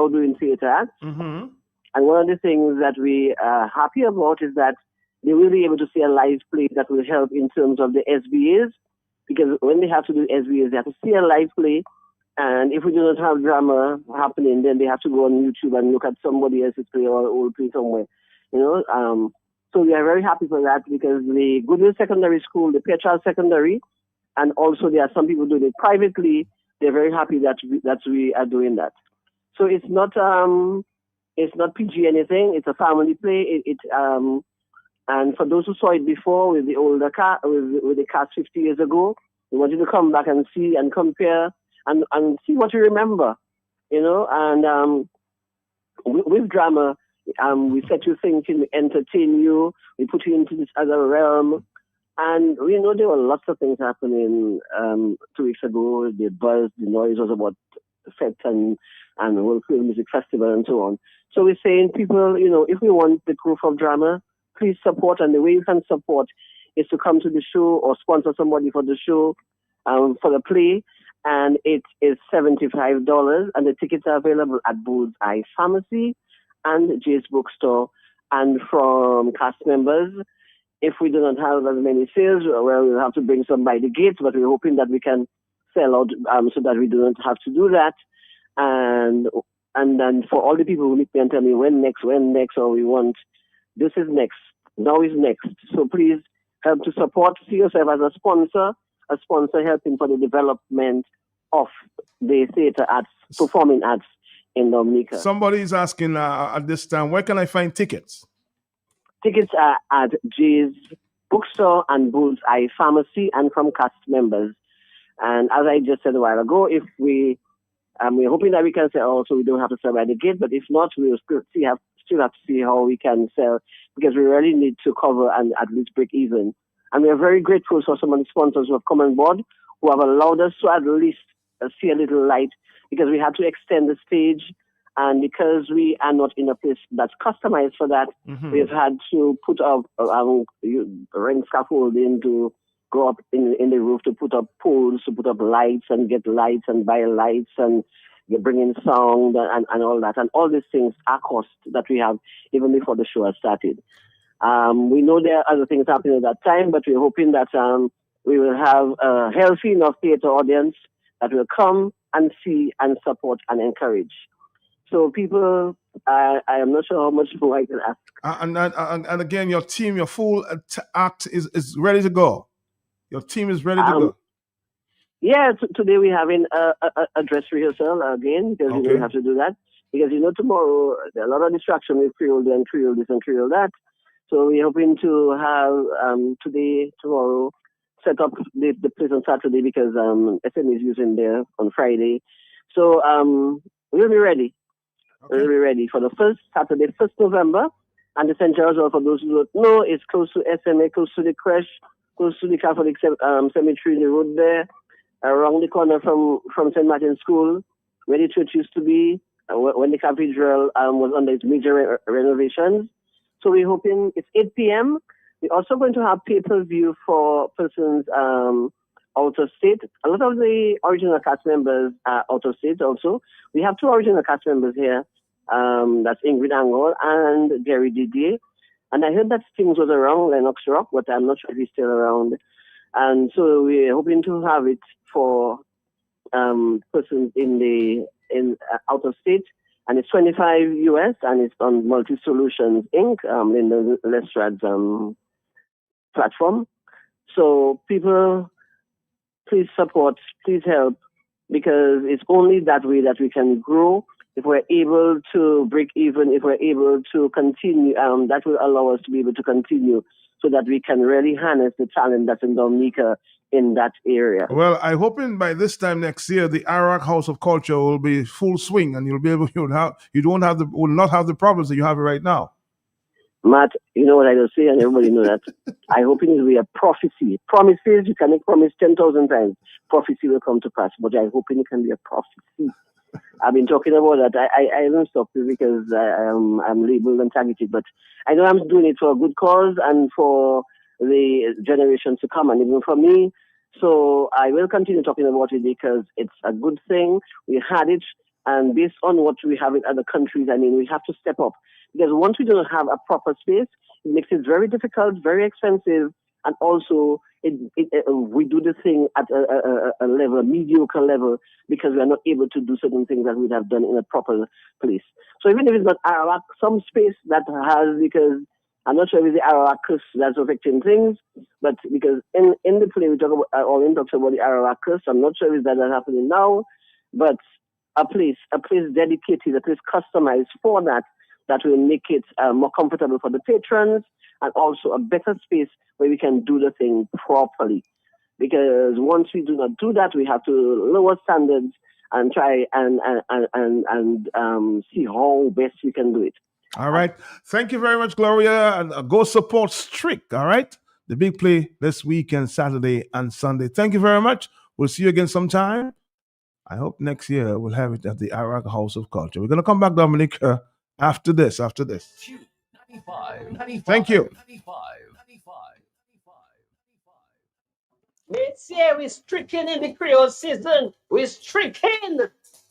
now doing theater acts. Mm-hmm. And one of the things that we are happy about is that they will be able to see a live play that will help in terms of the SBAs, because when they have to do SBAs, they have to see a live play. And if we do not have drama happening, then they have to go on YouTube and look at somebody else's play or old play somewhere, you know. So we are very happy for that, because the Goodwill Secondary School, the Petrol Secondary, and also there are some people doing it privately. They're very happy that we are doing that. So it's not PG anything. It's a family play. And for those who saw it before with the older with the cast 50 years ago, we want you to come back and see and compare and see what you remember, you know. And with drama, we set you thinking, we entertain you, we put you into this other realm. And we know there were lots of things happening 2 weeks ago. The buzz, the noise was about the FET and World Film Music Festival and so on. So we're saying, people, you know, if we want the proof of drama, please support. And the way you can support is to come to the show or sponsor somebody for the show, for the play. And it is $75. And the tickets are available at Bullseye Pharmacy and Jay's Bookstore. And from cast members, if we do not have as many sales, well, we'll have to bring some by the gates, but we're hoping that we can sell out so that we do not have to do that. And then for all the people who meet me and tell me when next, or we want, this is next, now is next. So please help to support, see yourself as a sponsor helping for the development of the theater arts, performing arts in Dominica. Somebody is asking at this time, where can I find tickets? Tickets are at Jay's Bookstore and Bullseye Pharmacy and from cast members. And as I just said a while ago, if we're hoping that we can sell also, we don't have to sell by the gate, but if not, we'll still have to see how we can sell, because we really need to cover and at least break even. And we are very grateful for some of the sponsors who have come on board, who have allowed us to at least see a little light, because we had to extend the stage. And because we are not in a place that's customized for that, we've had to put up rent scaffolding to go up in the roof, to put up poles, to put up lights and get lights and buy lights and bring in sound and all that. And all these things are costs that we have even before the show has started. We know there are other things happening at that time, but we're hoping that we will have a healthy enough theater audience that will come and see and support and encourage. So people, I am not sure how much more I can ask. And again, your team, your full act is ready to go. Your team is ready to go. Yeah, today we're having a dress rehearsal again, because we have to do that. Because, you know, tomorrow there are a lot of distraction with Creole and Creole this and Creole that. So we're hoping to have today, tomorrow, set up the place on Saturday, because SM is using there on Friday. So we'll be ready. Okay. We'll be ready for the first Saturday, 1st November. And the St. George, for those who don't know, is close to SMA, close to the creche, close to the Catholic cemetery, the road there, around the corner from St. Martin's School, where the church used to be, when the cathedral was under its major renovations. So we're hoping it's 8 p.m. We're also going to have pay-per-view for persons out of state. A lot of the original cast members are out of state also. We have 2 original cast members here. That's Ingrid Angol and Gary Didier. And I heard that Stings was around, Lennox Rock, but I'm not sure if he's still around. And so we're hoping to have it for persons in out of state. And it's $25 US, and it's on Multi Solutions Inc. In the Lestrade's platform. So people, please support, please help, because it's only that way that we can grow. If we're able to break even, if we're able to continue, that will allow us to be able to continue, so that we can really harness the talent that's in Dominica in that area. Well, I'm hoping by this time next year, the Iraq House of Culture will be full swing, and you'll be able, will not have the problems that you have right now. Matt, you know what I will say, and everybody know that. I hope it will be a prophecy. Promises, you can make promise 10,000 times. Prophecy will come to pass, but I hope it can be a prophecy. I've been talking about that. I don't stop it because I'm labeled and targeted, but I know I'm doing it for a good cause and for the generations to come, and even for me. So I will continue talking about it because it's a good thing. We had it And based on what we have in other countries, I mean, we have to step up. Because once we don't have a proper space, it makes it very difficult, very expensive, and also we do the thing at a level, a mediocre level, because we are not able to do certain things that we'd have done in a proper place. So even if it's not Arawak, some space that has, because I'm not sure if it's the Arawak curse that's affecting things, but because in the play we talk about, Orlin talks about the Arawak curse, I'm not sure if that's happening now, but a place dedicated, a place customized for that will make it more comfortable for the patrons, and also a better space where we can do the thing properly. Because once we do not do that, we have to lower standards and try and see how best we can do it. All right. Thank you very much, Gloria. And go support Strict. All right. The big play this weekend, Saturday and Sunday. Thank you very much. We'll see you again sometime. I hope next year we'll have it at the Arawak House of Culture. We're going to come back, Dominic, after this. 95. Thank you. 95. This year we're stricken in the Creole season. We're stricken.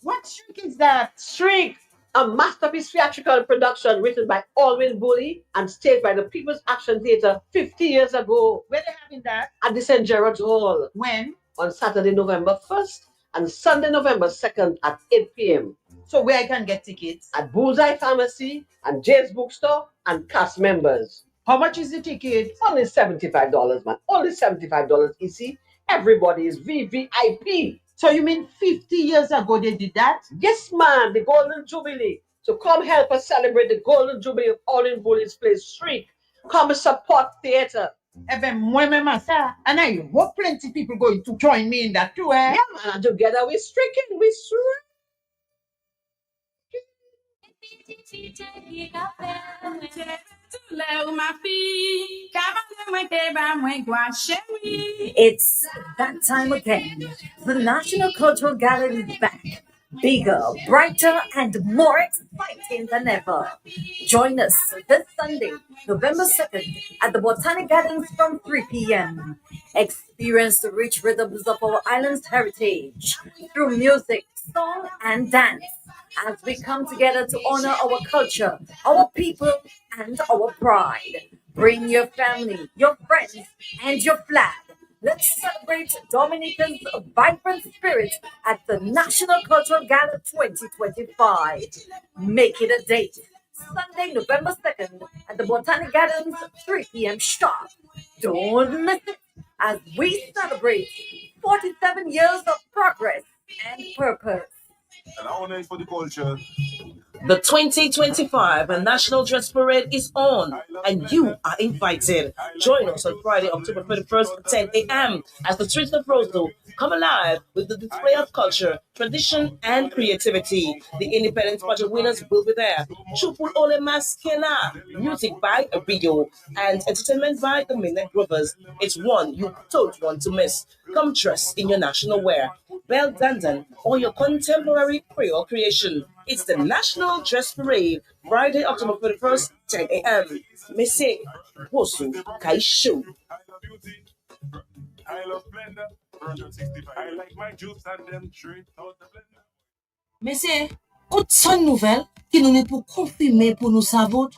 What trick is that? Strick, a masterpiece theatrical production written by Alwyn Bully and staged by the People's Action Theatre 50 years ago. Where they having that? At the St. Gerard's Hall. When? On Saturday, November 1st and Sunday, November 2nd at 8 p.m. So where I can get tickets? At Bullseye Pharmacy and Jay's Bookstore and cast members. How much is the ticket? Only $75, man. Only $75, you see. Everybody is VVIP. So you mean 50 years ago they did that? Yes, man, the Golden Jubilee. So come help us celebrate the Golden Jubilee of Alwyn Bully's place, Shriek. Come and support theatre. And I hope plenty people going to join me in that too, eh? Yeah, man, and together we're stricken, we're It's that time again. The National Cultural Gallery is back. Bigger, brighter, and more exciting than ever. Join us this Sunday, November 2nd, at the Botanic Gardens from 3 p.m. Experience the rich rhythms of our island's heritage through music, song, and dance as we come together to honor our culture, our people, and our pride. Bring your family, your friends, and your flag. Let's celebrate Dominican's vibrant spirit at the National Cultural Gala 2025. Make it a date. Sunday, November 2nd at the Botanic Gardens, 3 p.m. sharp. Don't miss it as we celebrate 47 years of progress and purpose. And honor for the culture. The 2025 National Dress Parade is on, and you are invited. Join us on Friday, October 31st at 10 a.m. as the streets of Rosedale come alive with the display of culture, tradition, and creativity. The Independence Pageant winners will be there. Chupul Ole Maskela, music by Rio, and entertainment by the Midnight Rovers. It's one you don't want to miss. Come dressed in your national wear, bell dandan, or your contemporary Creole creation. It's the National Dress Parade, Friday, October 31st, 10 a.m. Mese Wosu Kaishu. I love blender. 165. I like my juice and them straight out the blender. Mese, autre nouvelle qui nous pour confirmer pour nous savoir.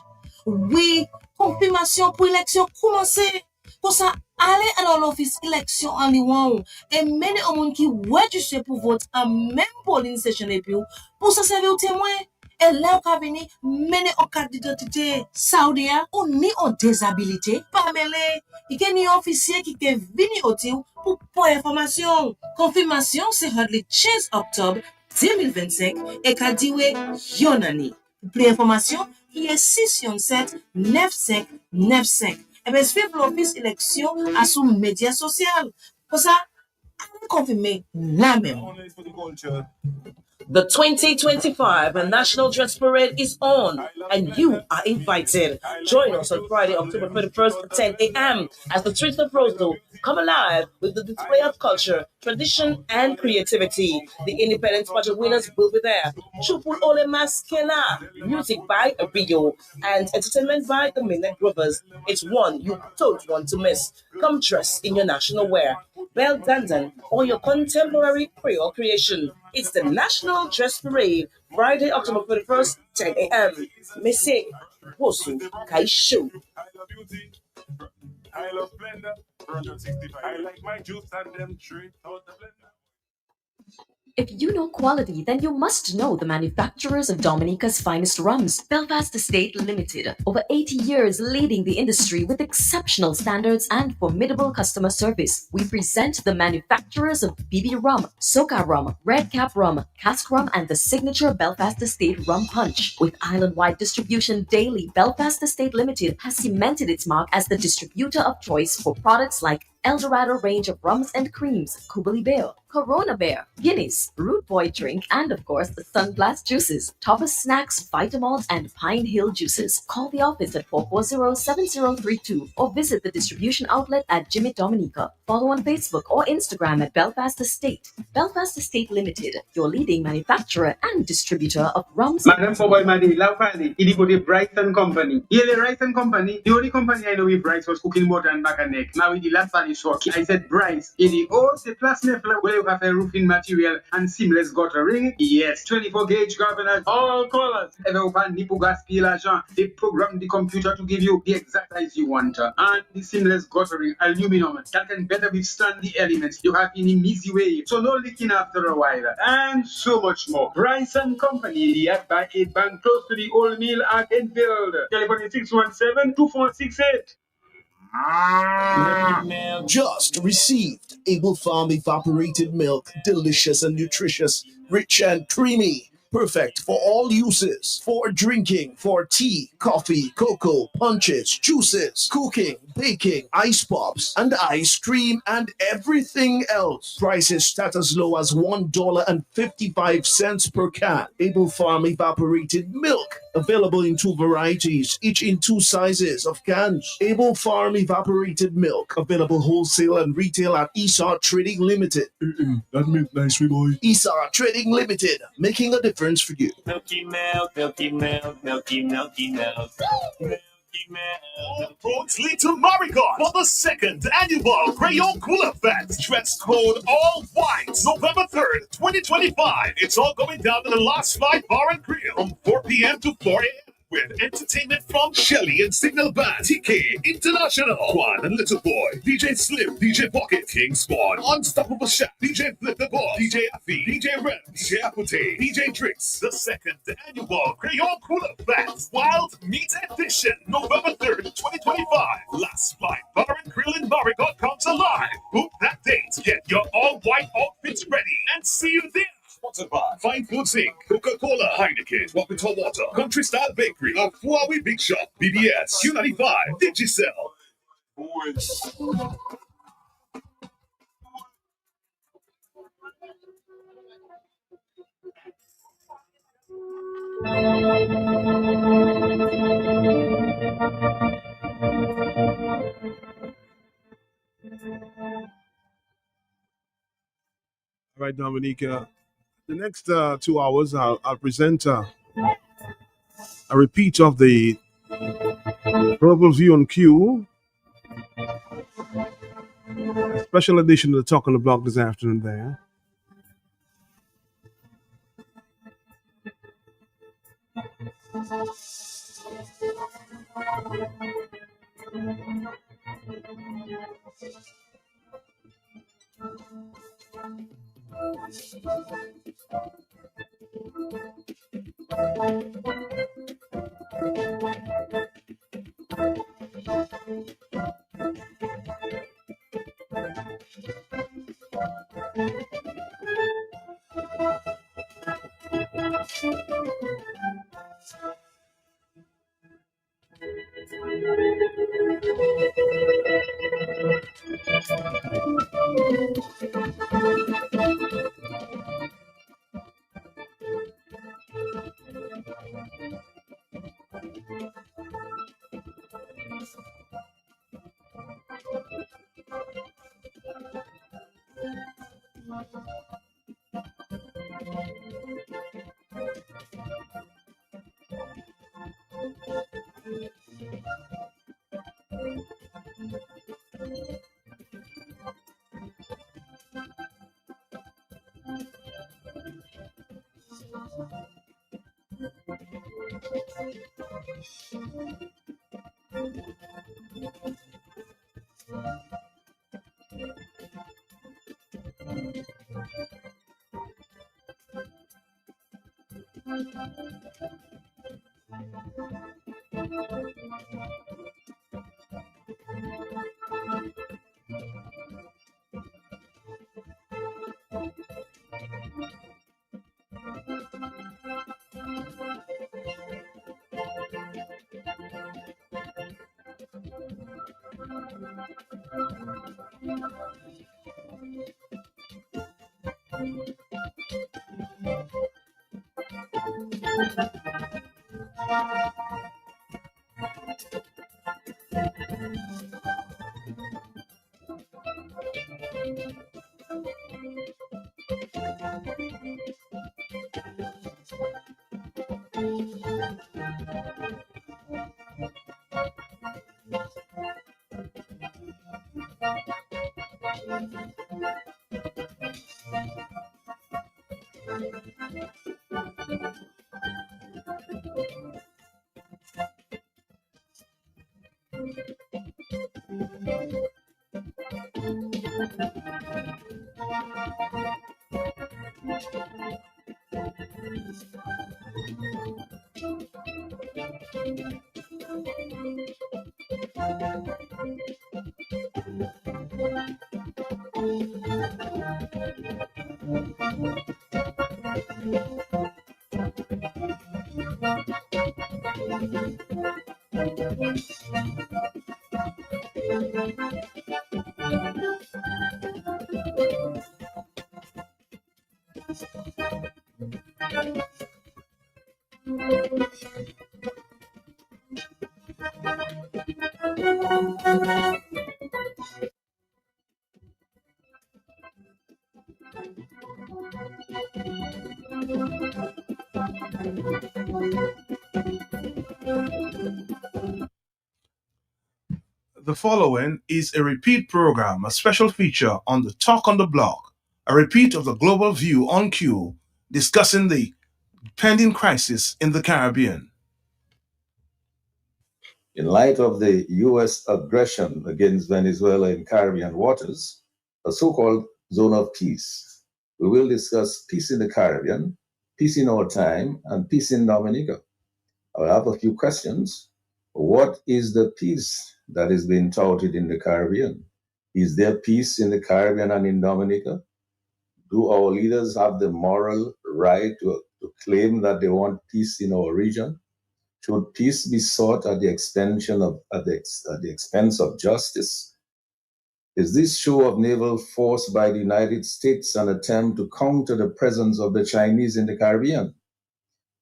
Oui, confirmation pour l'élection commencer. Pour ça, allez à l'office élection en Liwan et menez au monde qui registre pour vote en même polling station et puis pour ça servir au témoin. Et là, on va venir mener en carte d'identité saoudien ou ni en déshabilité. Pas mêlé. Il y a un officier qui est venu au tir pour information. Confirmation, c'est le 15 octobre 2025 et qu'a dit Yonani. Pour plus d'informations, il est 617 9595. Et bien, suivre l'office élection à son média social. Pour ça, confirmer la même. The 2025 National Dress Parade is on, and you are invited. Join us on Friday, October 31st at 10 a.m. as the streets of Rosedale come alive with the display of culture, tradition, and creativity. The Independence Pageant winners will be there. Chupul Ole Maskela, music by Rio, and entertainment by the Midnight Rovers. It's one you don't want to miss. Come dressed in your national wear, bell dandan, or your contemporary Creole creation. It's the National Dress Parade, Friday, October 31st, 10 a.m. Mese, Hosu, Kaishu. I love beauty. I love splendor. 365. I like my juice and them straight out the blender. If you know quality, then you must know the manufacturers of Dominica's finest rums, Belfast Estate Limited. Over 80 years leading the industry with exceptional standards and formidable customer service. We present the manufacturers of BB Rum, Soca Rum, Red Cap Rum, Cask Rum, and the signature Belfast Estate Rum Punch. With island-wide distribution daily, Belfast Estate Limited has cemented its mark as the distributor of choice for products like Eldorado range of rums and creams, Kubali Bear, Corona Bear, Guinness, Root Boy drink, and of course the Sunblast juices, Toppers snacks, Vitamalt, and Pine Hill juices. Call the office at 440-7032 or visit the distribution outlet at Jimmy Dominica. Follow on Facebook or Instagram at Belfast Estate. Belfast Estate Limited, your leading manufacturer and distributor of rums. Madam Boy Madi, Laufani, Idipoti Bryce and Company. Here the Rice and Company, the only company I know with Bryce was cooking water and back and neck. Now with the last valley short, I said Bryce. In the old the plus nefla where you have a roofing material and seamless guttering. Yes, 24 gauge governors, all colors. Ever open Nipu gas peel agent, they program the computer to give you the exact size you want. And the seamless guttering, aluminum, that can better withstand the elements. You have in an easy way, so no leaking after a while. And so much more. Bryce and Company, the at by 8 bank close to the old mill at Enfield. Telephone 617-2468. Just received Able Farm evaporated milk, delicious and nutritious, rich and creamy. Perfect for all uses, for drinking, for tea, coffee, cocoa, punches, juices, cooking, baking, ice pops, and ice cream, and everything else. Prices start as low as $1.55 per can. Able Farm evaporated milk. Available in 2 varieties, each in 2 sizes of cans. Able Farm evaporated milk. Available wholesale and retail at Esau Trading Limited. That means nice, boy. Esau Trading Limited, making a difference for you. Milky milk, milky milk, milky milky milk. All roads lead to Marigot for the 2nd annual Crayon Cooler Fest. Dress code all white. November 3rd, 2025. It's all going down in the Last Flight Bar and Grill from 4 p.m. to 4 a.m. with entertainment from Shelly and Signal Band, TK International, Juan and Little Boy, DJ Slim, DJ Pocket, King Spawn, Unstoppable Shaq, DJ Flip the Ball, DJ Affy, DJ Red, DJ Appleton, DJ Drinks. The 2nd annual Crayon Cooler Fest Wild Meat Edition, November 3rd, 2025. Last Flight Bar and Grill in Marigot comes alive. Book that date. Get your all-white outfits ready and see you there. Sponsored by Fine Foods Inc., Coca-Cola, Heineken, Wappington Water, Country Style Bakery, Huawei Big Shop, BBS, Q95, Digicel. All right, Dominica. The next 2 hours, I'll present a repeat of the Global View on Q, a special edition of the Talk on the Block this afternoon there. The following is a repeat program, a special feature on the Talk on the Block, a repeat of the Global View on Q, discussing the pending crisis in the Caribbean. In light of the U.S. aggression against Venezuela in Caribbean waters, a so-called zone of peace, we will discuss peace in the Caribbean, peace in our time, and peace in Dominica. I have a few questions. What is the peace that is being touted in the Caribbean? Is there peace in the Caribbean and in Dominica? Do our leaders have the moral right to claim that they want peace in our region? Should peace be sought at the expense of justice? Is this show of naval force by the United States an attempt to counter the presence of the Chinese in the Caribbean?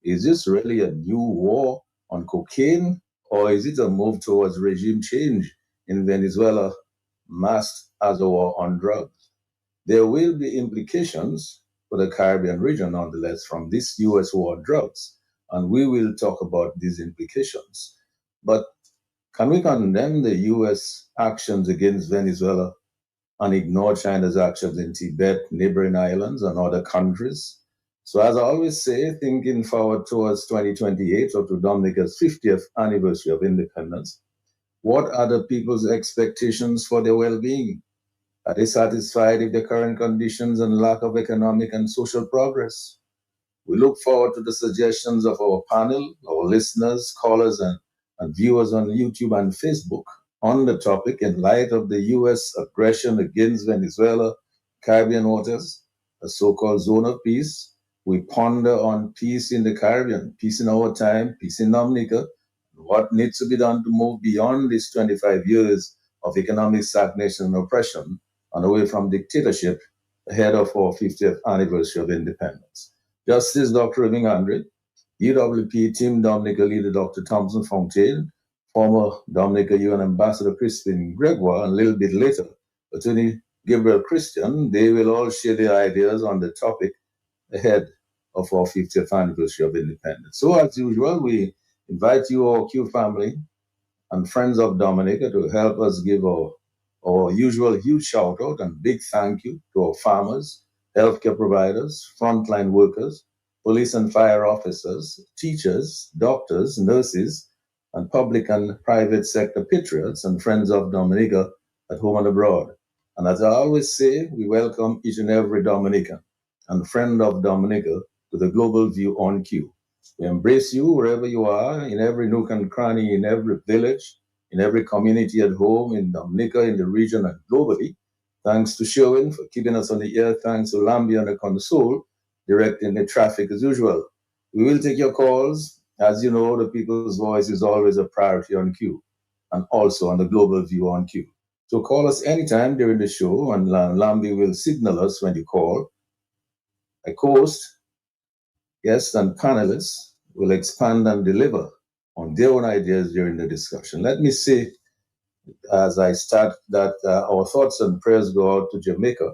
Is this really a new war on cocaine, or is it a move towards regime change in Venezuela masked as a war on drugs? There will be implications for the Caribbean region, nonetheless, from this U.S. war on drugs, and we will talk about these implications. But can we condemn the U.S. actions against Venezuela and ignore China's actions in Tibet, neighboring islands, and other countries? So as I always say, thinking forward towards 2028 or to Dominica's 50th anniversary of independence, what are the people's expectations for their well-being? Are they satisfied with the current conditions and lack of economic and social progress? We look forward to the suggestions of our panel, our listeners, callers, and viewers on YouTube and Facebook on the topic in light of the U.S. aggression against Venezuela, Caribbean waters, a so-called zone of peace. We ponder on peace in the Caribbean, peace in our time, peace in Dominica, what needs to be done to move beyond these 25 years of economic stagnation and oppression and away from dictatorship ahead of our 50th anniversary of independence. Justice Dr. Irving Andre, UWP Team Dominica leader Dr. Thompson Fontaine, former Dominica UN Ambassador Crispin Gregoire, and a little bit later, Attorney Gabriel Christian, they will all share their ideas on the topic ahead of our 50th anniversary of independence. So as usual, we invite you, our Q family and friends of Dominica, to help us give our usual huge shout out and big thank you to our farmers, healthcare providers, frontline workers, police and fire officers, teachers, doctors, nurses, and public and private sector patriots and friends of Dominica at home and abroad. And as I always say, we welcome each and every Dominican and friend of Dominica to the Global View on Cue. We embrace you wherever you are, in every nook and cranny, in every village, in every community at home, in Dominica, in the region, and globally. Thanks to Sherwin for keeping us on the air. Thanks to Lambie on the console, directing the traffic as usual. We will take your calls. As you know, the people's voice is always a priority on Q, and also on the Global View on Q. So call us anytime during the show, and Lambie will signal us when you call. A host, guests, and panelists will expand and deliver on their own ideas during the discussion. Let me say, as I start, that our thoughts and prayers go out to Jamaica,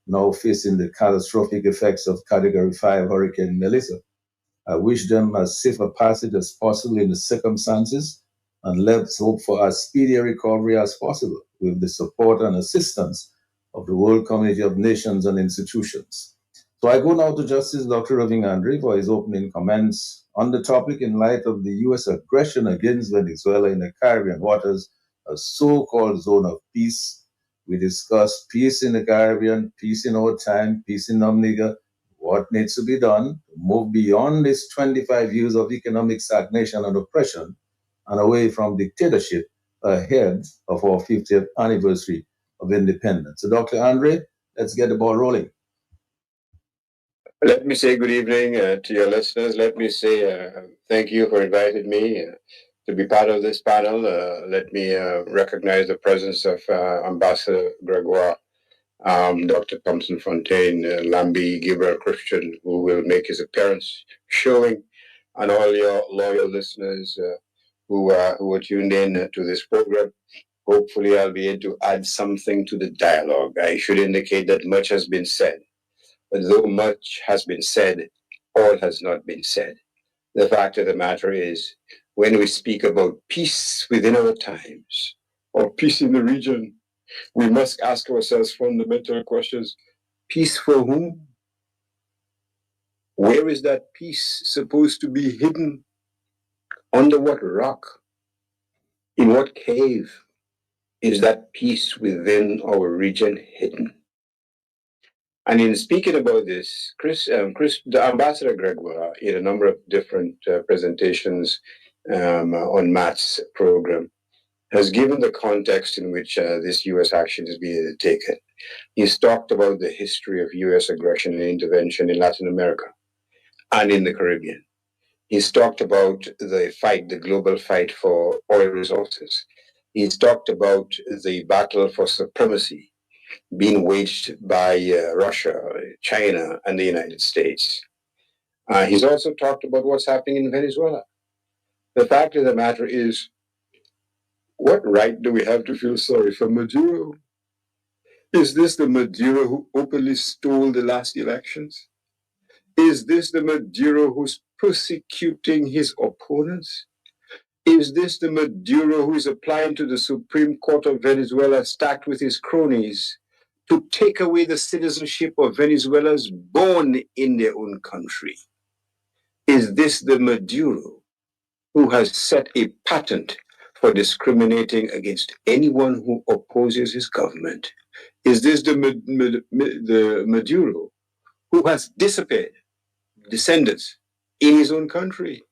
now facing the catastrophic effects of Category 5 Hurricane Melissa. I wish them as safe a passage as possible in the circumstances, and let's hope for as speedy a recovery as possible with the support and assistance of the World Community of Nations and institutions. So I go now to Justice Dr. Irving Andre for his opening comments on the topic in light of the U.S. aggression against Venezuela in the Caribbean waters, a so-called zone of peace. We discussed peace in the Caribbean, peace in our time, peace in Dominica, what needs to be done to move beyond this 25 years of economic stagnation and oppression and away from dictatorship ahead of our 50th anniversary of independence. So Dr. Andre, let's get the ball rolling. Let me say good evening to your listeners. Let me say thank you for inviting me to be part of this panel. Let me recognize the presence of Ambassador Gregoire, Dr. Thompson Fontaine, Lambie, Gabriel Christian, who will make his appearance, showing, and all your loyal listeners who are tuned in to this program. Hopefully, I'll be able to add something to the dialogue. I should indicate that much has been said. But though much has been said, all has not been said. The fact of the matter is, when we speak about peace within our times, or peace in the region, we must ask ourselves fundamental questions. Peace for whom? Where is that peace supposed to be hidden? Under what rock? In what cave is that peace within our region hidden? And in speaking about this, the Ambassador Gregoire, in a number of different presentations on Matt's program, has given the context in which this U.S. action is being taken. He's talked about the history of U.S. aggression and intervention in Latin America and in the Caribbean. He's talked about the fight, the global fight for oil resources. He's talked about the battle for supremacy being waged by Russia, China, and the United States. He's also talked about what's happening in Venezuela. The fact of the matter is, what right do we have to feel sorry for Maduro? Is this the Maduro who openly stole the last elections? Is this the Maduro who's persecuting his opponents? Is this the Maduro who is applying to the Supreme Court of Venezuela, stacked with his cronies, to take away the citizenship of Venezuelans born in their own country? Is this the Maduro who has set a patent for discriminating against anyone who opposes his government? Is this the Maduro who has disappeared descendants in his own country?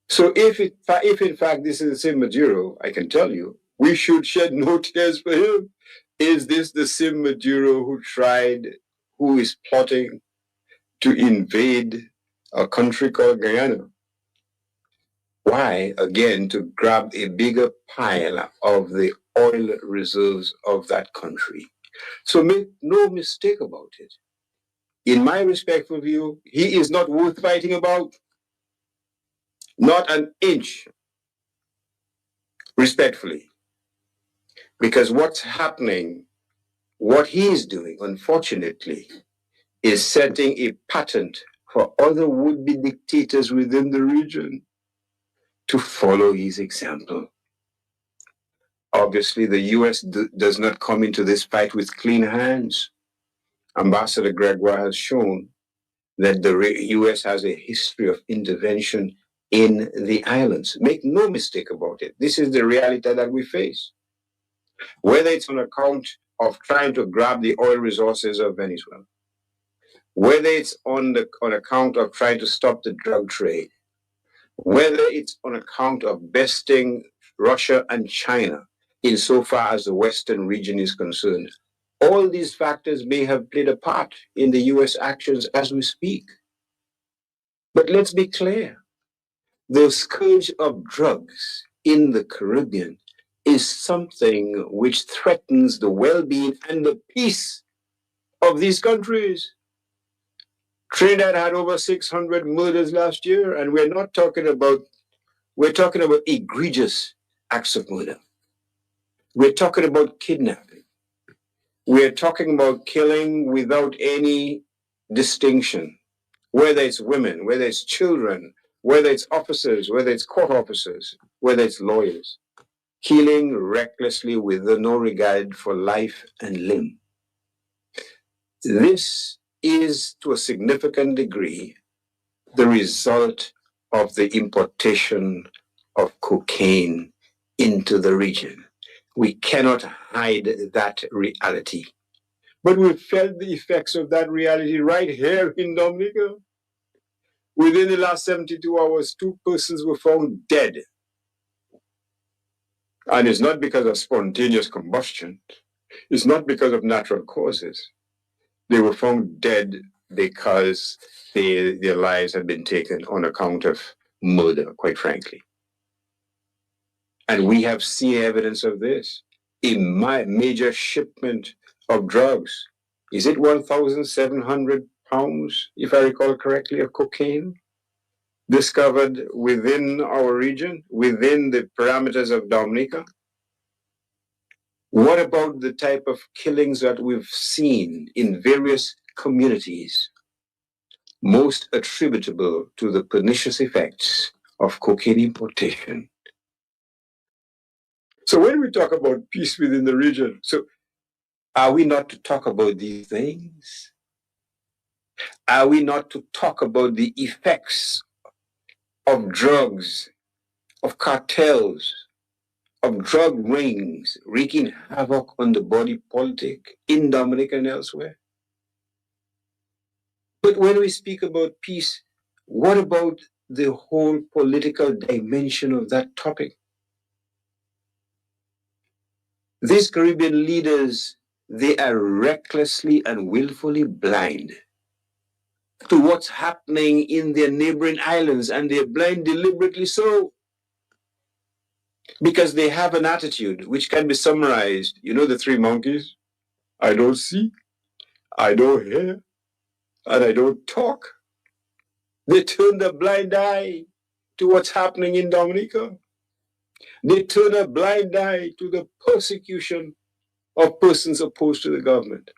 So if in fact this is the same Maduro, I can tell you, we should shed no tears for him. Is this the same Maduro who is plotting to invade a country called Guyana? Why? Again, to grab a bigger pile of the oil reserves of that country. So make no mistake about it. In my respectful view, he is not worth fighting about. Not an inch, respectfully. Because what's happening, what he is doing, unfortunately, is setting a pattern for other would-be dictators within the region to follow his example. Obviously, the U.S. does not come into this fight with clean hands. Ambassador Gregoire has shown that the U.S. has a history of intervention in the islands. Make no mistake about it. This is the reality that we face. Whether it's on account of trying to grab the oil resources of Venezuela, whether it's on account of trying to stop the drug trade, whether it's on account of besting Russia and China insofar as the Western region is concerned, all these factors may have played a part in the U.S. actions as we speak. But let's be clear. The scourge of drugs in the Caribbean is something which threatens the well-being and the peace of these countries. Trinidad had over 600 murders last year, and we're talking about egregious acts of murder. We're talking about kidnapping. We're talking about killing without any distinction, whether it's women, whether it's children, whether it's officers, whether it's court officers, whether it's lawyers, killing recklessly with no regard for life and limb. This is, to a significant degree, the result of the importation of cocaine into the region. We cannot hide that reality. But we felt the effects of that reality right here in Dominica. Within the last 72 hours, 2 persons were found dead. And it's not because of spontaneous combustion. It's not because of natural causes. They were found dead because their lives had been taken on account of murder, quite frankly. And we have seen evidence of this. A major shipment of drugs. Is it 1,700 pounds, if I recall correctly, of cocaine discovered within our region, within the parameters of Dominica? What about the type of killings that we've seen in various communities, most attributable to the pernicious effects of cocaine importation? So when we talk about peace within the region, so are we not to talk about these things? Are we not to talk about the effects of drugs, of cartels, of drug rings wreaking havoc on the body politic in Dominica and elsewhere? But when we speak about peace, what about the whole political dimension of that topic? These Caribbean leaders, they are recklessly and willfully blind to what's happening in their neighboring islands, and they're blind deliberately so. Because they have an attitude which can be summarized. You know the 3 monkeys? I don't see, I don't hear, and I don't talk. They turn a blind eye to what's happening in Dominica. They turn a blind eye to the persecution of persons opposed to the government.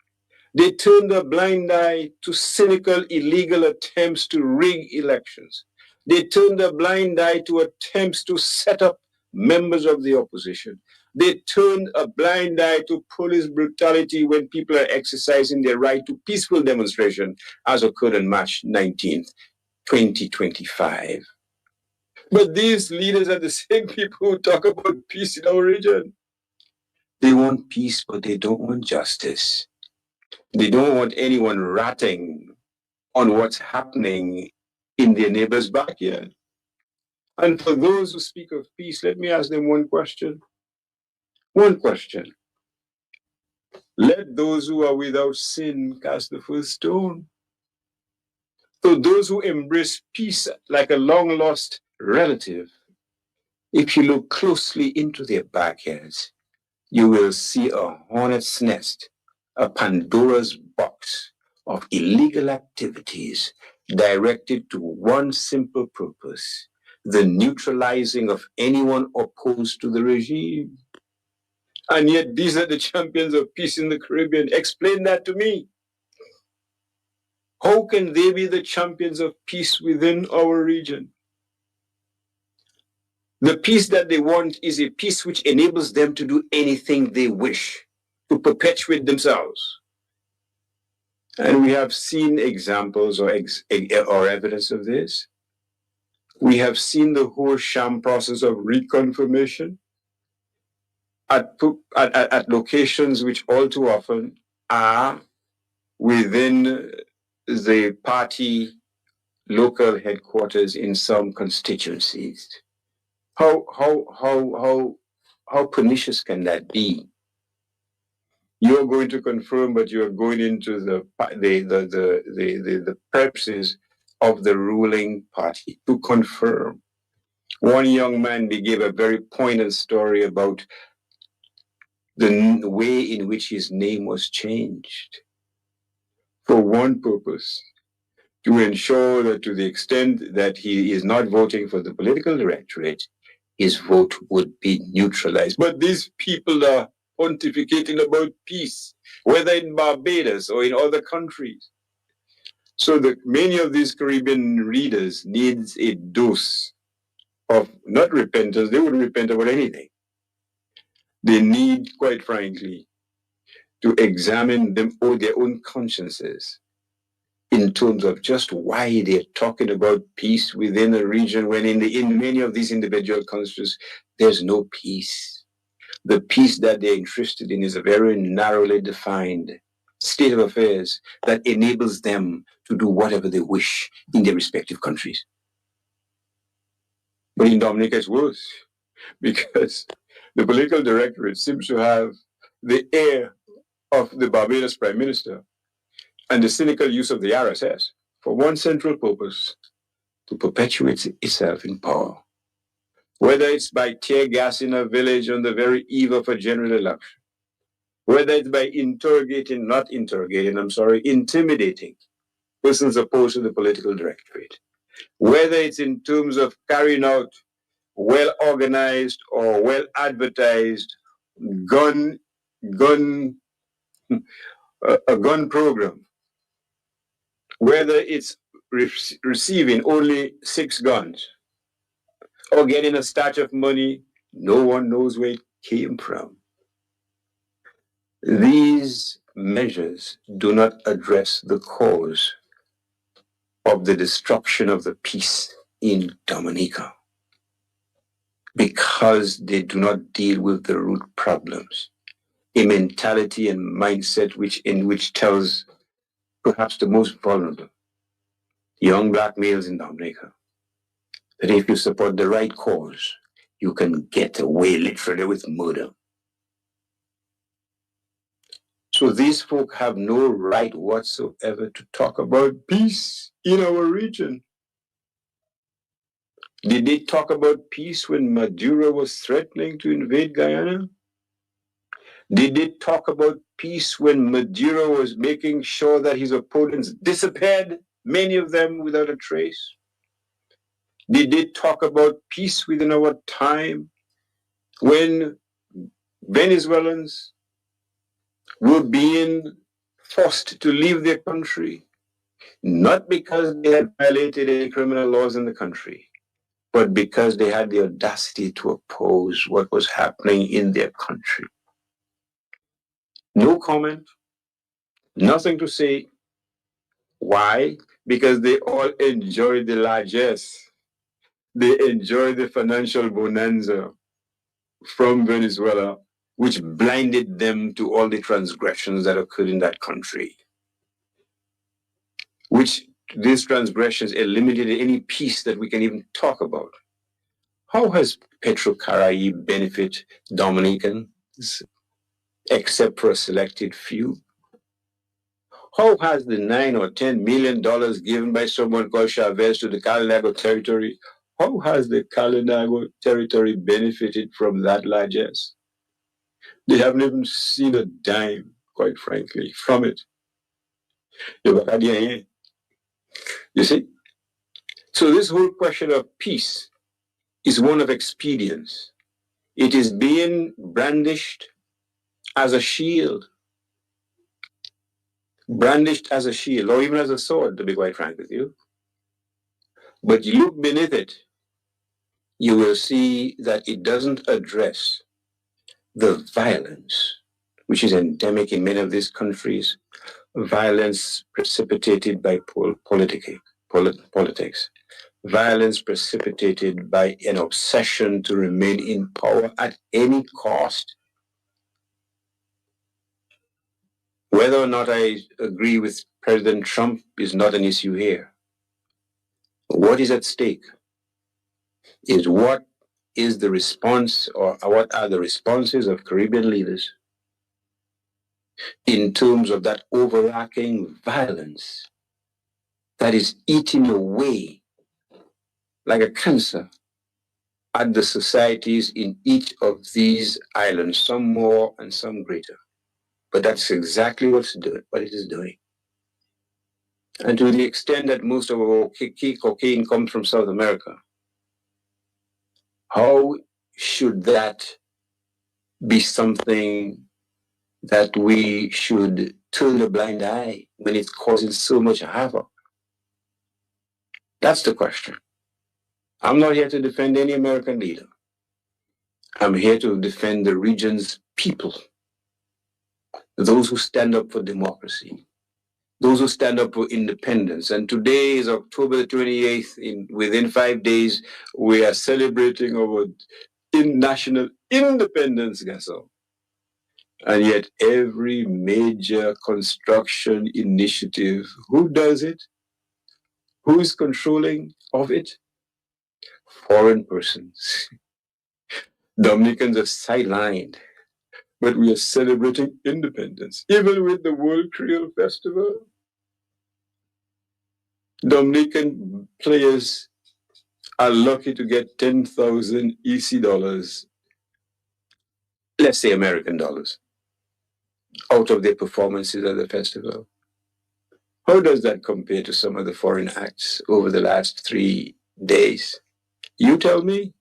They turn a blind eye to cynical, illegal attempts to rig elections. They turn a blind eye to attempts to set up members of the opposition. They turned a blind eye to police brutality when people are exercising their right to peaceful demonstration, as occurred on March 19th, 2025. But these leaders are the same people who talk about peace in our region. They want peace, but they don't want justice. They don't want anyone ratting on what's happening in their neighbor's backyard. And for those who speak of peace, let me ask them one question. One question. Let those who are without sin cast the first stone. So those who embrace peace like a long-lost relative, if you look closely into their backyards, you will see a hornet's nest, a Pandora's box of illegal activities directed to one simple purpose: the neutralizing of anyone opposed to the regime. And yet these are the champions of peace in the Caribbean. Explain that to me. How can they be the champions of peace within our region? The peace that they want is a peace which enables them to do anything they wish, to perpetuate themselves. And we have seen examples or evidence of this. We have seen the whole sham process of reconfirmation at locations which all too often are within the party local headquarters in some constituencies. How pernicious can that be? You're going to confirm, but you're going into the purposes of the ruling party to confirm. One young man gave a very poignant story about the way in which his name was changed for one purpose, to ensure that to the extent that he is not voting for the political directorate, his vote would be neutralized. But these people are pontificating about peace, whether in Barbados or in other countries. So many of these Caribbean readers needs a dose of not repentance. They wouldn't repent about anything. They need, quite frankly, to examine their own consciences in terms of just why they're talking about peace within a region when in many of these individual countries, there's no peace. The peace that they're interested in is a very narrowly defined state of affairs that enables them to do whatever they wish in their respective countries. But in Dominica, it's worse, because the political directorate seems to have the air of the Barbados Prime Minister and the cynical use of the RSS for one central purpose: to perpetuate itself in power. Whether it's by tear gas in a village on the very eve of a general election, whether it's by intimidating persons opposed to the political directorate, whether it's in terms of carrying out well-organized or well-advertised gun program, whether it's receiving only 6 guns or getting a stash of money, no one knows where it came from. These measures do not address the cause of the destruction of the peace in Dominica, because they do not deal with the root problems, a mentality and mindset which tells perhaps the most vulnerable young black males in Dominica that if you support the right cause, you can get away literally with murder. So these folk have no right whatsoever to talk about peace in our region. Did they talk about peace when Maduro was threatening to invade Guyana? Did they talk about peace when Maduro was making sure that his opponents disappeared, many of them without a trace? Did they talk about peace within our time when Venezuelans were being forced to leave their country, not because they had violated any criminal laws in the country, but because they had the audacity to oppose what was happening in their country? No comment, nothing to say. Why? Because they all enjoyed the largesse. They enjoyed the financial bonanza from Venezuela, which blinded them to all the transgressions that occurred in that country, which these transgressions eliminated any peace that we can even talk about. How has Petrocaraíbe benefit Dominicans except for a selected few? How has the $9 or $10 million given by someone called Chavez to the Kalinago territory, how has the Kalinago territory benefited from that largesse? They haven't even seen a dime, quite frankly, from it. You see? So this whole question of peace is one of expedience. It is being brandished as a shield. Brandished as a shield, or even as a sword, to be quite frank with you. But you look beneath it, you will see that it doesn't address the violence which is endemic in many of these countries, violence precipitated by politics, violence precipitated by an obsession to remain in power at any cost. Whether or not I agree with President Trump is not an issue here. What is at stake is what is the response, or what are the responses of Caribbean leaders in terms of that overarching violence that is eating away like a cancer at the societies in each of these islands, some more and some greater. But that's exactly what it is doing. And to the extent that most of our cocaine comes from South America, how should that be something that we should turn a blind eye when it's causing so much havoc? That's the question. I'm not here to defend any American leader. I'm here to defend the region's people, those who stand up for democracy, those who stand up for independence. And today is October the 28th. Within 5 days, we are celebrating our national independence, Gasol. And yet every major construction initiative, who does it? Who is controlling of it? Foreign persons. Dominicans are sidelined, but we are celebrating independence. Even with the World Creole Festival, Dominican players are lucky to get 10,000 EC dollars, let's say American dollars, out of their performances at the festival. How does that compare to some of the foreign acts over the last 3 days? You tell me.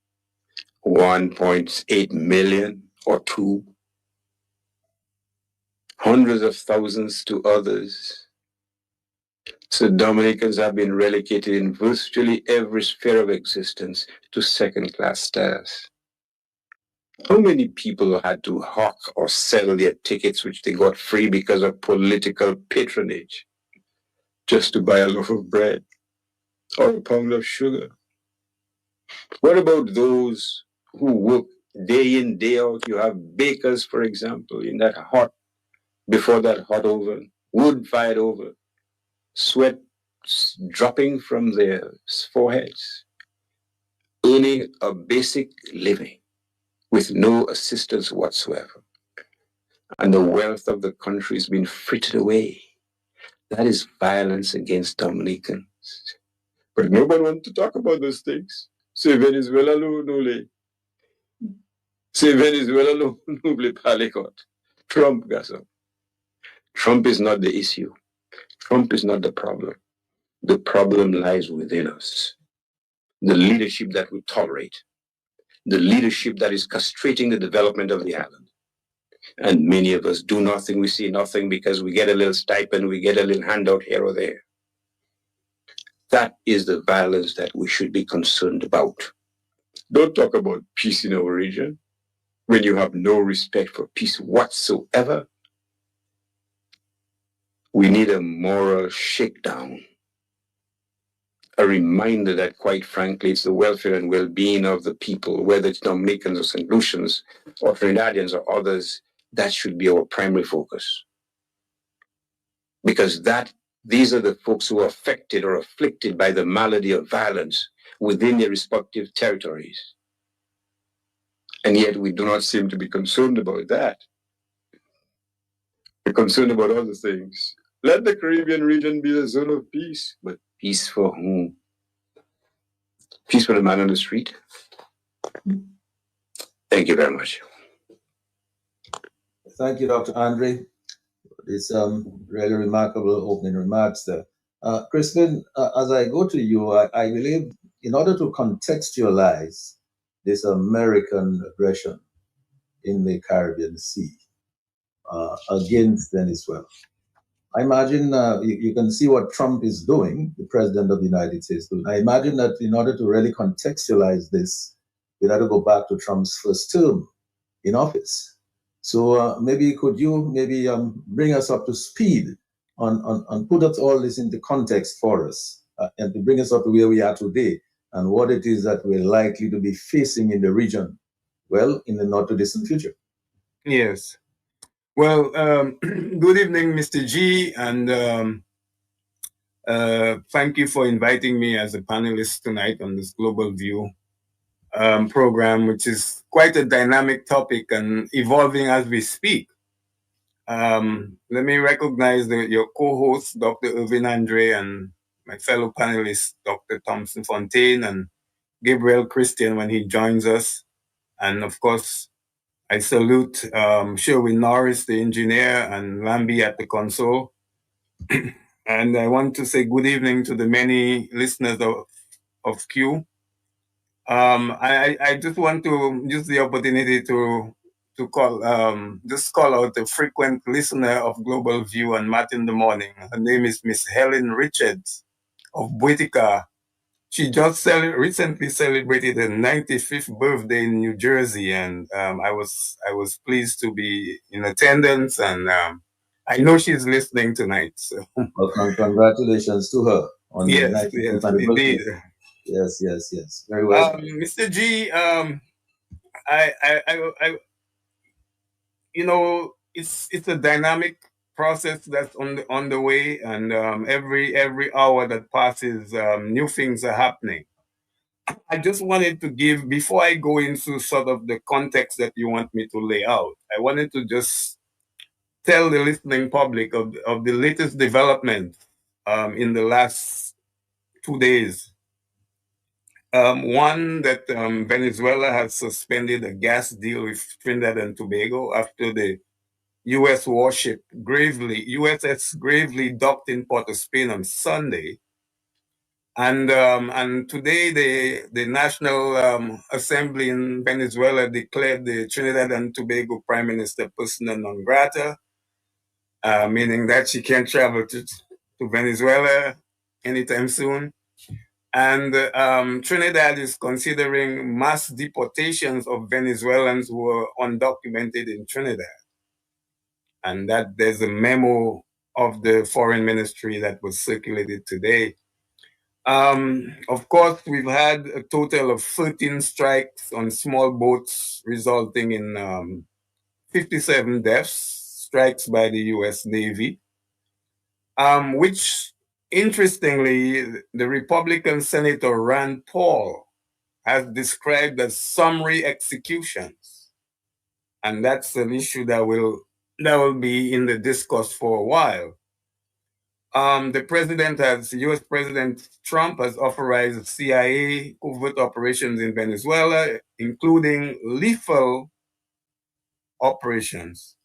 1.8 million or 2. Hundreds of thousands to others. So Dominicans have been relegated in virtually every sphere of existence to second-class status. How many people had to hawk or sell their tickets which they got free because of political patronage just to buy a loaf of bread or a pound of sugar? What about those who work day in, day out? You have bakers, for example, in that before that hot oven, wood-fired oven, sweat dropping from their foreheads, earning a basic living with no assistance whatsoever. And the wealth of the country has been frittered away. That is violence against Dominicans. But nobody wants to talk about those things. C'est Venezuela no. C'est Venezuela no palicot. Trump, Gasol. Trump is not the issue. Trump is not the problem. The problem lies within us. The leadership that we tolerate. The leadership that is castrating the development of the island. And many of us do nothing, we see nothing because we get a little stipend, we get a little handout here or there. That is the violence that we should be concerned about. Don't talk about peace in our region when you have no respect for peace whatsoever. We need a moral shakedown. A reminder that, quite frankly, it's the welfare and well-being of the people, whether it's Dominicans or St. Lucians or Trinidadians or others, that should be our primary focus. Because these are the folks who are affected or afflicted by the malady of violence within their respective territories. And yet we do not seem to be concerned about that. We're concerned about other things. Let the Caribbean region be a zone of peace, but peace for whom? Peace for the man on the street? Thank you very much. Thank you, Dr. Andre. It's really remarkable opening remarks there. Crispin, as I go to you, I believe in order to contextualize this American aggression in the Caribbean Sea against Venezuela, I imagine you can see what Trump is doing, the President of the United States doing. I imagine that in order to really contextualize this, we'd have to go back to Trump's first term in office. So maybe could you bring us up to speed on put up all this into context for us and to bring us up to where we are today and what it is that we're likely to be facing in the region, well, in the not too distant future. Yes. Well, good evening, Mr. G, and thank you for inviting me as a panelist tonight on this Global View program, which is quite a dynamic topic and evolving as we speak. Let me recognize your co-host, Dr. Irvin Andre, and my fellow panelists, Dr. Thompson Fontaine and Gabriel Christian when he joins us. And of course, I salute Sherwin Norris, the engineer, and Lambi at the console. And I want to say good evening to the many listeners of Q. I just want to use the opportunity to call out a frequent listener of Global View on Matt in the Morning. Her name is Miss Helen Richards of Buetica. She just recently celebrated her 95th birthday in New Jersey, and I was pleased to be in attendance, and I know she's listening tonight. So. Well, congratulations to her on the 95th anniversary. Indeed. Yes. Very well. Mr. G, I you know, it's a dynamic process that's on the way, and every hour that passes, new things are happening. I just wanted to give, before I go into sort of the context that you want me to lay out, I wanted to just tell the listening public of the latest development in the last 2 days. One, that Venezuela has suspended a gas deal with Trinidad and Tobago after the U.S. warship USS Gravely docked in Port of Spain on Sunday. And today the National Assembly in Venezuela declared the Trinidad and Tobago Prime Minister persona non grata, meaning that she can't travel to Venezuela anytime soon. And Trinidad is considering mass deportations of Venezuelans who are undocumented in Trinidad. And that there's a memo of the foreign ministry that was circulated today. Of course, we've had a total of 13 strikes on small boats, resulting in 57 deaths, strikes by the US Navy, which, interestingly, the Republican Senator Rand Paul has described as summary executions. And that's an issue that will be in the discourse for a while. US President Trump has authorized CIA covert operations in Venezuela, including lethal operations.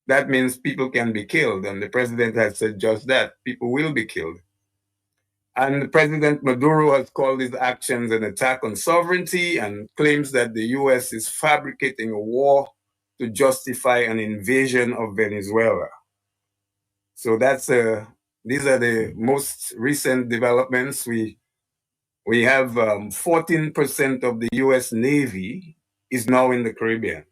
That means people can be killed, and the president has said just that, people will be killed. And President Maduro has called these actions an attack on sovereignty and claims that the US is fabricating a war to justify an invasion of Venezuela. So these are the most recent developments. We have 14% of the U.S. Navy is now in the Caribbean.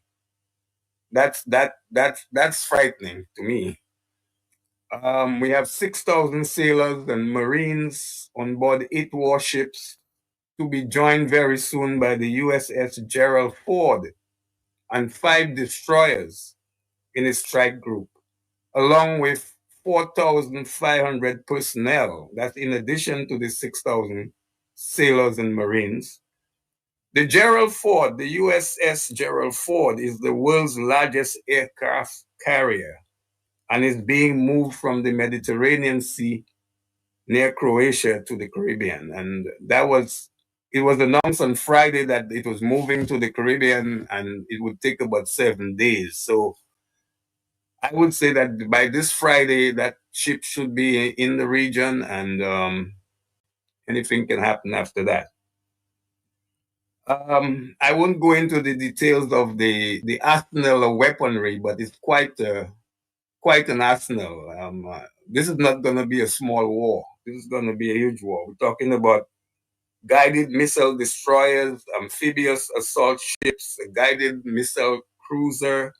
That's frightening to me. We have 6,000 sailors and Marines on board 8 warships to be joined very soon by the USS Gerald Ford and 5 destroyers in a strike group, along with 4,500 personnel. That's in addition to the 6,000 sailors and Marines. The Gerald Ford, the USS Gerald Ford, is the world's largest aircraft carrier and is being moved from the Mediterranean Sea near Croatia to the Caribbean. And it was announced on Friday that it was moving to the Caribbean and it would take about 7 days. So I would say that by this Friday, that ship should be in the region, and anything can happen after that. I won't go into the details of the arsenal of weaponry, but it's quite an arsenal. This is not going to be a small war. This is going to be a huge war. We're talking about guided missile destroyers, amphibious assault ships, a guided missile cruiser,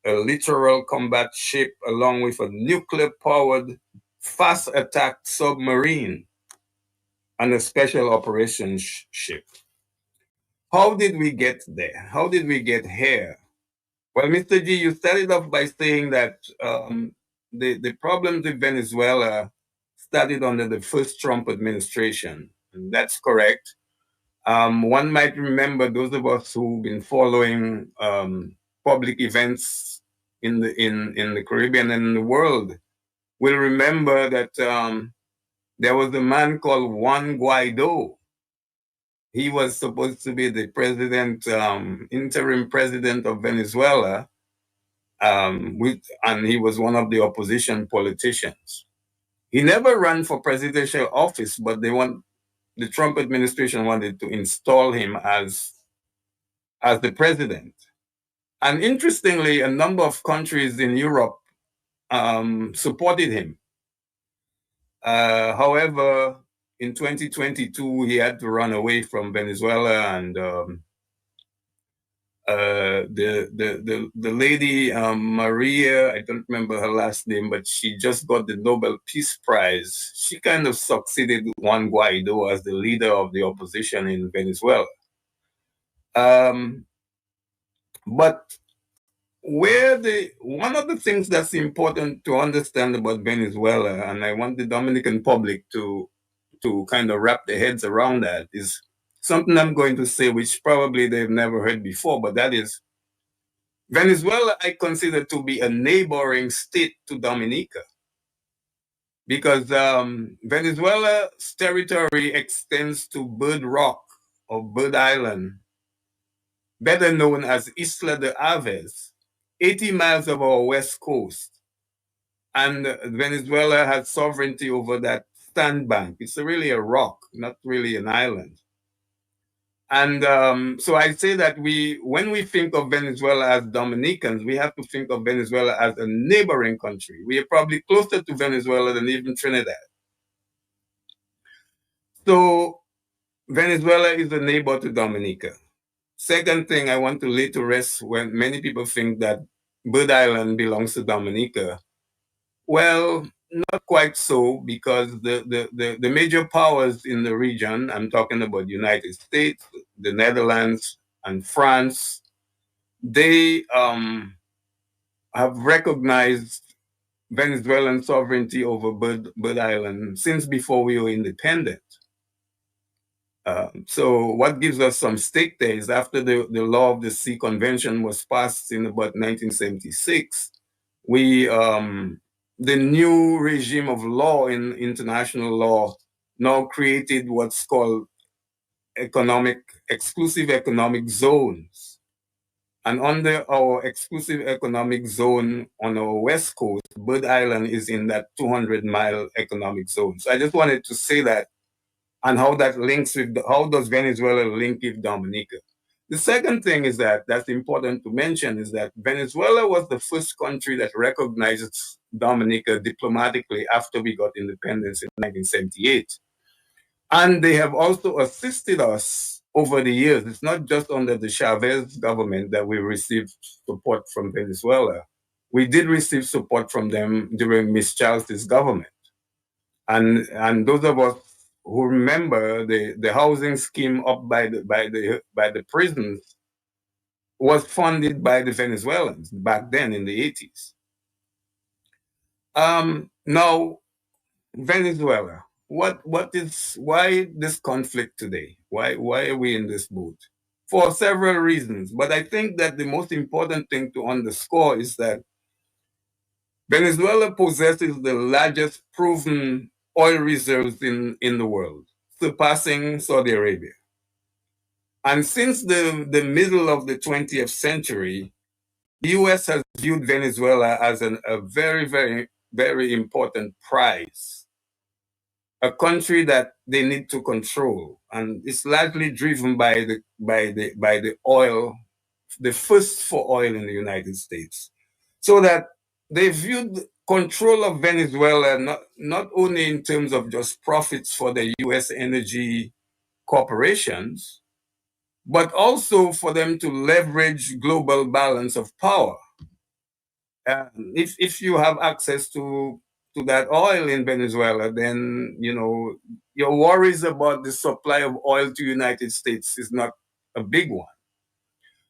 a littoral combat ship, along with a nuclear-powered fast attack submarine and a special operations ship. How did we get there? How did we get here? Well, Mr. G, you started off by saying that the problems with Venezuela started under the first Trump administration. And that's correct. One might remember, those of us who've been following public events in the Caribbean and in the world will remember that there was a man called Juan Guaido. He was supposed to be the president, interim president of Venezuela, and he was one of the opposition politicians. He never ran for presidential office, but the Trump administration wanted to install him as the president. And interestingly, a number of countries in Europe supported him. However, in 2022, he had to run away from Venezuela, and the lady Maria, I don't remember her last name, but she just got the Nobel Peace Prize. She kind of succeeded Juan Guaido as the leader of the opposition in Venezuela. But one of the things that's important to understand about Venezuela, and I want the Dominican public to kind of wrap their heads around that, is something I'm going to say, which probably they've never heard before, but that is, Venezuela I consider to be a neighboring state to Dominica, because Venezuela's territory extends to Bird Rock or Bird Island, better known as Isla de Aves, 80 miles of our west coast. And Venezuela has sovereignty over that sandbank. It's really a rock, not really an island. And so I say that when we think of Venezuela as Dominicans, we have to think of Venezuela as a neighboring country. We are probably closer to Venezuela than even Trinidad. So Venezuela is a neighbor to Dominica. Second thing I want to lay to rest, when many people think that Bird Island belongs to Dominica. Well, not quite so, because the major powers in the region, I'm talking about the United States, the Netherlands, and France, they have recognized Venezuelan sovereignty over Bird Island since before we were independent. So what gives us some stake there is, after the Law of the Sea Convention was passed in about 1976, the new regime of law in international law now created what's called exclusive economic zones. And under our exclusive economic zone on our west coast, Bird Island is in that 200-mile economic zone. So I just wanted to say that, and how that links with, how does Venezuela link with Dominica? The second thing is that's important to mention is that Venezuela was the first country that recognized Dominica diplomatically after we got independence in 1978. And they have also assisted us over the years. It's not just under the Chavez government that we received support from Venezuela. We did receive support from them during Ms. Charles's government. And those of us who remember the housing scheme up by the prisons was funded by the Venezuelans back then in the 80s. Now, Venezuela, why this conflict today? Why are we in this boat? For several reasons, but I think that the most important thing to underscore is that Venezuela possesses the largest proven oil reserves in the world, surpassing Saudi Arabia. And since the middle of the 20th century, the US has viewed Venezuela as a very, very, very important prize, a country that they need to control. And it's largely driven by the oil, the thirst for oil in the United States. So that they viewed control of Venezuela not only in terms of just profits for the US energy corporations, but also for them to leverage global balance of power. if you have access to that oil in Venezuela, then your worries about the supply of oil to United States is not a big one.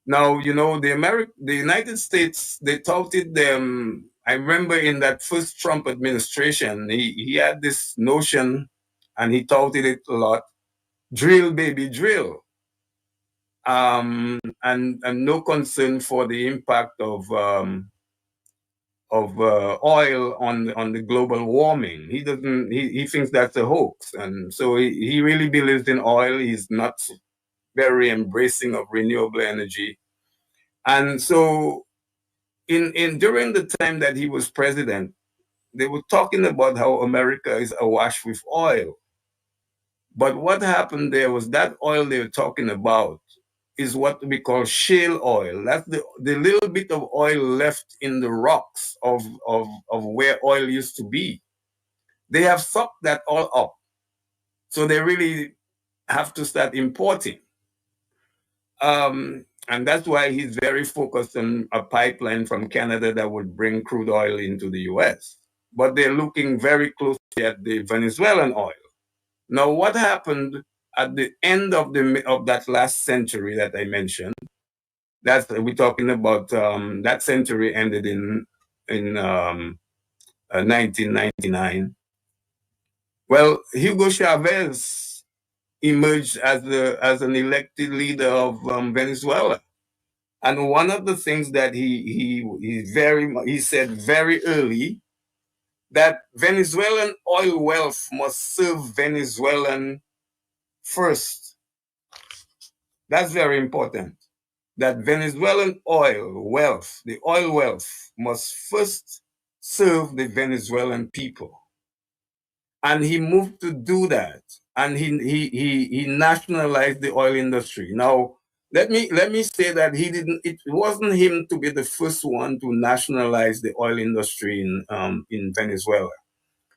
Now, the United States, they touted them. I remember in that first Trump administration, he had this notion, and he touted it a lot: drill, baby, drill. And no concern for the impact of oil on the global warming. He doesn't. He thinks that's a hoax, and so he really believes in oil. He's not very embracing of renewable energy, and so during the time that he was president, they were talking about how America is awash with oil. But what happened there was that oil they were talking about is what we call shale oil. That's the little bit of oil left in the rocks of where oil used to be. They have sucked that all up. So they really have to start importing. And that's why he's very focused on a pipeline from Canada that would bring crude oil into the US. But they're looking very closely at the Venezuelan oil. Now, what happened at the end of that last century that I mentioned? We're talking about that century ended in 1999. Well, Hugo Chavez emerged as an elected leader of Venezuela, and one of the things that he said very early, that Venezuelan oil wealth must serve Venezuelan first. That's very important. That Venezuelan oil wealth, the oil wealth, must first serve the Venezuelan people. And he moved to do that. And he nationalized the oil industry. Now, let me say that it wasn't him to be the first one to nationalize the oil industry in Venezuela.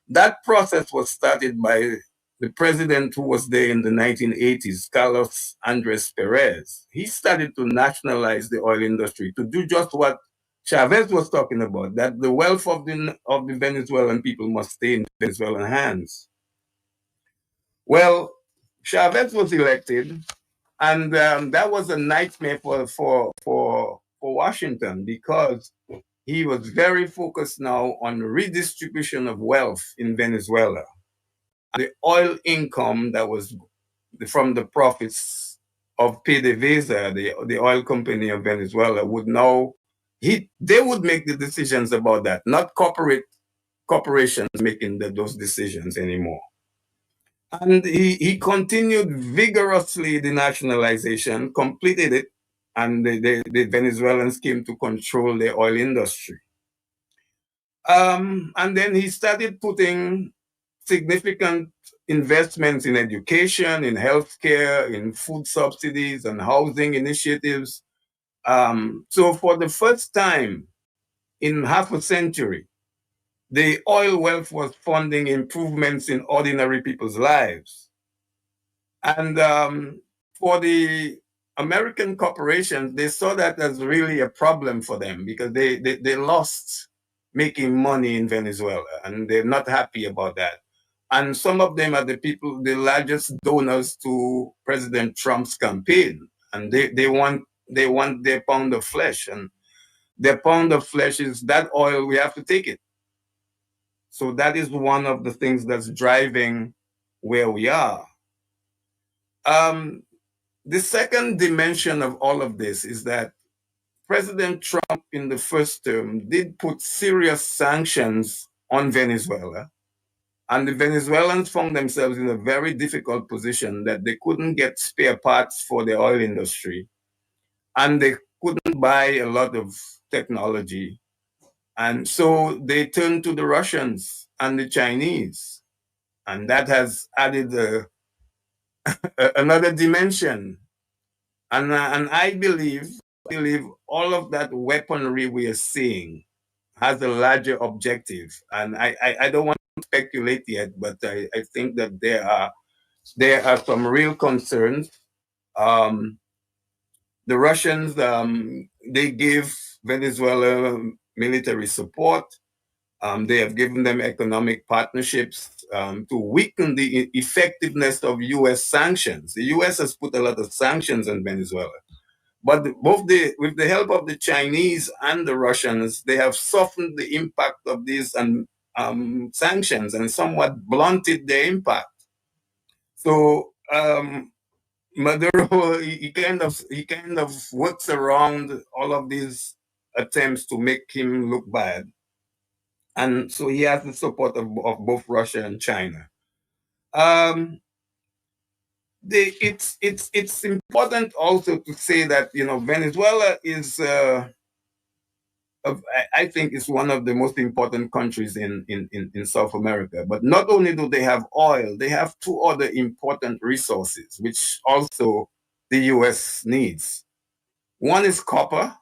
That process was started by the president who was there in the 1980s, Carlos Andres Perez. He started to nationalize the oil industry, to do just what Chavez was talking about, that the wealth of the Venezuelan people must stay in Venezuelan hands. Well, Chavez was elected, and that was a nightmare for Washington, because he was very focused now on redistribution of wealth in Venezuela. The oil income that was from the profits of PDVSA, the oil company of Venezuela, would now, they would make the decisions about that, not corporations making those decisions anymore. And he continued vigorously the nationalization, completed it, and the Venezuelans came to control the oil industry. And then he started putting significant investments in education, in healthcare, in food subsidies, and housing initiatives. So for the first time in half a century, the oil wealth was funding improvements in ordinary people's lives. And for the American corporations, they saw that as really a problem for them, because they lost making money in Venezuela, and they're not happy about that. And some of them are the largest donors to President Trump's campaign, and they want their pound of flesh, and their pound of flesh is that oil. We have to take it. So that is one of the things that's driving where we are. The second dimension of all of this is that President Trump in the first term did put serious sanctions on Venezuela, and the Venezuelans found themselves in a very difficult position, that they couldn't get spare parts for the oil industry, and they couldn't buy a lot of technology. And so they turned to the Russians and the Chinese, and that has added another dimension. And I believe all of that weaponry we are seeing has a larger objective. And I don't want to speculate yet, but I think that there are some real concerns. The Russians, they gave Venezuela military support. They have given them economic partnerships to weaken the effectiveness of U.S. sanctions. The U.S. has put a lot of sanctions on Venezuela. But with the help of the Chinese and the Russians, they have softened the impact of these sanctions and somewhat blunted their impact. So Maduro, he kind of works around all of these attempts to make him look bad, and so he has the support of both Russia and China. It's important also to say that Venezuela is I think it's one of the most important countries in South America. But not only do they have oil, they have two other important resources, which also the U.S. needs. One is copper.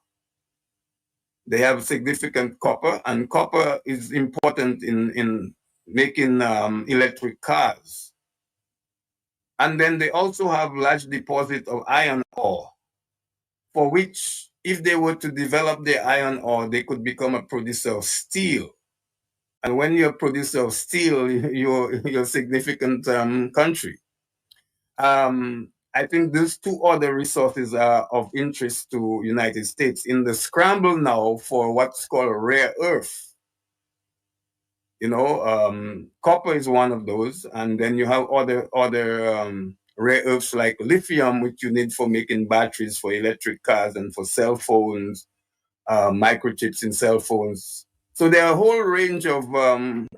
They have significant copper, and copper is important in making electric cars. And then they also have large deposits of iron ore, for which, if they were to develop their iron ore, they could become a producer of steel. And when you're a producer of steel, you're a significant country. I think these two other resources are of interest to United States in the scramble now for what's called rare earth. Copper is one of those, and then you have other rare earths like lithium, which you need for making batteries for electric cars and for cell phones, microchips in cell phones. So there are a whole range of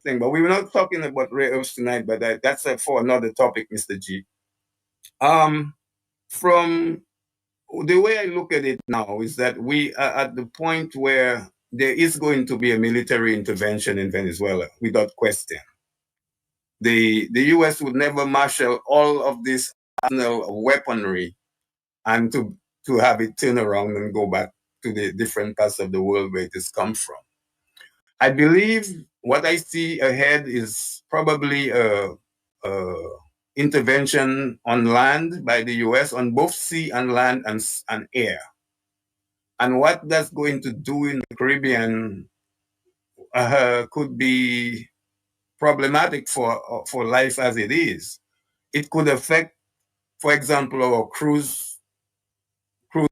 things, but we're not talking about rare earths tonight, but that's for another topic, Mr. G. From the way I look at it now is that we are at the point where there is going to be a military intervention in Venezuela, without question. The U.S. would never marshal all of this arsenal weaponry and to have it turn around and go back to the different parts of the world where it has come from. I believe what I see ahead is probably a intervention on land by the U.S. on both sea and land and air. And what that's going to do in the Caribbean could be problematic for life as it is. It could affect, for example, our cruise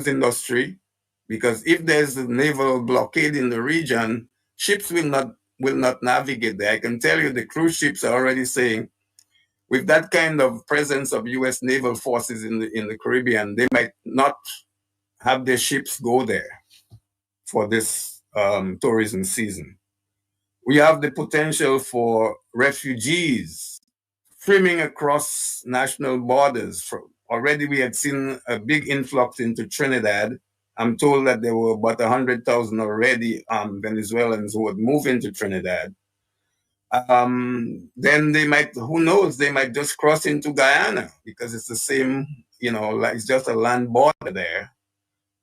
industry, because if there's a naval blockade in the region, ships will not navigate there. I can tell you the cruise ships are already saying, with that kind of presence of U.S. naval forces in the Caribbean, they might not have their ships go there for this tourism season. We have the potential for refugees streaming across national borders. Already we had seen a big influx into Trinidad. I'm told that there were about 100,000 already Venezuelans who would move into Trinidad. Then they might, who knows, they might just cross into Guyana because it's the same, like it's just a land border there.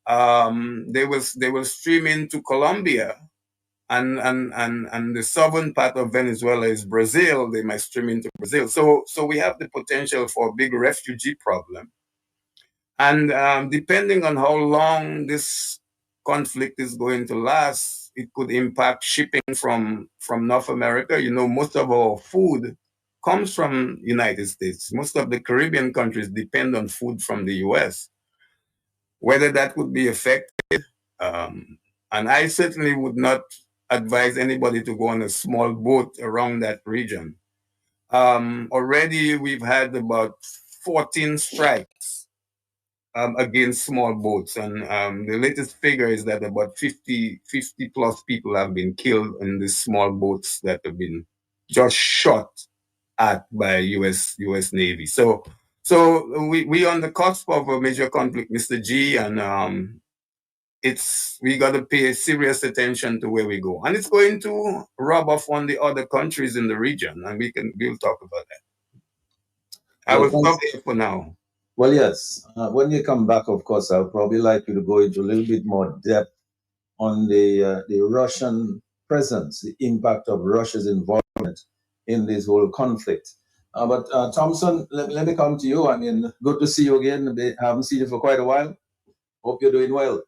They will stream into Colombia, and the southern part of Venezuela is Brazil. They might stream into Brazil. So we have the potential for a big refugee problem. And depending on how long this conflict is going to last, it could impact shipping from North America. Most of our food comes from United States. Most of the Caribbean countries depend on food from the US. Whether that would be affected, and I certainly would not advise anybody to go on a small boat around that region. Already we've had about 14 strikes against small boats, and the latest figure is that about 50 plus people have been killed in these small boats that have been just shot at by US Navy. So we on the cusp of a major conflict, Mr. G, and we got to pay serious attention to where we go, and it's going to rub off on the other countries in the region, and we'll talk about that. I will stop here for now. Well, yes. When you come back, of course, I'll probably like you to go into a little bit more depth on the Russian presence, the impact of Russia's involvement in this whole conflict. But Thompson, let me come to you. I mean, good to see you again. I haven't seen you for quite a while. Hope you're doing well.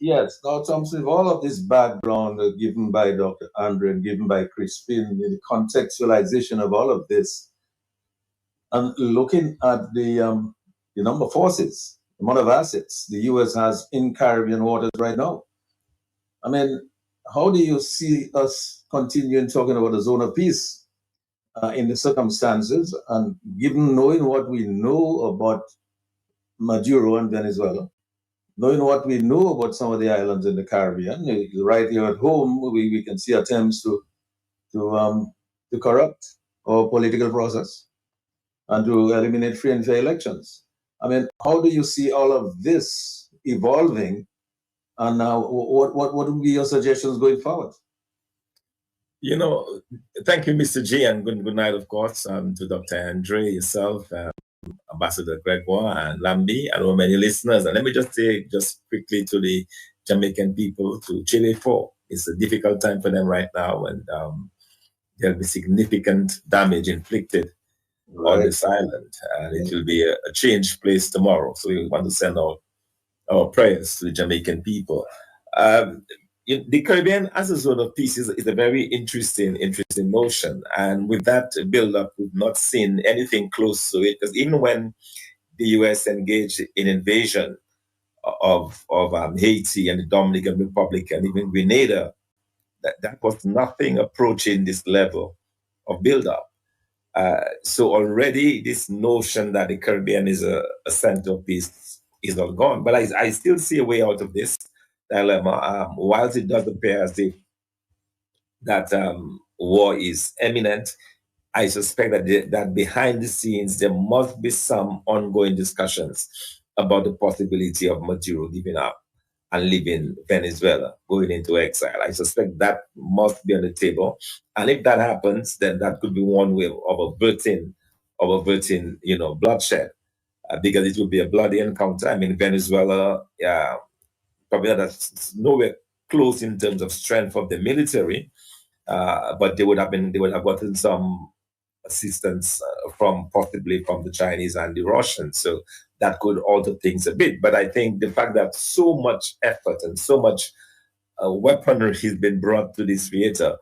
Yes. Now, Thompson, with all of this background given by Dr. Andre and given by Crispin, the contextualization of all of this, and looking at the number of forces, the amount of assets the U.S. has in Caribbean waters right now. I mean, how do you see us continuing talking about a zone of peace in the circumstances, and given knowing what we know about Maduro and Venezuela, knowing what we know about some of the islands in the Caribbean, right here at home, we can see attempts to corrupt our political process and to eliminate free and fair elections. I mean, how do you see all of this evolving? And what would be your suggestions going forward? You know, thank you, Mr. G, and good night, of course, to Dr. Andre, yourself, Ambassador Gregoire, and Lambi, and all many listeners. And let me just say, just quickly to the Jamaican people, to Chile 4. It's a difficult time for them right now, and there'll be significant damage inflicted on this island, and it will be a changed place tomorrow. So we want to send our prayers to the Jamaican people. The Caribbean as a zone of peace is a very interesting notion. And with that build-up, we've not seen anything close to it, because even when the U.S. engaged in invasion of Haiti and the Dominican Republic and even Grenada, that was nothing approaching this level of build-up. So already this notion that the Caribbean is a center of peace is not gone. But I still see a way out of this dilemma. Whilst it does appear as if that war is imminent, I suspect that behind the scenes there must be some ongoing discussions about the possibility of Maduro giving up and leaving Venezuela, going into exile. I suspect that must be on the table. And if that happens, then that could be one way of averting bloodshed, because it will be a bloody encounter. I mean, Venezuela, probably that's nowhere close in terms of strength of the military, but they would have gotten some assistance possibly from the Chinese and the Russians. So that could alter things a bit. But I think the fact that so much effort and so much weaponry has been brought to this theater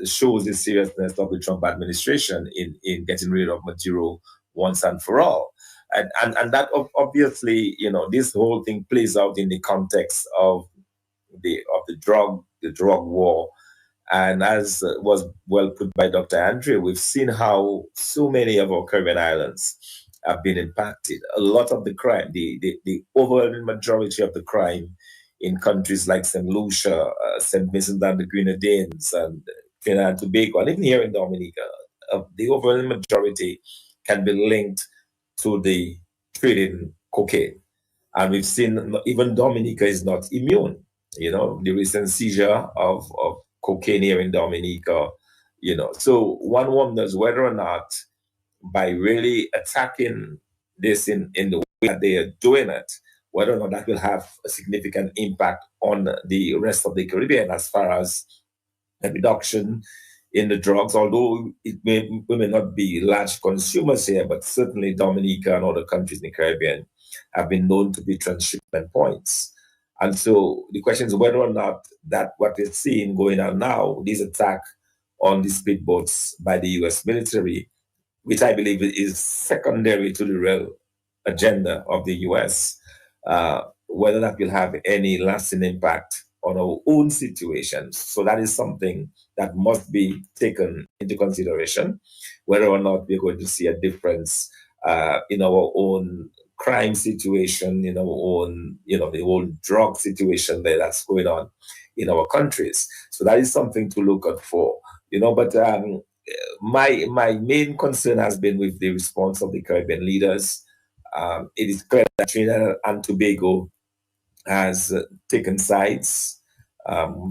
shows the seriousness of the Trump administration in getting rid of Maduro once and for all. And that obviously, this whole thing plays out in the context of the drug war. And as was well put by Dr. Andre, we've seen how so many of our Caribbean islands have been impacted. A lot of the crime, the overwhelming majority of the crime in countries like St. Lucia, St. Vincent and the Grenadines, and Trinidad and Tobago, and even here in Dominica, the overwhelming majority can be linked to the trading cocaine. And we've seen even Dominica is not immune. The recent seizure of cocaine here in Dominica, So one wonders whether or not by really attacking this in the way that they are doing it, whether or not that will have a significant impact on the rest of the Caribbean as far as a reduction in the drugs, although we may not be large consumers here, but certainly Dominica and other countries in the Caribbean have been known to be transshipment points. And so the question is whether or not that what we're seeing going on now, this attack on the speedboats by the U.S. military, which I believe is secondary to the real agenda of the U.S., whether that will have any lasting impact on our own situation. So that is something that must be taken into consideration, whether or not we're going to see a difference in our own crime situation, in our own, the whole drug situation that's going on in our countries. So that is something to look out for, but my main concern has been with the response of the Caribbean leaders. It is clear that Trinidad and Tobago has taken sides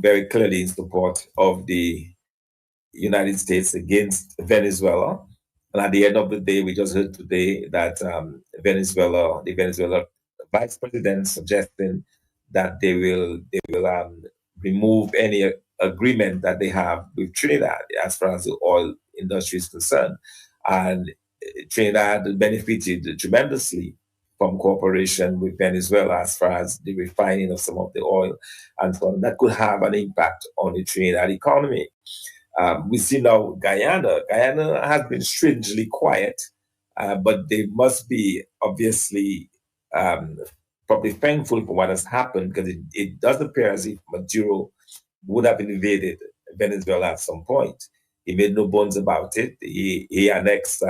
very clearly in support of the United States against Venezuela. And at the end of the day, we just heard today that the Venezuela vice president suggesting that they will remove any agreement that they have with Trinidad as far as the oil industry is concerned. And Trinidad benefited tremendously from cooperation with Venezuela as far as the refining of some of the oil and so on. That could have an impact on the Trinidad economy. We see now Guyana. Guyana has been strangely quiet, but they must be obviously probably thankful for what has happened, because it does appear as if Maduro would have invaded Venezuela at some point. He made no bones about it. He annexed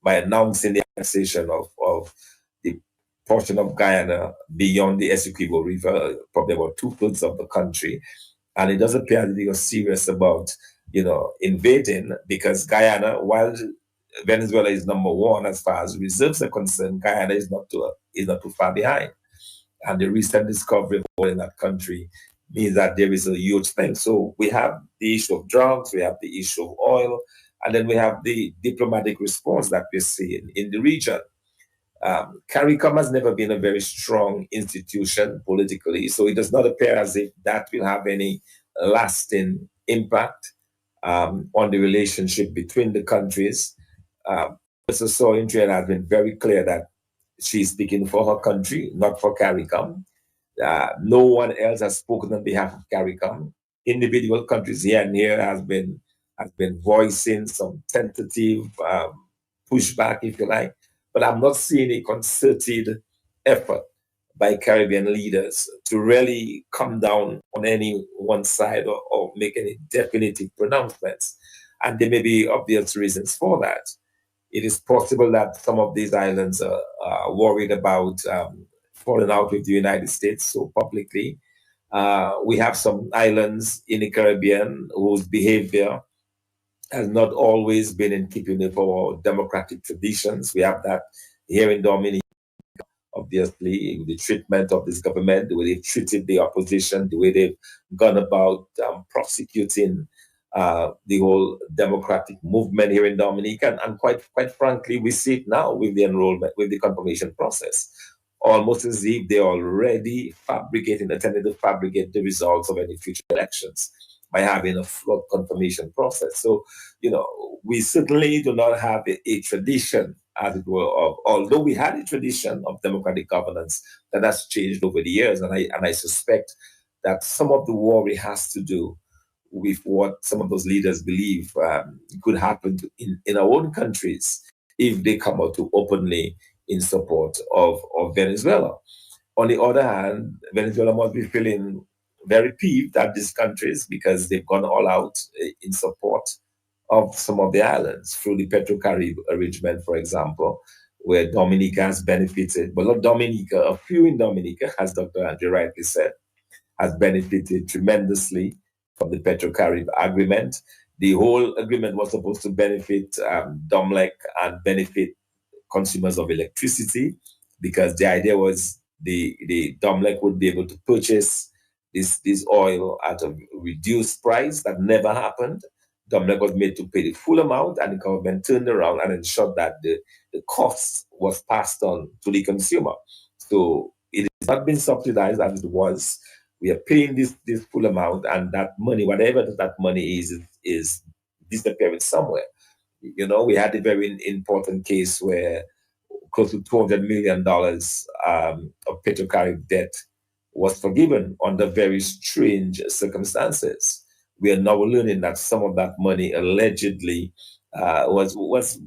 by announcing the annexation of the portion of Guyana beyond the Essequibo River, probably about 2/3 of the country. And it does appear that he was serious about, invading, because Guyana, while Venezuela is number one as far as reserves are concerned, Guyana is not too far behind. And the recent discovery of oil in that country means that there is a huge thing. So we have the issue of drugs, we have the issue of oil, and then we have the diplomatic response that we're seeing in the region. CARICOM has never been a very strong institution politically, so it does not appear as if that will have any lasting impact on the relationship between the countries. Mr. Sorin has been very clear that she's speaking for her country, not for CARICOM. No one else has spoken on behalf of CARICOM. Individual countries here and here has been voicing some tentative pushback, if you like. But I'm not seeing a concerted effort by Caribbean leaders to really come down on any one side or make any definitive pronouncements. And there may be obvious reasons for that. It is possible that some of these islands are worried about falling out with the United States so publicly. We have some islands in the Caribbean whose behavior has not always been in keeping with our democratic traditions. We have that here in Dominica, obviously, the treatment of this government, the way they've treated the opposition, the way they've gone about prosecuting the whole democratic movement here in Dominica. And quite frankly, we see it now with the enrollment, with the confirmation process. Almost as if they're already attempting to fabricate the results of any future elections by having a flawed confirmation process. So, we certainly do not have a tradition, as it were, although we had a tradition of democratic governance that has changed over the years. And I suspect that some of the worry has to do with what some of those leaders believe could happen in our own countries if they come out too openly in support of Venezuela. On the other hand, Venezuela must be feeling very peeved at these countries because they've gone all out in support of some of the islands through the PetroCaribe arrangement, for example, where Dominica has benefited, but not Dominica, a few in Dominica, as Dr. Andrew rightly said, has benefited tremendously from the PetroCaribe agreement. The whole agreement was supposed to benefit DOMLEC and benefit consumers of electricity, because the idea was the DOMLEC would be able to purchase this oil at a reduced price. That never happened. DOMLEC was made to pay the full amount, and the government turned around and ensured that the cost was passed on to the consumer. So it has not been subsidized as it was. We are paying this full amount, and that money, whatever that money is disappearing somewhere. We had a very important case where close to $200 million of PetroCaribe debt was forgiven under very strange circumstances. We are now learning that some of that money allegedly was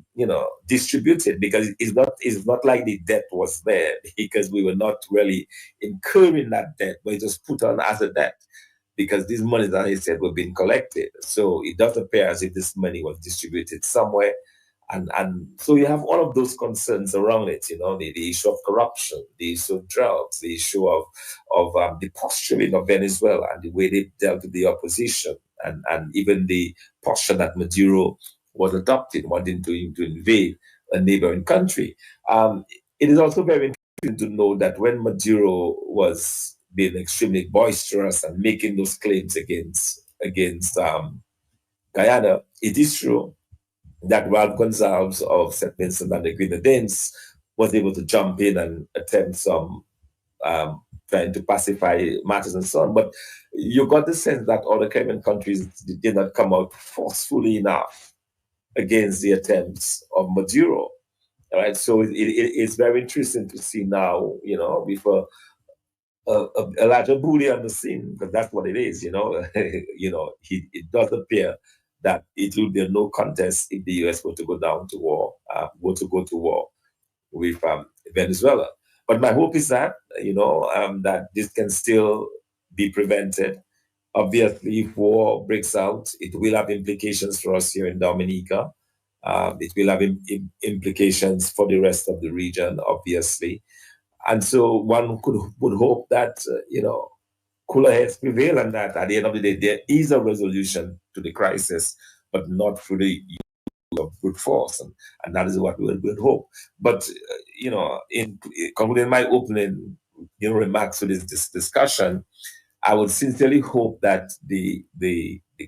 distributed, because it's not like the debt was there, because we were not really incurring that debt, but it was put on as a debt because these monies, as I said, were being collected. So it does appear as if this money was distributed somewhere. And so you have all of those concerns around it, the issue of corruption, the issue of drugs, the issue of the posturing of Venezuela and the way they dealt with the opposition, and even the posture that Maduro was adopting, wanting to invade a neighboring country. It is also very interesting to know that when Maduro was being extremely boisterous and making those claims against Guyana, it is true that Ralph Gonsalves of St. Vincent and the Grenadines was able to jump in and attempt some trying to pacify matters and so on. But you got the sense that other Caribbean countries did not come out forcefully enough against the attempts of Maduro. All right, so it's very interesting to see now, with a larger bully on the scene, because that's what it is, it does appear that it will be no contest if the U.S. were to go to war with Venezuela. But my hope is that, that this can still be prevented. Obviously, if war breaks out, it will have implications for us here in Dominica. It will have implications for the rest of the region, obviously. And so one would hope that, cooler heads prevail and that at the end of the day, there is a resolution to the crisis, but not through the use of brute force. And that is what we would hope. But, in concluding my opening remarks to this discussion, I would sincerely hope that the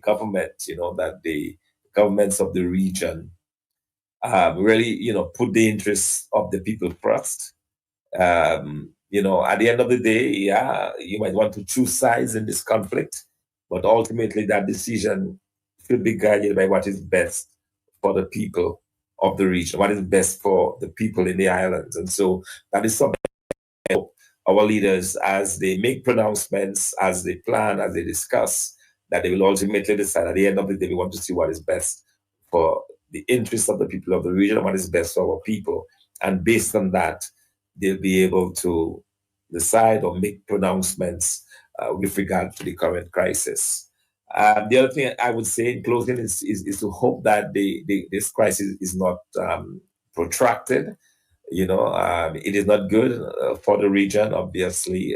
government, that the governments of the region really, put the interests of the people first. At the end of the day, you might want to choose sides in this conflict, but ultimately that decision should be guided by what is best for the people of the region, what is best for the people in the islands. And so that is something our leaders, as they make pronouncements, as they plan, as they discuss, that they will ultimately decide at the end of the day, we want to see what is best for the interests of the people of the region and what is best for our people. And based on that, they'll be able to decide or make pronouncements with regard to the current crisis. The other thing I would say in closing is to hope that this crisis is not protracted. It is not good for the region, obviously.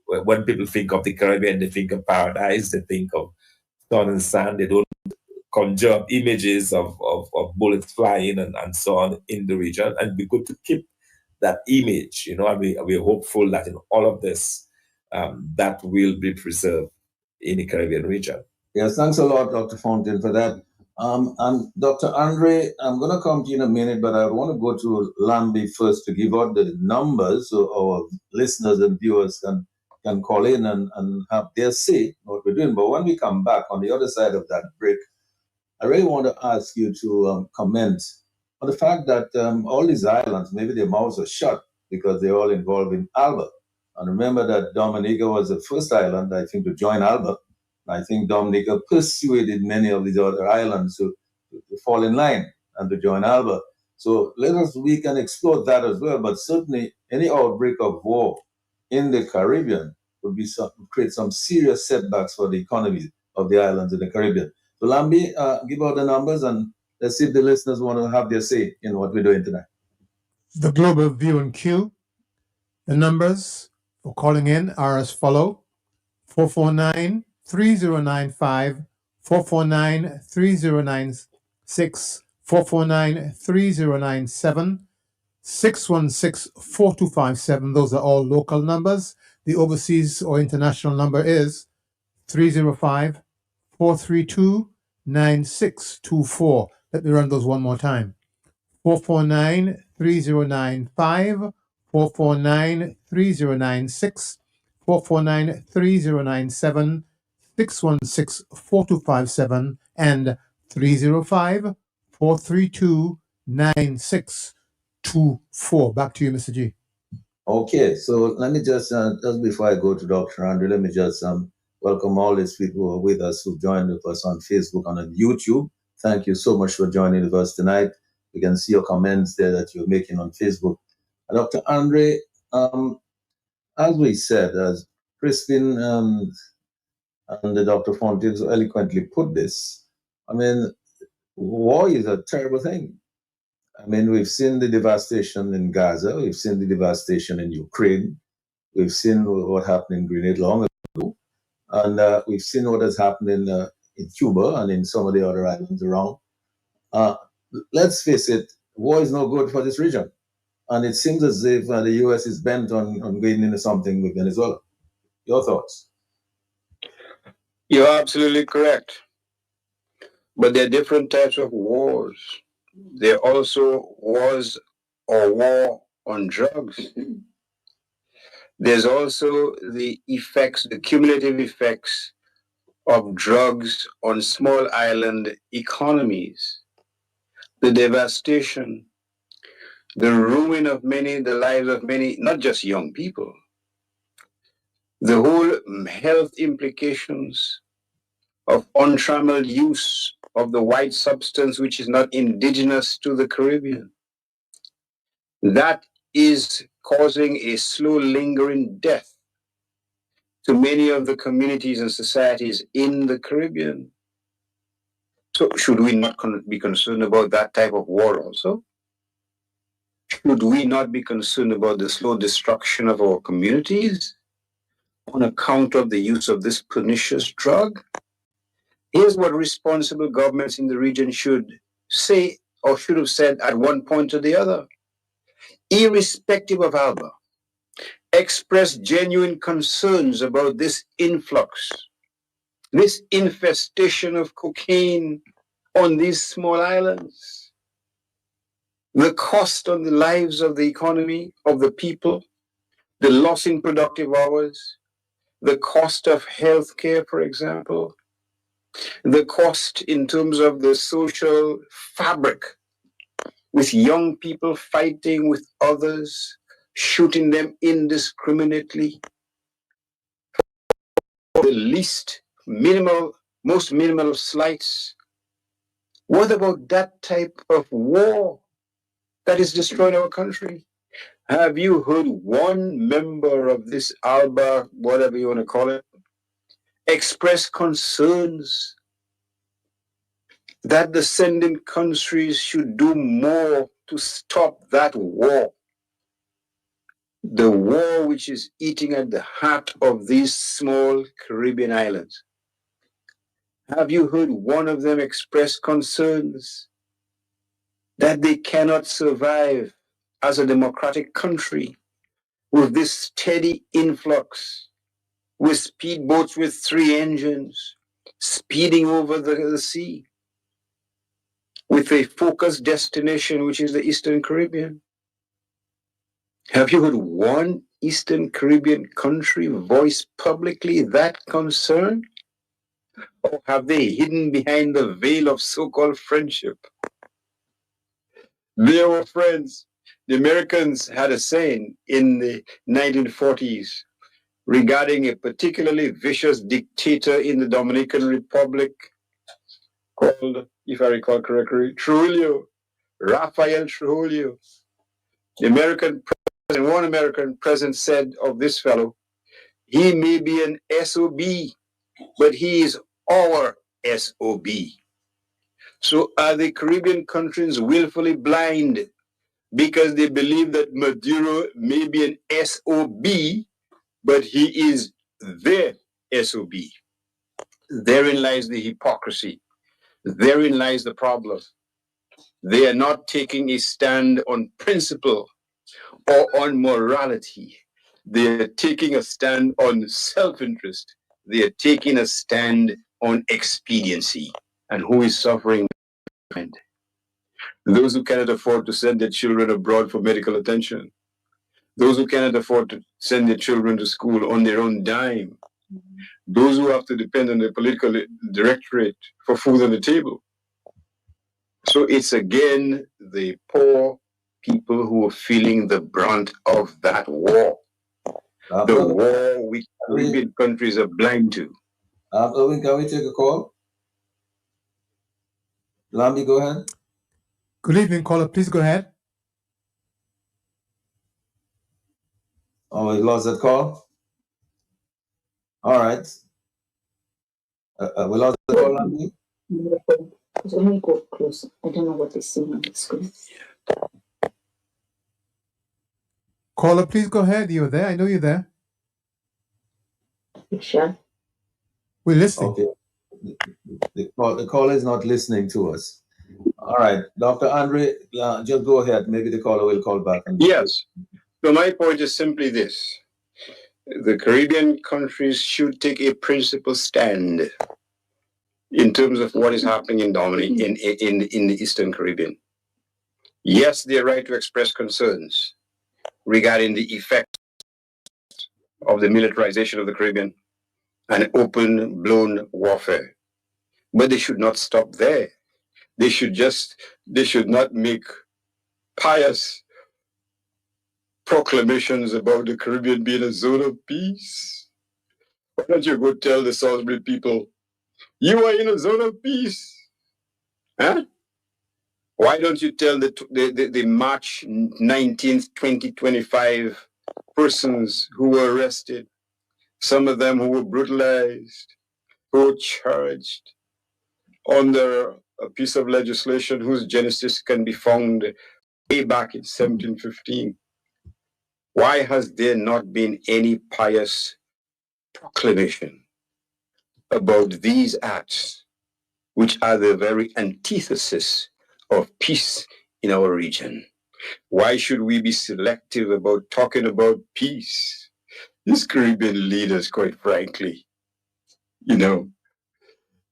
When people think of the Caribbean, they think of paradise, they think of sun and sand, they don't conjure up images of bullets flying and so on in the region. And it'd be good to keep that image, and we're hopeful that in all of this, that will be preserved in the Caribbean region. Yes, thanks a lot, Dr. Fontaine, for that. And Dr. Andre, I'm going to come to you in a minute, but I want to go to Lambie first to give out the numbers so our listeners and viewers can call in and have their say what we're doing. But when we come back on the other side of that break, I really want to ask you to comment on the fact that all these islands, maybe their mouths are shut because they're all involved in ALBA. And remember that Dominica was the first island, I think, to join ALBA. I think Dominica persuaded many of these other islands to fall in line and to join ALBA. So we can explore that as well. But certainly any outbreak of war in the Caribbean would create some serious setbacks for the economy of the islands in the Caribbean. So Lambie, give out the numbers and let's see if the listeners want to have their say in what we're doing tonight. The Global View and Q. The numbers for calling in are as follow: 449-3095, 449-3096, 449-3097, 616-4257. Those are all local numbers. The overseas or international number is 305-432-9624. Let me run those one more time. 449-3095, 449-3096, 449-3097, 616-4257, and 305-432-9624. Back to you, Mr. G. Okay, so let me just before I go to Dr. Andre, let me just welcome all these people who are with us who joined with us on Facebook and on YouTube. Thank you so much for joining with us tonight. We can see your comments there that you're making on Facebook. Dr. Andre, as we said, as Crispin and Dr. Fontaine so eloquently put this, I mean, war is a terrible thing. I mean, we've seen the devastation in Gaza, we've seen the devastation in Ukraine, we've seen what happened in Grenada long ago, and we've seen what has happened in Cuba and in some of the other islands around. Let's face it, war is no good for this region. And it seems as if the U.S. is bent on getting into something with Venezuela. Your thoughts? You're absolutely correct. But there are different types of wars. There are also wars or war on drugs. There's also the effects, the cumulative effects of drugs on small island economies. The devastation the ruin of many, the lives of many, not just young people, the whole health implications of untrammeled use of the white substance which is not indigenous to the Caribbean. That is causing a slow, lingering death to many of the communities and societies in the Caribbean. So should we not be concerned about that type of war also? Should we not be concerned about the slow destruction of our communities on account of the use of this pernicious drug? Here's what responsible governments in the region should say or should have said at one point or the other. Irrespective of ALBA, express genuine concerns about this influx, this infestation of cocaine on these small islands, the cost on the lives of the economy, of the people, the loss in productive hours, the cost of health care, for example, the cost in terms of the social fabric, with young people fighting with others, shooting them indiscriminately, for the least minimal, most minimal of slights. What about that type of war that is destroying our country? Have you heard one member of this ALBA, whatever you want to call it, express concerns that the sending countries should do more to stop that war? The war which is eating at the heart of these small Caribbean islands. Have you heard one of them express concerns that they cannot survive as a democratic country with this steady influx, with speedboats with 3 engines speeding over the sea, with a focused destination, which is the Eastern Caribbean? Have you heard one Eastern Caribbean country voice publicly that concern? Or have they hidden behind the veil of so-called friendship? They were friends. The Americans had a saying in the 1940s regarding a particularly vicious dictator in the Dominican Republic called, if I recall correctly, Trujillo, Rafael Trujillo. The American president, one American president said of this fellow, he may be an SOB, but he is our SOB. So are the Caribbean countries willfully blind because they believe that Maduro may be an SOB, but he is their SOB? Therein lies the hypocrisy. Therein lies the problem. They are not taking a stand on principle or on morality. They are taking a stand on self-interest. They are taking a stand on expediency. And who is suffering? Those who cannot afford to send their children abroad for medical attention. Those who cannot afford to send their children to school on their own dime. Those who have to depend on the political directorate for food on the table. So it's again the poor people who are feeling the brunt of that war. The war which Caribbean countries are blind to. Can we take a call? Lambi, go ahead. Good evening, caller. Please go ahead. Oh, we lost that call? All right. We lost the call, Lambi? Let me go close. I don't know what they're saying on the screen. Caller, please go ahead. You're there. I know you're there. Sure. We're listening. Okay. The caller is not listening to us. All right. Dr. Andre, just go ahead. Maybe the caller will call back. Yes. So my point is simply this. The Caribbean countries should take a principled stand in terms of what is happening in the Eastern Caribbean. Yes, they are right to express concerns regarding the effect of the militarization of the Caribbean and open-blown warfare. But they should not stop there. They should not make pious proclamations about the Caribbean being a zone of peace. Why don't you go tell the Salisbury people, you are in a zone of peace? Huh? Why don't you tell the March 19th, 2025 persons who were arrested, some of them who were brutalized, who were charged under a piece of legislation whose genesis can be found way back in 1715? Why has there not been any pious proclamation about these acts, which are the very antithesis of peace in our region? Why should we be selective about talking about peace? These Caribbean leaders, quite frankly,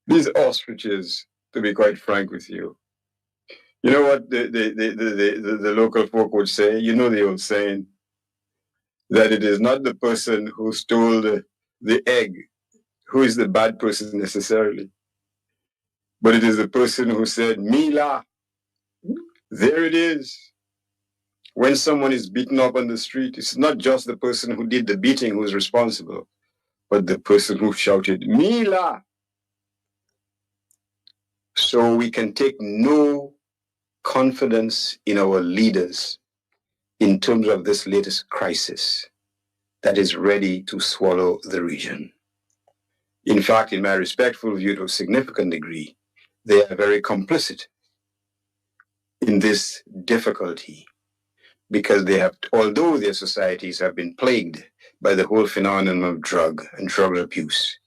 these ostriches, to be quite frank with you, you know what the local folk would say? You know the old saying, that it is not the person who stole the egg who is the bad person necessarily, but it is the person who said, Mila, there it is. When someone is beaten up on the street, it's not just the person who did the beating who is responsible, but the person who shouted, Mila. So we can take no confidence in our leaders in terms of this latest crisis that is ready to swallow the region. In fact, in my respectful view, to a significant degree, they are very complicit in this difficulty, because they have, although their societies have been plagued by the whole phenomenon of drug and drug abuse,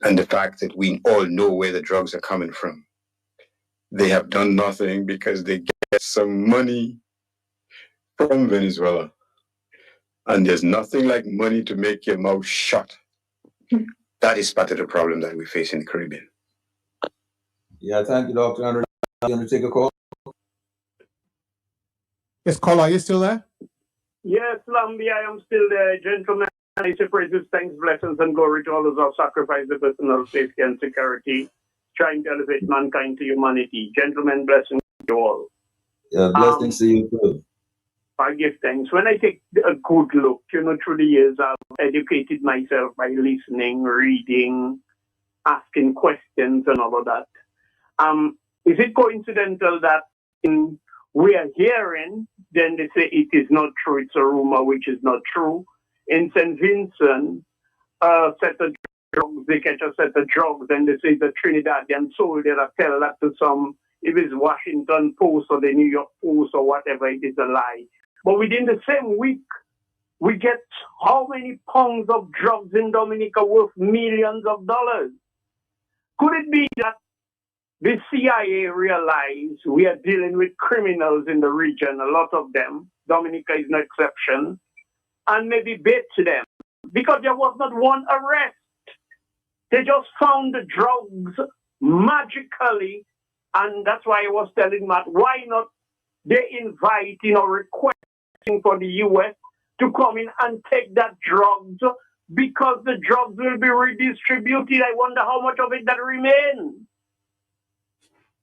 and the fact that we all know where the drugs are coming from, they have done nothing because they get some money from Venezuela. And there's nothing like money to make your mouth shut. That is part of the problem that we face in the Caribbean. Yeah, thank you, Dr. Andrew. You want to take a call? Yes, caller, are you still there? Yes, Lambi, I am still there. Gentlemen, I say praises, thanks, blessings, and glory to all those who have sacrificed their personal safety and security, trying to elevate mankind to humanity. Gentlemen, blessings to you all. Yeah, blessings to you too. I give thanks. When I take a good look, through the years, I've educated myself by listening, reading, asking questions, and all of that. Is it coincidental that we are hearing, then they say it is not true, it's a rumor, which is not true. In St. Vincent, set of drugs, they catch a set of drugs, and they say the Trinidadian soldier that tell that to some, if it's Washington Post or the New York Post or whatever, it is a lie. But within the same week, we get how many pounds of drugs in Dominica worth millions of dollars? Could it be that the CIA realized we are dealing with criminals in the region, a lot of them, Dominica is no exception, and maybe bait them? Because there was not one arrest. They just found the drugs magically, and that's why I was telling Matt, why not they inviting or requesting for the U.S. to come in and take that drugs, because the drugs will be redistributed. I wonder how much of it that remains.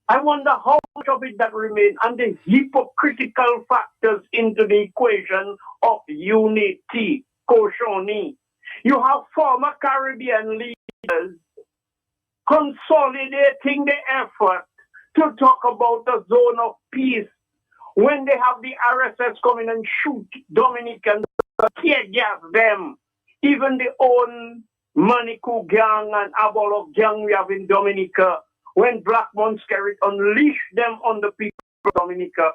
I wonder how much of it that remains, and the hypocritical factors into the equation of unity, Koshoni. You have former Caribbean leaders consolidating the effort to talk about a zone of peace when they have the RSS coming and shoot Dominicans, tear gas them. Even the own Manikou gang and Abolo gang we have in Dominica, when Black Montskerrit unleash them on the people of Dominica,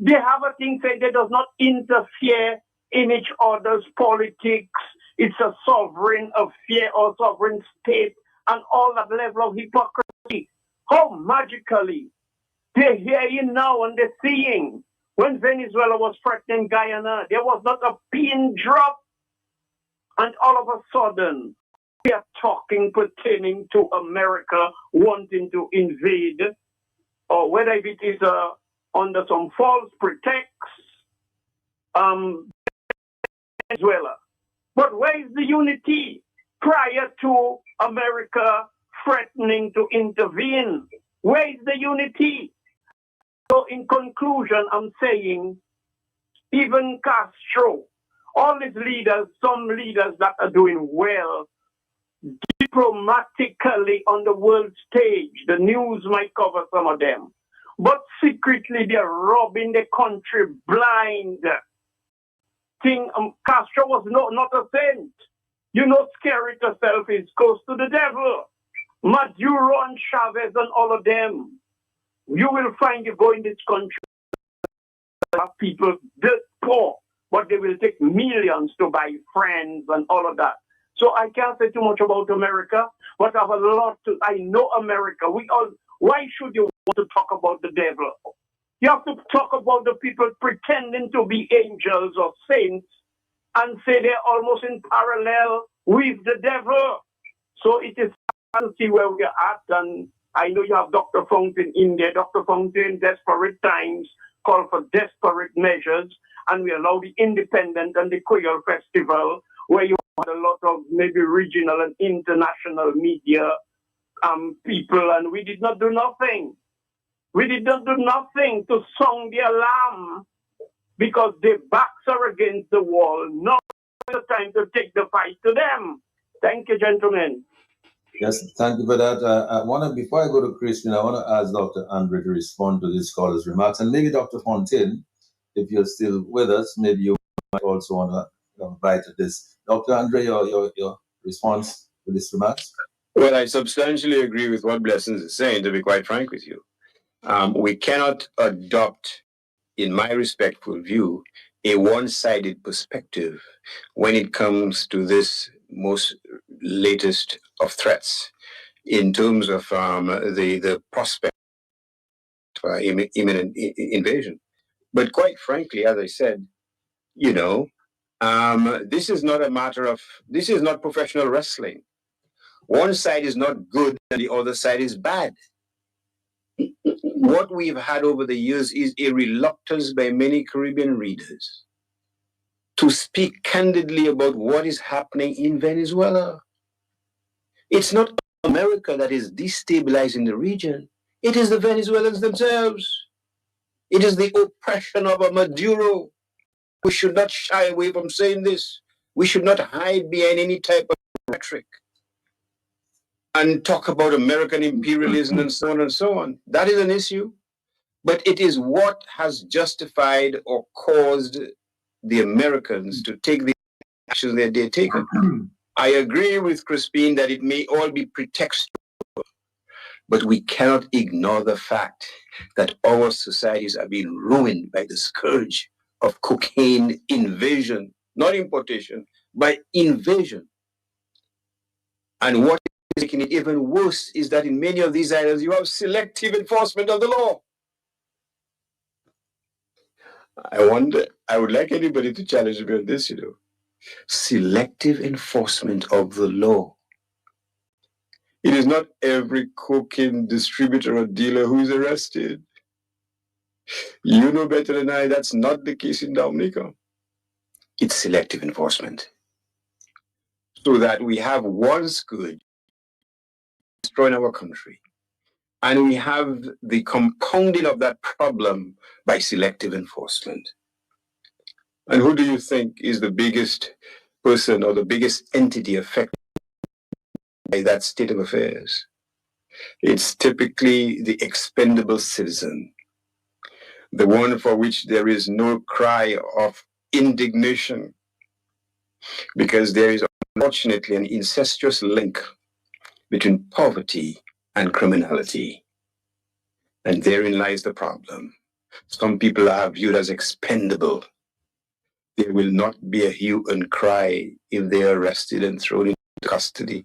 they have a thing say they does not interfere in each other's politics. It's a sovereign affair or sovereign state, and all that level of hypocrisy. How magically they're hearing now and they're seeing. When Venezuela was threatening Guyana, there was not a pin drop, and all of a sudden, we are talking pertaining to America wanting to invade, or whether it is under some false pretext, Venezuela. But where is the unity prior to America threatening to intervene? Where is the unity? So in conclusion, I'm saying even Castro, all these leaders, some leaders that are doing well diplomatically on the world stage. The news might cover some of them. But secretly, they're robbing the country blind. Castro was not a saint. You know, scary yourself is close to the devil. Maduro and Chavez and all of them. You will find you go in this country, people dirt poor, but they will take millions to buy friends and all of that. So I can't say too much about America, but I have a lot to. I know America. Why should you want to talk about the devil? You have to talk about the people pretending to be angels or saints and say they're almost in parallel with the devil. So it is hard to see where we are at. And I know you have Dr. Fountain in there. Dr. Fountain, desperate times call for desperate measures. And we allow the Independent and the Creole Festival, where you had a lot of maybe regional and international media people, and we did not do nothing. We did not do nothing to sound the alarm because their backs are against the wall. Now is the time to take the fight to them. Thank you, gentlemen. Yes, thank you for that. Before I go to Christian, I want to ask Dr. Andre to respond to this caller's remarks, and maybe Dr. Fontaine, if you're still with us, maybe you might also want to invite this. Dr. Andre, your response to this remarks? Well, I substantially agree with what Blessings is saying, to be quite frank with you. We cannot adopt, in my respectful view, a one-sided perspective when it comes to this most latest of threats in terms of the prospect of imminent invasion. But quite frankly, as I said, you know, this is not professional wrestling. One side is not good and the other side is bad. What we've had over the years is a reluctance by many Caribbean readers to speak candidly about what is happening in Venezuela. It's not America that is destabilizing the region. It is the Venezuelans themselves. It is the oppression of a Maduro. We should not shy away from saying this. We should not hide behind any type of rhetoric and talk about American imperialism and so on and so on. That is an issue, but it is what has justified or caused the Americans to take the actions that they're taking. I agree with Crispin that it may all be pretextual, but we cannot ignore the fact that our societies are being ruined by the scourge of cocaine invasion, not importation, by invasion. And what is making it even worse is that in many of these islands, you have selective enforcement of the law. I would like anybody to challenge me on this, you know. Selective enforcement of the law. It is not every cocaine distributor or dealer who is arrested. You know better than I, that's not the case in Dominica. It's selective enforcement. So that we have one scourge destroying our country. And we have the compounding of that problem by selective enforcement. And who do you think is the biggest person or the biggest entity affected by that state of affairs? It's typically the expendable citizen, the one for which there is no cry of indignation, because there is unfortunately an incestuous link between poverty and criminality. And therein lies the problem. Some people are viewed as expendable. There will not be a hue and cry if they are arrested and thrown into custody,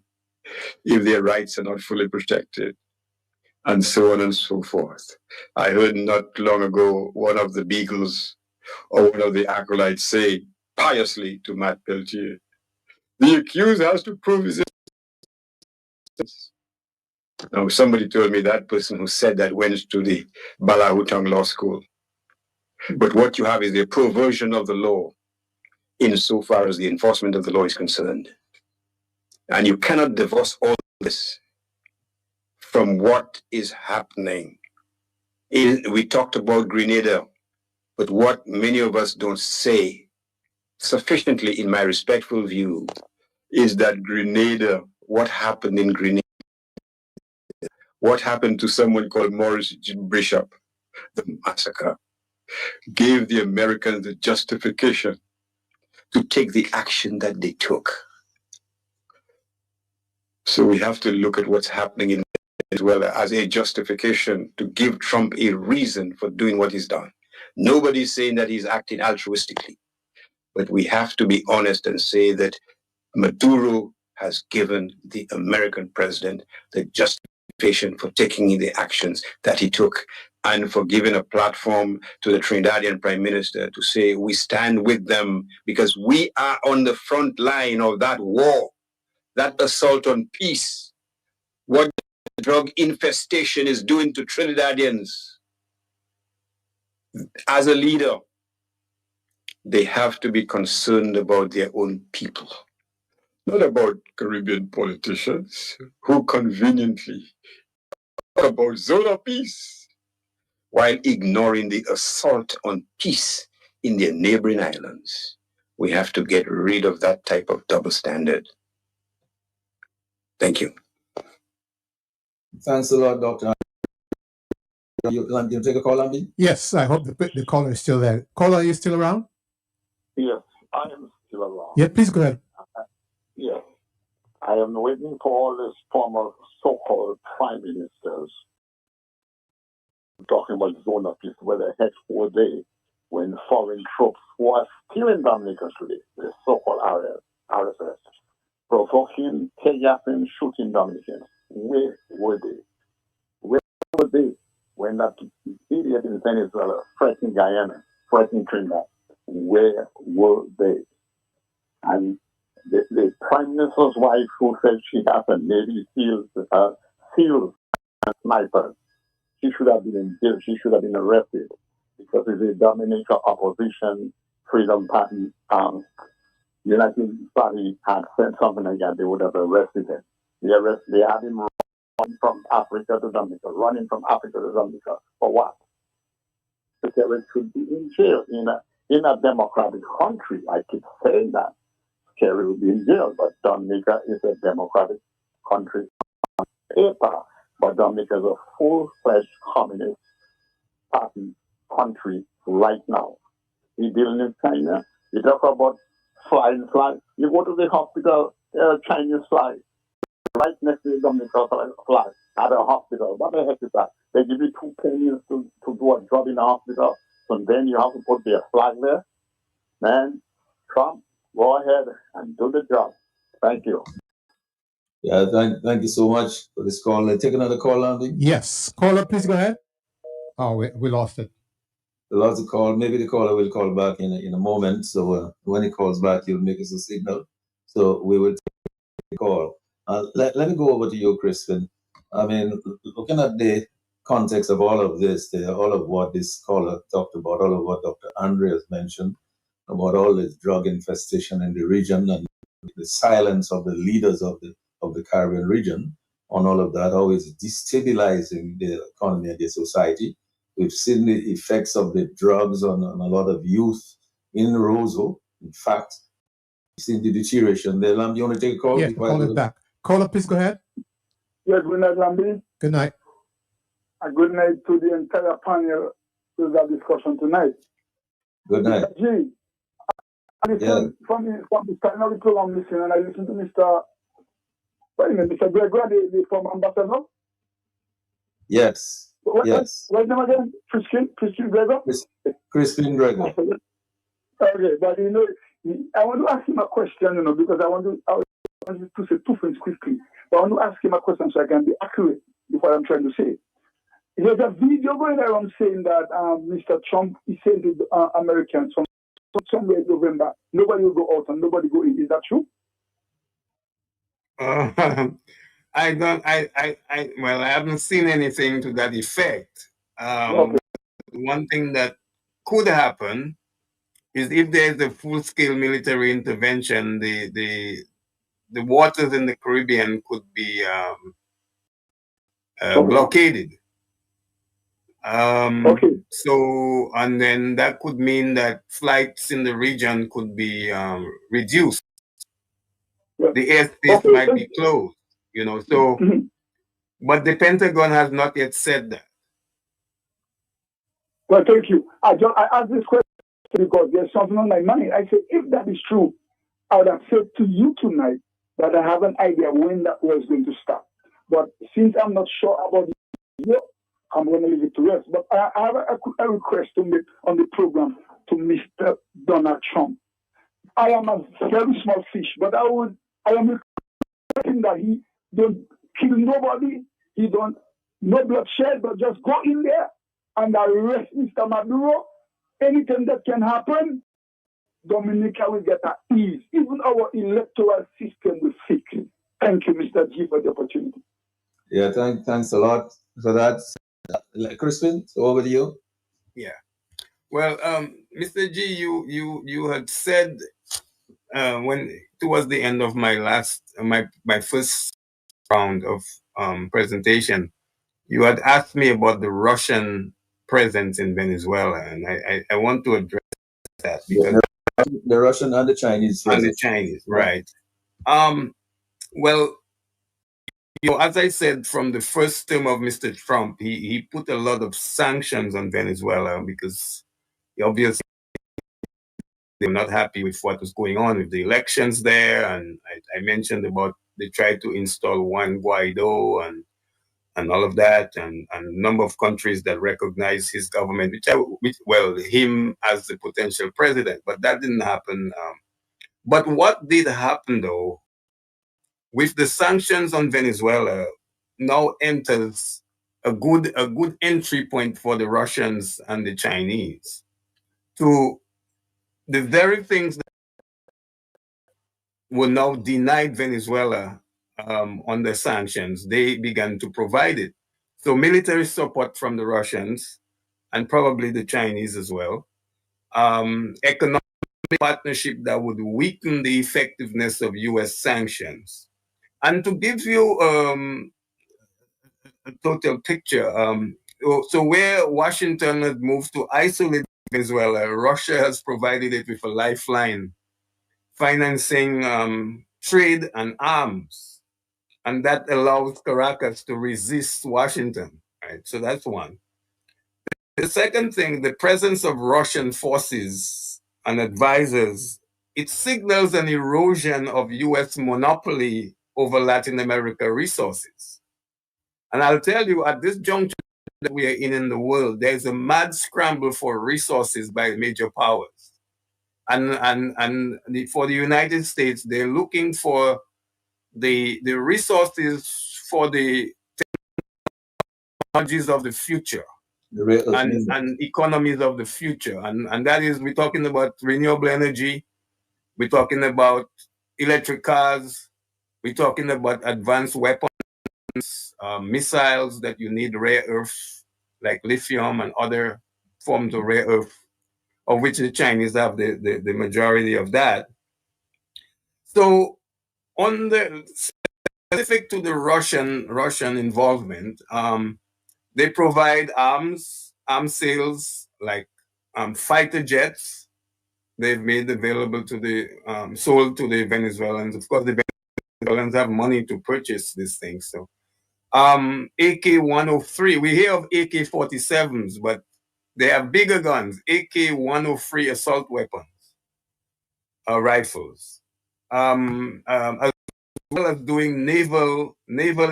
if their rights are not fully protected, and so on and so forth. I heard not long ago one of the Beagles or one of the acolytes say piously to Matt Peltier, the accused has to prove his innocence. Now, somebody told me that person who said that went to the Balahutang Law School. But what you have is a perversion of the law insofar as the enforcement of the law is concerned. And you cannot divorce all this from what is happening. We talked about Grenada But what many of us don't say sufficiently, in my respectful view, is that Grenada, what happened in Grenada, what happened to someone called Morris Bishop, the massacre, gave the Americans the justification to take the action that they took. So we have to look at what's happening in as well as a justification to give Trump a reason for doing what he's done. Nobody's saying that he's acting altruistically, but we have to be honest and say that Maduro has given the American president the justification for taking the actions that he took and for giving a platform to the Trinidadian prime minister to say we stand with them because we are on the front line of that war, that assault on peace, what the drug infestation is doing to Trinidadians. As a leader, they have to be concerned about their own people, not about Caribbean politicians who conveniently talk about zone of peace while ignoring the assault on peace in their neighboring islands. We have to get rid of that type of double standard. Thank you. Thanks a lot, Dr. You take a call on me? Yes, I hope the caller is still there. Caller, are you still around? Yes, I am still around. Yeah, please go ahead. Yes. I am waiting for all these former so-called prime ministers talking about zone of peace, where the heck were they when foreign troops who are still in Dominica today, the so-called RSS, provoking, kidnapping, shooting Dominicans. Where were they? Where were they when that idiot in Venezuela threatening Guyana, threatening Trinidad? Where were they? And the prime minister's wife, who said she has a Navy SEALs and snipers, she should have been in jail. She should have been arrested because it's a Dominican opposition Freedom Party. United Party had said something like that, they would have arrested him. They had him running from Africa to Dominica, running from Africa to Dominica. For what? The terrorist should be in jail in a democratic country. I keep saying that. Kerry will be in jail, but Dominica is a democratic country on paper. But Dominica is a full-fledged communist party country right now. We dealing with China. You talk about flying flag. You go to the hospital, Chinese flag, right next to the Dominica flag at a hospital. What the heck is that? They give you 2 pennies to do a job in the hospital, so then you have to put their flag there. Man, Trump, go ahead and do the job. Thank you. Yeah, thank you so much for this call. Take another call, Andy. Yes. Caller, please go ahead. Oh, we lost it. We lost the call. Maybe the caller will call back in a moment. So when he calls back, he'll make us a signal. So we will take the call. Let me go over to you, Crispin. I mean, looking at the context of all of this, all of what this caller talked about, all of what Dr. Andreas mentioned, about all this drug infestation in the region and the silence of the leaders of the Caribbean region on all of that, always destabilizing the economy and the society. We've seen the effects of the drugs on a lot of youth in Roseau. In fact, we've seen the deterioration there. Lam, do you want to take a call? Yes, call it back. Caller, please go ahead. Yes, good night, Lambi. Good night. And good night to the entire panel to that discussion tonight. Good night. G, I listen from the time of the program, listen, and I listen to Mr. Gregor, the former ambassador. Yes. Yes. What's name again? Crispin Gregor? Crispin Gregor. Okay, but I want to ask him a question, because I want to say 2 things quickly. But I want to ask him a question so I can be accurate with what I'm trying to say. There's a video going around saying that Mr. Trump is saying to the Americans somewhere in November, nobody will go out and nobody go in. Is that true? I haven't seen anything to that effect. Okay. One thing that could happen is if there's a full-scale military intervention, the waters in the Caribbean could be blockaded. Okay. So, and then that could mean that flights in the region could be reduced. The airspace Okay. might be closed, you know. So, but the Pentagon has not yet said that. Well, thank you. I asked this question because there's something on my mind. I said, if that is true, I would have said to you tonight that I have an idea when that war is going to stop. But since I'm not sure about it, I'm going to leave it to rest. But I have a request to make on the program to Mr. Donald Trump. I am a very small fish, but I am requesting that he don't kill nobody, he don't no bloodshed, but just go in there and arrest Mr. Maduro. Anything that can happen, Dominica will get at ease. Even our electoral system will fix it. Thank you, Mr. G, for the opportunity. Yeah, thanks a lot for that. Crispin, so over to you. Yeah. Well, Mr. G, you had said when towards the end of my first round of presentation, you had asked me about the Russian presence in Venezuela, and I want to address that because the Russian and the Chinese and the presence. Chinese, right? Well, you know, as I said, from the first term of Mr. Trump, he put a lot of sanctions on Venezuela because obviously they're not happy with what was going on with the elections there. And I mentioned about they tried to install Juan Guaido and all of that, and a number of countries that recognize his government, him as the potential president, but that didn't happen. But what did happen though, with the sanctions on Venezuela, now enters a good entry point for the Russians and the Chinese to the very things that were now denied Venezuela under sanctions. They began to provide it. So military support from the Russians and probably the Chinese as well. Economic partnership that would weaken the effectiveness of U.S. sanctions. And to give you a total picture, so where Washington has moved to isolate Venezuela, Russia has provided it with a lifeline, financing trade and arms. And that allows Caracas to resist Washington, right? So that's one. The second thing, the presence of Russian forces and advisors, it signals an erosion of U.S. monopoly over Latin America resources. And I'll tell you, at this juncture that we are in the world, there's a mad scramble for resources by major powers. And for the United States, they're looking for the resources for the technologies of the future and economies of the future. And that is, we're talking about renewable energy, we're talking about electric cars, we're talking about advanced weapons, missiles that you need rare earth, like lithium and other forms of rare earth, of which the Chinese have the majority of that. So on the specific to the Russian involvement, they provide arms sales like fighter jets. They've made available to the sold to the Venezuelans. Of course, the Venezuelans have money to purchase these things. So AK-103, we hear of AK-47s, but they have bigger guns, AK-103 assault weapons, rifles, as well as doing naval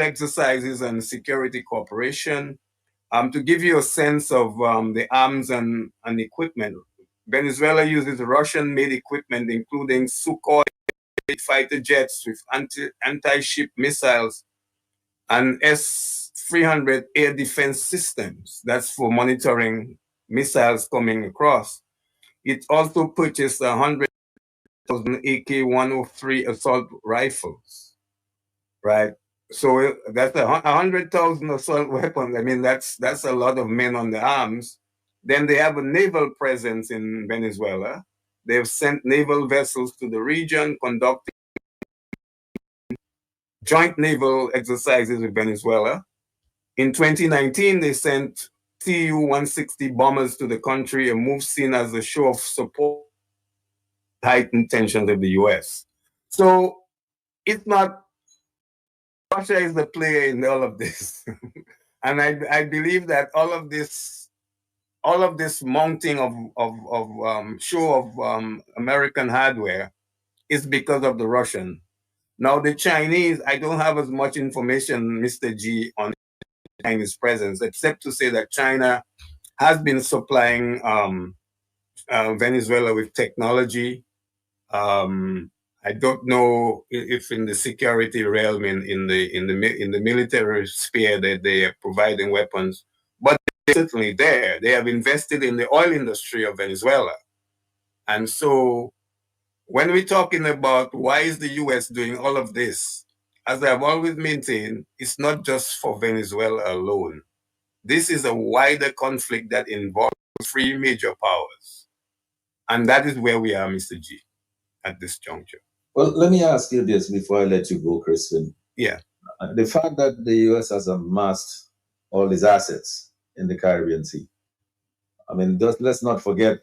exercises and security cooperation. To give you a sense of the arms and equipment, Venezuela uses Russian-made equipment, including Sukhoi fighter jets with anti-ship missiles and S-300 air defense systems. That's for monitoring missiles coming across. It also purchased 100,000 AK-103 assault rifles, right? So that's 100,000 assault weapons. I mean, that's a lot of men on the arms. Then they have a naval presence in Venezuela. They've sent naval vessels to the region, conducting joint naval exercises with Venezuela. In 2019, they sent Tu-160 bombers to the country, a move seen as a show of support, heightened tensions of the U.S. So it's not Russia is the player in all of this, and I believe that all of this mounting of show of American hardware is because of the Russian. Now the Chinese, I don't have as much information, Mr. G, on Chinese presence, except to say that China has been supplying Venezuela with technology. I don't know if in the security realm, in the military sphere, that they are providing weapons, but they're certainly there. They have invested in the oil industry of Venezuela, and so when we're talking about why is the U.S. doing all of this, as I've always maintained, it's not just for Venezuela alone. This is a wider conflict that involves three major powers, and that is where we are, Mr. G, at this juncture. Well, let me ask you this before I let you go, Crispin. Yeah. The fact that the U.S. has amassed all these assets in the Caribbean Sea, I mean, let's not forget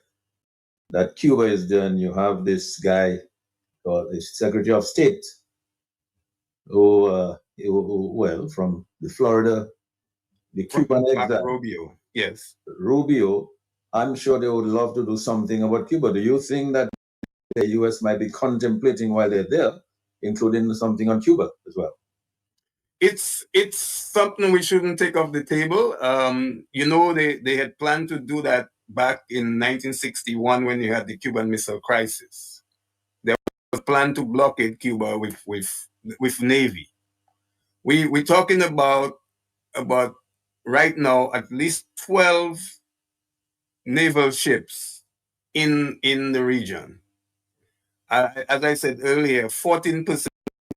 that Cuba is done. You have this guy called the Secretary of State, who from the Florida, the Cuban exile. Rubio, yes. Rubio, I'm sure they would love to do something about Cuba. Do you think that the U.S. might be contemplating while they're there, including something on Cuba as well? It's something we shouldn't take off the table. They had planned to do that back in 1961 when you had the Cuban Missile Crisis. There was a plan to blockade Cuba with Navy. We're talking about right now at least 12 naval ships in the region. As I said earlier, 14%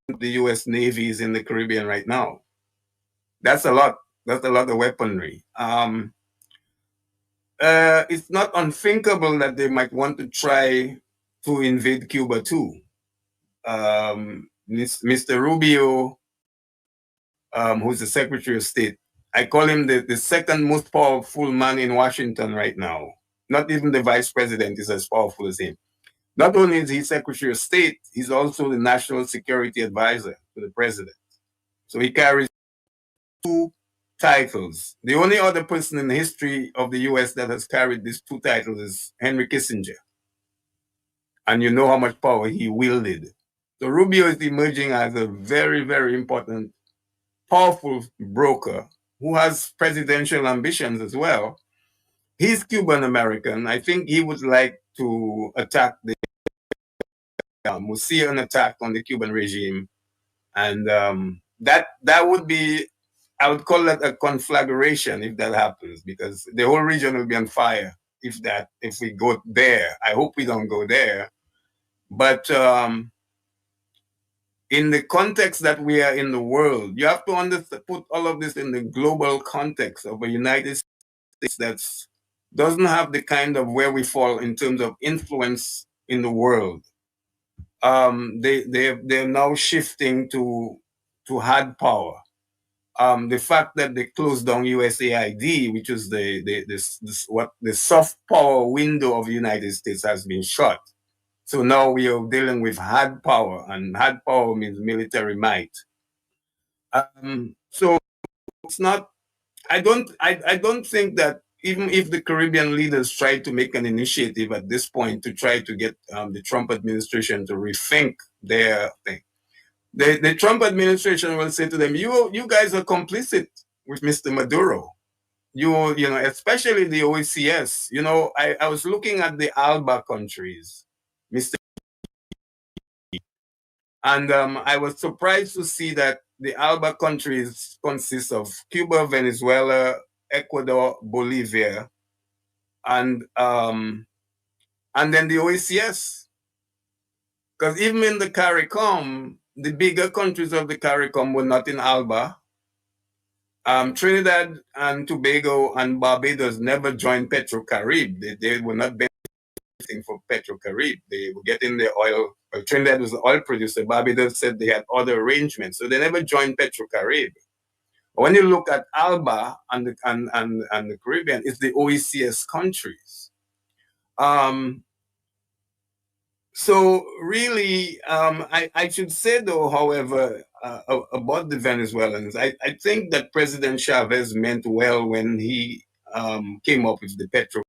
of the U.S. Navy is in the Caribbean right now. That's a lot. That's a lot of weaponry. It's not unthinkable that they might want to try to invade Cuba too. Mr. Rubio, who's the Secretary of State, I call him the second most powerful man in Washington right now. Not even the Vice President is as powerful as him. Not only is he Secretary of State, he's also the National Security Advisor to the President. So he carries two titles. The only other person in the history of the U.S. that has carried these two titles is Henry Kissinger. And you know how much power he wielded. So Rubio is emerging as a very, very important, powerful broker who has presidential ambitions as well. He's Cuban American. I think he would like to attack we'll see an attack on the Cuban regime. And that would be, I would call that a conflagration if that happens, because the whole region will be on fire if we go there. I hope we don't go there. But in the context that we are in the world, you have to put all of this in the global context of a United States that doesn't have the kind of where we fall in terms of influence in the world. They're now shifting to hard power. The fact that they closed down USAID, which is the soft power window of the United States, has been shut. So now we are dealing with hard power, and hard power means military might. So it's not. I don't think that even if the Caribbean leaders try to make an initiative at this point to try to get the Trump administration to rethink their thing, the Trump administration will say to them, "You guys are complicit with Mr. Maduro. You know, especially the OECS. You know, I was looking at the ALBA countries, Mr. And I was surprised to see that the ALBA countries consist of Cuba, Venezuela, Ecuador, Bolivia, and then the OECS. Because even in the CARICOM, the bigger countries of the CARICOM were not in ALBA. Trinidad and Tobago and Barbados never joined PetroCaribe. They were not benefiting from PetroCaribe. They were getting their oil. Well, Trinidad was the oil producer. Barbados said they had other arrangements, so they never joined PetroCaribe. When you look at ALBA and the Caribbean, it's the OECS countries. So really, I should say though, however, about the Venezuelans, I think that President Chavez meant well when he came up with the Petro.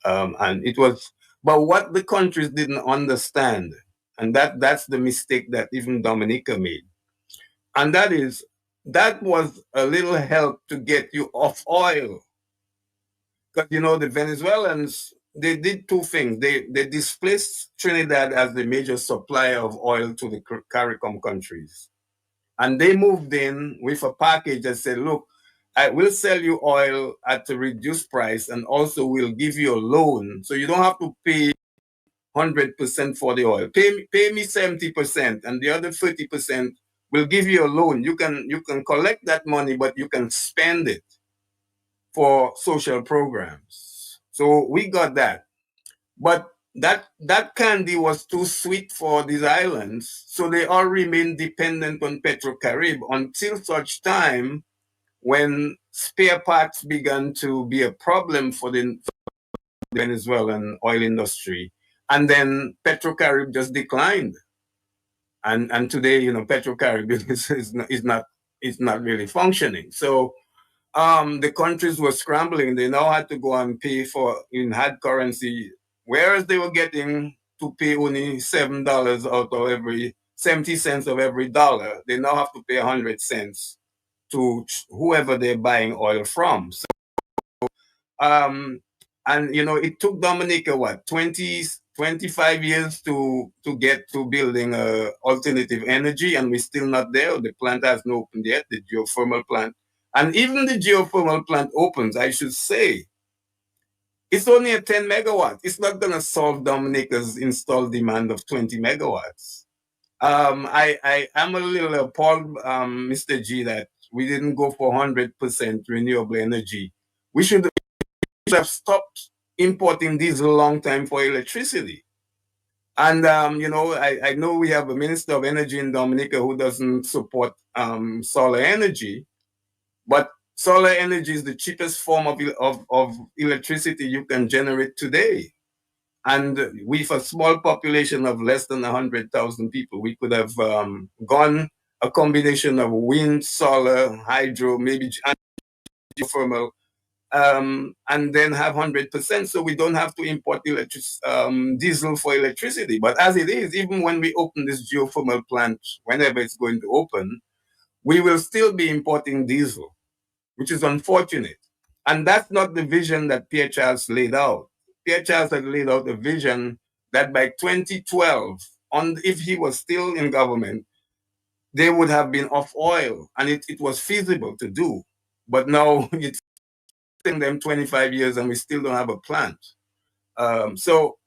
And it was, but what the countries didn't understand, and that's the mistake that even Dominica made, and that is, that was a little help to get you off oil. Because, you know, the Venezuelans, they did two things. They displaced Trinidad as the major supplier of oil to the CARICOM countries. And they moved in with a package that said, look, I will sell you oil at a reduced price, and also we'll give you a loan. So you don't have to pay 100% for the oil. Pay me 70%, and the other 30% will give you a loan. You can collect that money, but you can spend it for social programs. So we got that. But that candy was too sweet for these islands, so they all remained dependent on Petrocarib until such time when spare parts began to be a problem for the Venezuelan oil industry. And then Petrocarib just declined. And today, you know, Petrocarib is not really functioning. So the countries were scrambling. They now had to go and pay for in hard currency, whereas they were getting to pay only $7 out of every 70 cents of every dollar. They now have to pay 100 cents to whoever they're buying oil from. So, and you know, it took Dominica what 25 years to get to building alternative energy, and we're still not there. The plant hasn't opened yet, the geothermal plant. And even the geothermal plant opens, I should say, it's only a 10 megawatt. It's not going to solve Dominica's installed demand of 20 megawatts. I am a little appalled, Mr. G, that we didn't go for 100% renewable energy. We should have stopped importing diesel a long time for electricity. And, you know, I know we have a Minister of Energy in Dominica who doesn't support solar energy, but solar energy is the cheapest form of electricity you can generate today. And with a small population of less than 100,000 people, we could have gone a combination of wind, solar, hydro, maybe geothermal, and then have 100%. So we don't have to import diesel for electricity. But as it is, even when we open this geothermal plant, whenever it's going to open, we will still be importing diesel, which is unfortunate. And that's not the vision that Pierre Charles laid out. Pierre Charles had laid out a vision that by 2012, if he was still in government, they would have been off oil, and it was feasible to do. But now it's taking them 25 years and we still don't have a plant. So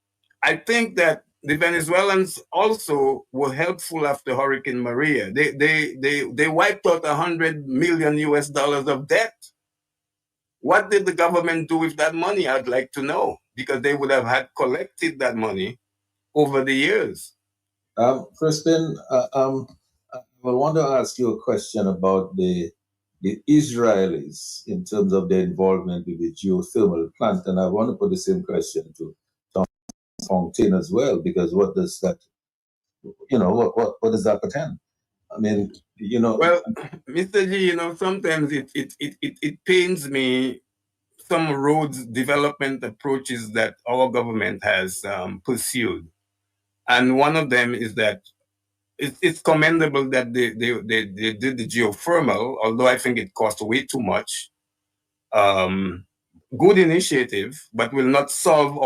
I think that the Venezuelans also were helpful after Hurricane Maria. They wiped out $100 million of debt. What did the government do with that money? I'd like to know, because they would have had collected that money over the years. Crispin, I want to ask you a question about the Israelis in terms of their involvement with the geothermal plant, and I want to put the same question to Tom Fontaine as well, because what does that, you know, what does that pretend? I mean, you know. Well, Mr. G, you know, sometimes it pains me some roads development approaches that our government has pursued, and one of them is that it's commendable that they did the geothermal, although I think it cost way too much. Good initiative, but will not solve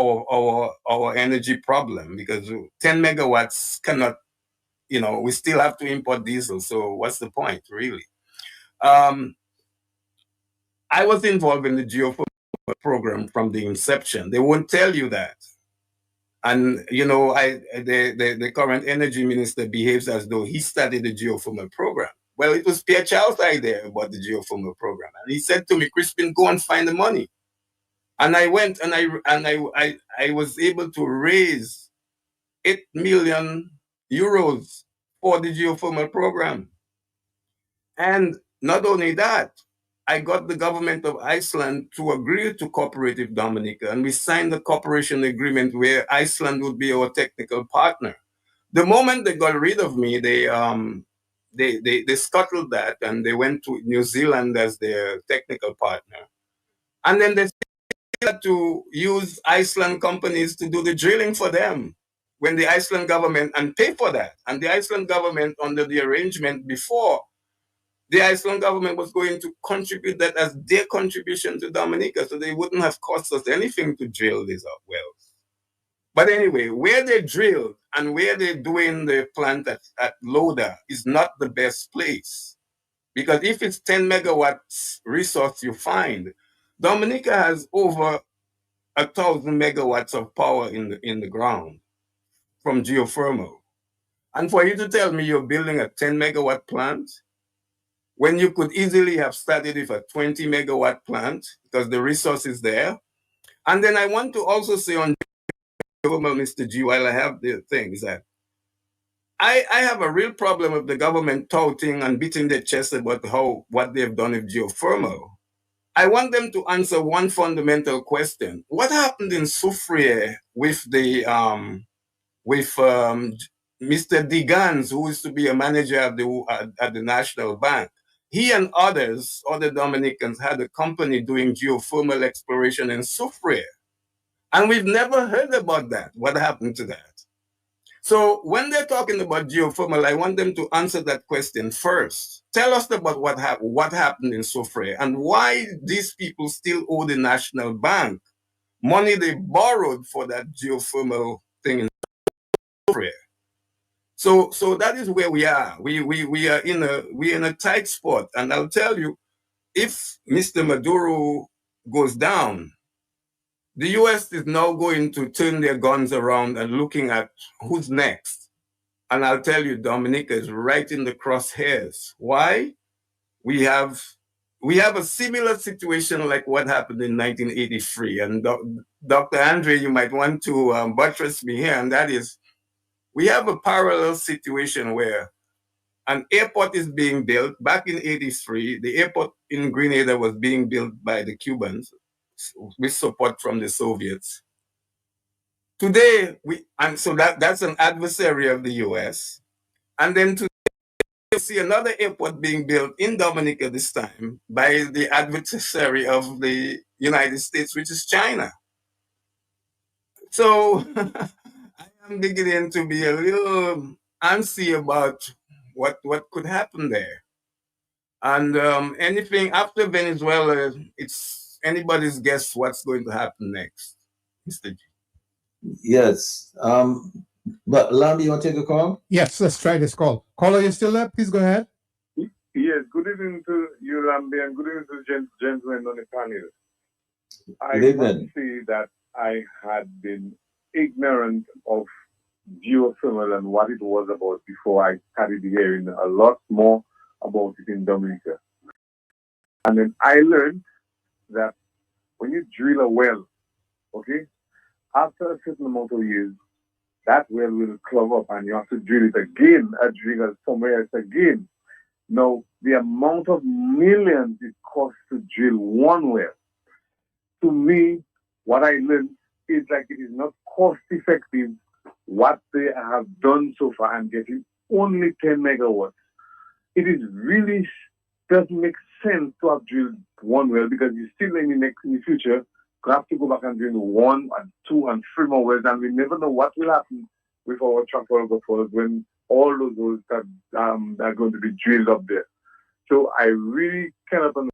our energy problem, because 10 megawatts cannot, you know, we still have to import diesel. So what's the point, really? I was involved in the geothermal program from the inception. They won't tell you that. And, you know, the current energy minister behaves as though he started the geothermal program. Well, it was Pierre Charles' idea about the geothermal program. And he said to me, Crispin, go and find the money. And I went and I was able to raise 8 million euros for the geothermal program. And not only that, I got the government of Iceland to agree to Cooperative Dominica, and we signed the cooperation agreement where Iceland would be our technical partner. The moment they got rid of me, they scuttled that and they went to New Zealand as their technical partner. And then they had to use Iceland companies to do the drilling for them when the Iceland government, and pay for that. And the Iceland government, under the arrangement before, the Iceland government was going to contribute that as their contribution to Dominica, so they wouldn't have cost us anything to drill these wells. But anyway, where they drilled and where they're doing the plant at Loda is not the best place. Because if it's 10 megawatts resource you find, Dominica has over 1,000 megawatts of power in the ground from geothermal. And for you to tell me you're building a 10 megawatt plant, when you could easily have started with a 20 megawatt plant because the resource is there. And then I want to also say on Mr. G, while I have the things that I have a real problem with the government touting and beating their chest about what they've done with geothermal. I want them to answer one fundamental question. What happened in Soufriere with the Mr. Digans, who used to be a manager at the National Bank? He and other Dominicans had a company doing geothermal exploration in Soufriere. And we've never heard about that. What happened to that? So when they're talking about geothermal, I want them to answer that question first. Tell us about what happened in Soufriere and why these people still owe the National Bank money they borrowed for that geothermal thing in Soufriere. So that is where we are. We are in a tight spot. And I'll tell you, if Mr. Maduro goes down, the US is now going to turn their guns around and looking at who's next. And I'll tell you, Dominica is right in the crosshairs. Why? We have a similar situation like what happened in 1983. And Dr. Andre, you might want to buttress me here, and that is, we have a parallel situation where an airport is being built. Back in 83, the airport in Grenada was being built by the Cubans with support from the Soviets. Today, that's an adversary of the US. And then today, you see another airport being built in Dominica this time by the adversary of the United States, which is China. So I'm beginning to be a little antsy about what could happen there. And anything after Venezuela, it's anybody's guess what's going to happen next, Mr. G. Yes. But Lambi, you want to take a call? Yes, let's try this call. Caller, you still there? Please go ahead. Yes, good evening to you, Lambi, and good evening to the gentlemen on the panel. I must say that I had been ignorant of geothermal and what it was about before I started hearing a lot more about it in Dominica. And then I learned that when you drill a well, okay, after a certain amount of years, that well will clog up and you have to drill it again, drill it somewhere else again. Now, the amount of millions it costs to drill one well, to me, what I learned is like it is not cost effective what they have done so far and getting only 10 megawatts. It is really doesn't make sense to have drilled one well because you still in the future have to go back and drill 1 and 2 and 3 more wells, and we never know what will happen with our Trafalgar Falls when all those wells are going to be drilled up there. So I really cannot understand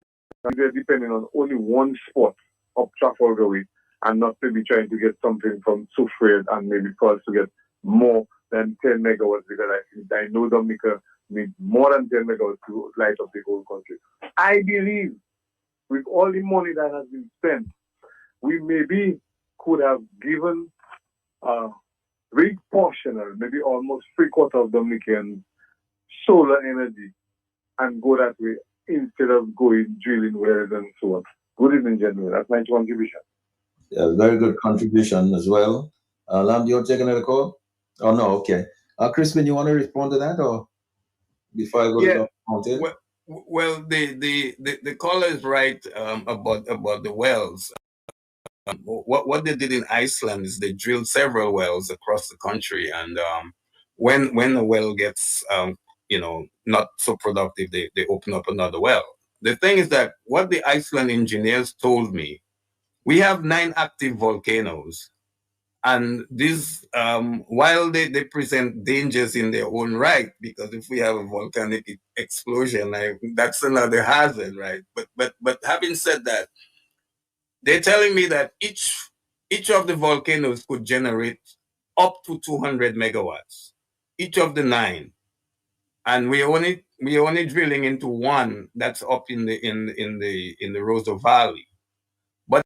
they're depending on only one spot up Trafalgar Way and not maybe trying to get something from Soufriere and maybe for us to get more than 10 megawatts because I know Dominica needs more than 10 megawatts to light up the whole country. I believe with all the money that has been spent, we maybe could have given a big portion, or maybe almost 3/4 of Dominican solar energy and go that way instead of going drilling wells and so on. Good evening, gentlemen. That's my contribution. Yeah, very good contribution as well. Lam, do you want to take another call? Oh, no, okay. Crispin, you want to respond to that or before I go to the mountain? Well, the caller is right about the wells. What they did in Iceland is they drilled several wells across the country, and when a well gets not so productive, they open up another well. The thing is that what the Iceland engineers told me, we have 9 active volcanoes, and these while they present dangers in their own right, because if we have a volcanic explosion, that's another hazard, right? But having said that, they're telling me that each of the volcanoes could generate up to 200 megawatts, each of the 9, and we only drilling into one that's up in the Rosa Valley. But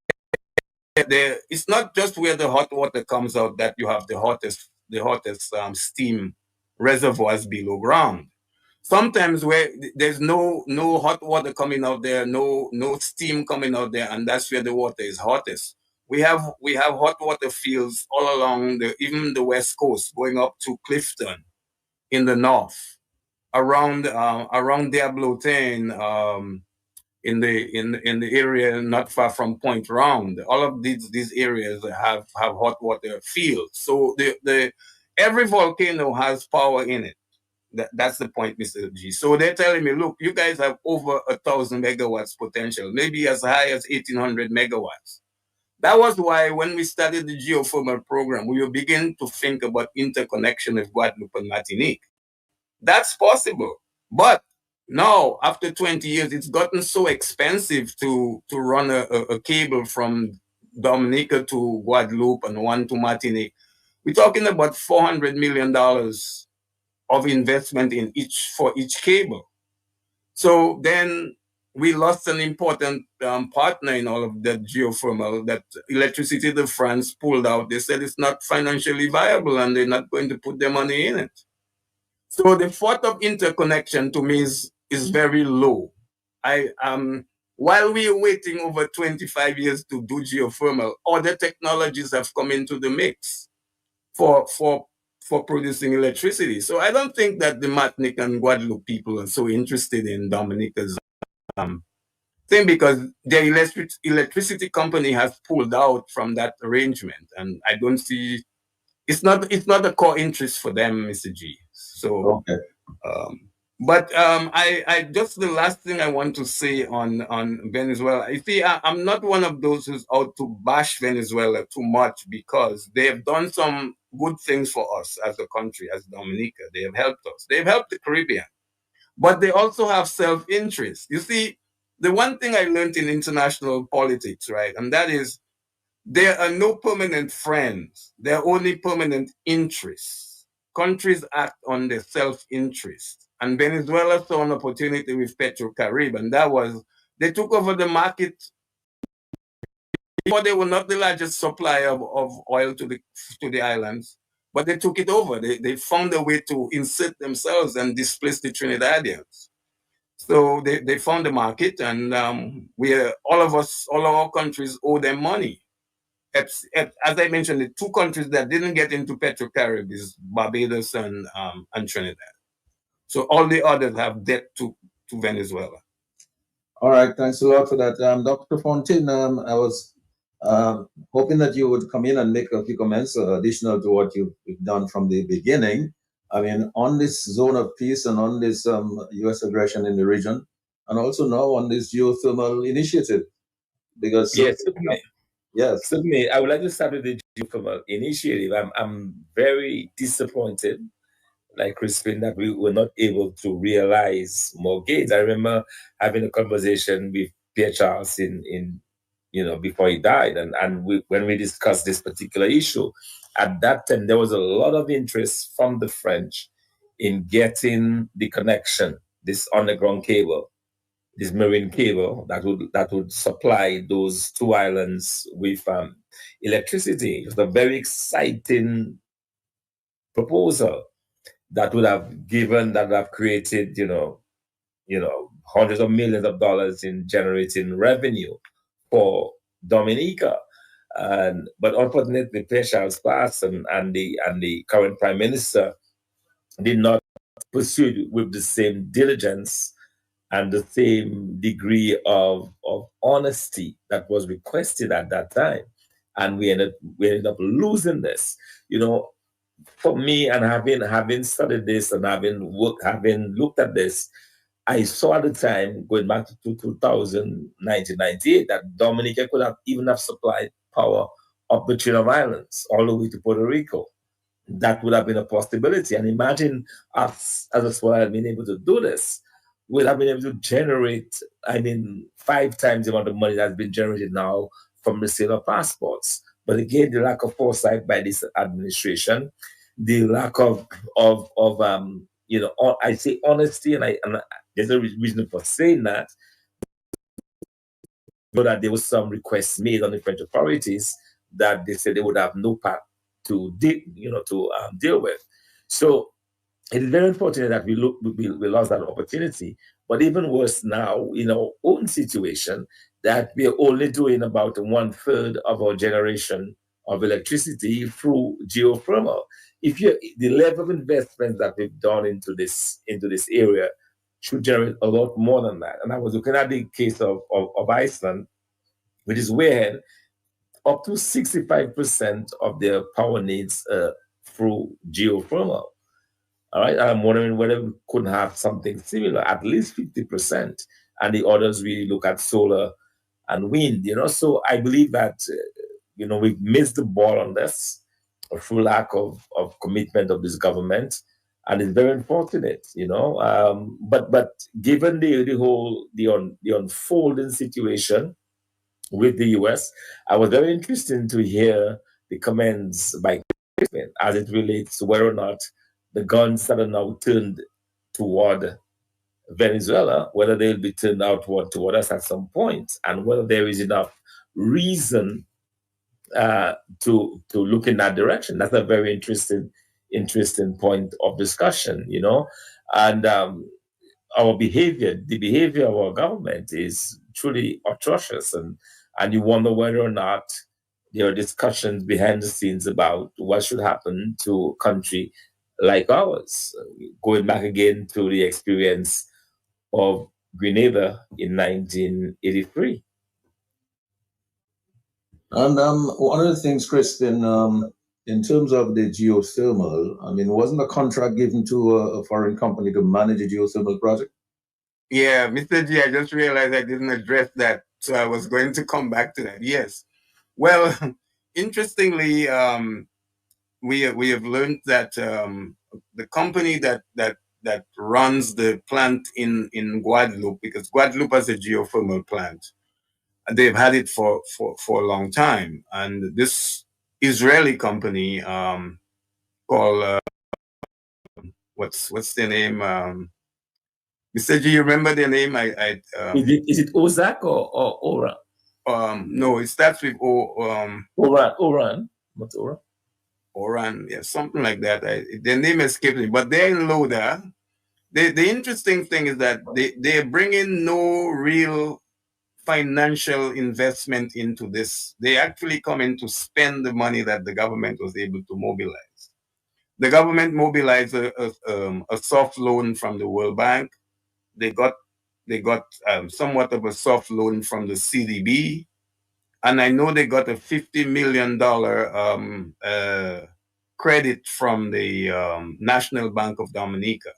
it's not just where the hot water comes out that you have the hottest steam reservoirs below ground. Sometimes where there's no hot water coming out there, no steam coming out there, and that's where the water is hottest. We have hot water fields all along even the west coast, going up to Clifton in the north, around Diablotin, in the area not far from Point Round. All of these areas have hot water fields. So every volcano has power in it. That's the point, Mr. G. So they're telling me, look, you guys have over 1,000 megawatts potential, maybe as high as 1,800 megawatts. That was why when we started the geothermal program, we were beginning to think about interconnection with Guadeloupe and Martinique. That's possible. But now, after 20 years, it's gotten so expensive to run a cable from Dominica to Guadeloupe and one to Martinique. We're talking about $400 million of investment for each cable. So then we lost an important partner in all of that geothermal, that Electricité de France pulled out. They said it's not financially viable and they're not going to put their money in it. So the thought of interconnection to me is very low. While we are waiting over 25 years to do geothermal, other technologies have come into the mix for producing electricity. So I don't think that the Martinique and Guadeloupe people are so interested in Dominica's thing, because their electricity company has pulled out from that arrangement, and I don't see it's not a core interest for them, Mr. G. So, okay. I just the last thing I want to say on Venezuela. You see, I'm not one of those who's out to bash Venezuela too much, because they have done some good things for us as a country, as Dominica. They have helped us. They've helped the Caribbean, but they also have self-interest. You see, the one thing I learned in international politics, right, and that is there are no permanent friends. There are only permanent interests. Countries act on their self-interest. And Venezuela saw an opportunity with PetroCaribe, and that was, they took over the market. Before, they were not the largest supplier of oil to the islands, but they took it over. They found a way to insert themselves and displace the Trinidadians. So they found the market, and all of our countries owe them money. As I mentioned, the 2 countries that didn't get into PetroCaribe is Barbados and Trinidad. So all the others have debt to Venezuela. All right, thanks a lot for that. Dr. Fontaine, I was hoping that you would come in and make a few comments additional to what you've done from the beginning. I mean, on this zone of peace and on this U.S. aggression in the region, and also now on this geothermal initiative. Because yes, certainly. I would like to start with the geothermal initiative. I'm very disappointed, like Crispin, that we were not able to realize more gains. I remember having a conversation with Pierre Charles in before he died, and when we discussed this particular issue, at that time there was a lot of interest from the French in getting the connection, this underground cable, this marine cable that would supply those 2 islands with electricity. It was a very exciting proposal that would have created, hundreds of millions of dollars in generating revenue for Dominica. But unfortunately, Pierre Charles passed, and the current Prime Minister did not pursue it with the same diligence and the same degree of honesty that was requested at that time. And we ended up losing this. You know, for me, and having studied this and having looked at this, I saw at the time, going back to 1998, that Dominica could have supplied power up the chain of islands all the way to Puerto Rico. That would have been a possibility. And imagine us as a small island being able to do this. We'd have been able to generate, 5 times the amount of money that's been generated now from the sale of passports. But again, the lack of foresight by this administration, the lack of I say honesty, and there's a reason for saying that, but that there was some requests made on the French authorities that they said they would have no part to deal with. So it is very unfortunate that we lost that opportunity. But even worse now, in our own situation, that we are only doing about 1/3 of our generation of electricity through geothermal. The level of investment that we've done into this area should generate a lot more than that. And I was looking at the case of Iceland, which is where up to 65% of their power needs through geothermal. All right, I'm wondering whether we could have something similar, at least 50%, and the others we look at solar and wind. So I believe that we've missed the ball on this through lack of commitment of this government, and it's very unfortunate. But given the unfolding situation with the U.S., I was very interested to hear the comments by Crispin as it relates to whether or not the guns that are now turned toward Venezuela, whether they'll be turned outward toward us at some point, and whether there is enough reason to look in that direction. That's a very interesting point of discussion, and our behavior, the behavior of our government is truly atrocious, and you wonder whether or not there are discussions behind the scenes about what should happen to a country like ours, going back again to the experience of Grenada in 1983. And one of the things, Crispin, in terms of the geothermal, wasn't a contract given to a foreign company to manage a geothermal project? Yeah, Mr. G, I just realized I didn't address that, so I was going to come back to that. Yes. Well, interestingly, we have learned that the company that runs the plant in Guadeloupe, because Guadeloupe has a geothermal plant, they've had it for a long time, and this Israeli company called what's their name? Mr. G, you remember their name? Is it Ozak or Oran? No, it starts with Oran. What's Oran? Oran, yeah, something like that. Their name escapes me, but they're in Loda. The interesting thing is that they bring in no real financial investment into this. They actually come in to spend the money that the government was able to mobilize. The government mobilized a soft loan from the World Bank. They got somewhat of a soft loan from the CDB. And I know they got a $50 million credit from the National Bank of Dominica.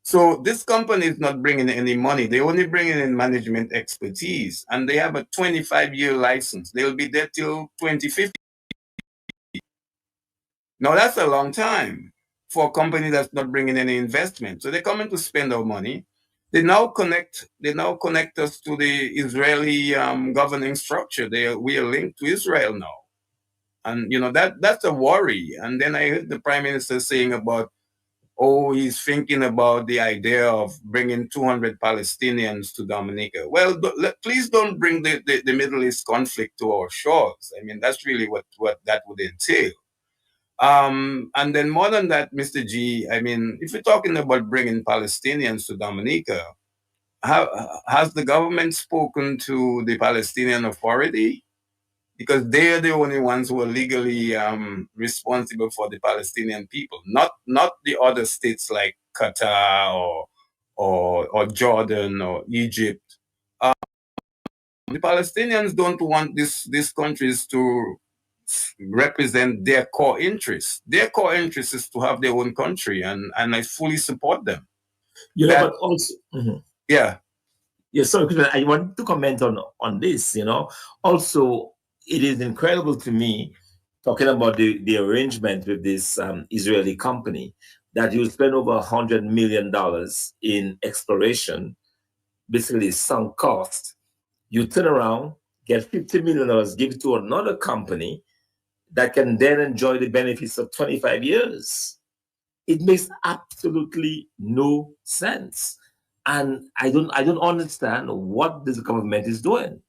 So this company is not bringing any money. They only bring in management expertise, and they have a 25-year license. They'll be there till 2050. Now that's a long time for a company that's not bringing any investment. So they're coming to spend our money. They now connect us to the Israeli governing structure. We are linked to Israel now, and that's a worry. And then I heard the Prime Minister saying about, he's thinking about the idea of bringing 200 Palestinians to Dominica. Well, please don't bring the Middle East conflict to our shores. That's really what that would entail. And then more than that, Mr. G, if you're talking about bringing Palestinians to Dominica, has the government spoken to the Palestinian Authority? Because they're the only ones who are legally responsible for the Palestinian people, not the other states like Qatar or Jordan or Egypt. The Palestinians don't want these countries to represent their core interests. Their core interest is to have their own country, and I fully support them. You know, but also, yeah. Yeah, sorry, I want to comment on this, Also, it is incredible to me, talking about the arrangement with this Israeli company, that you spend over $100 million in exploration, basically sunk cost. You turn around, get $50 million, give it to another company that can then enjoy the benefits of 25 years. It makes absolutely no sense. And I don't understand what this government is doing.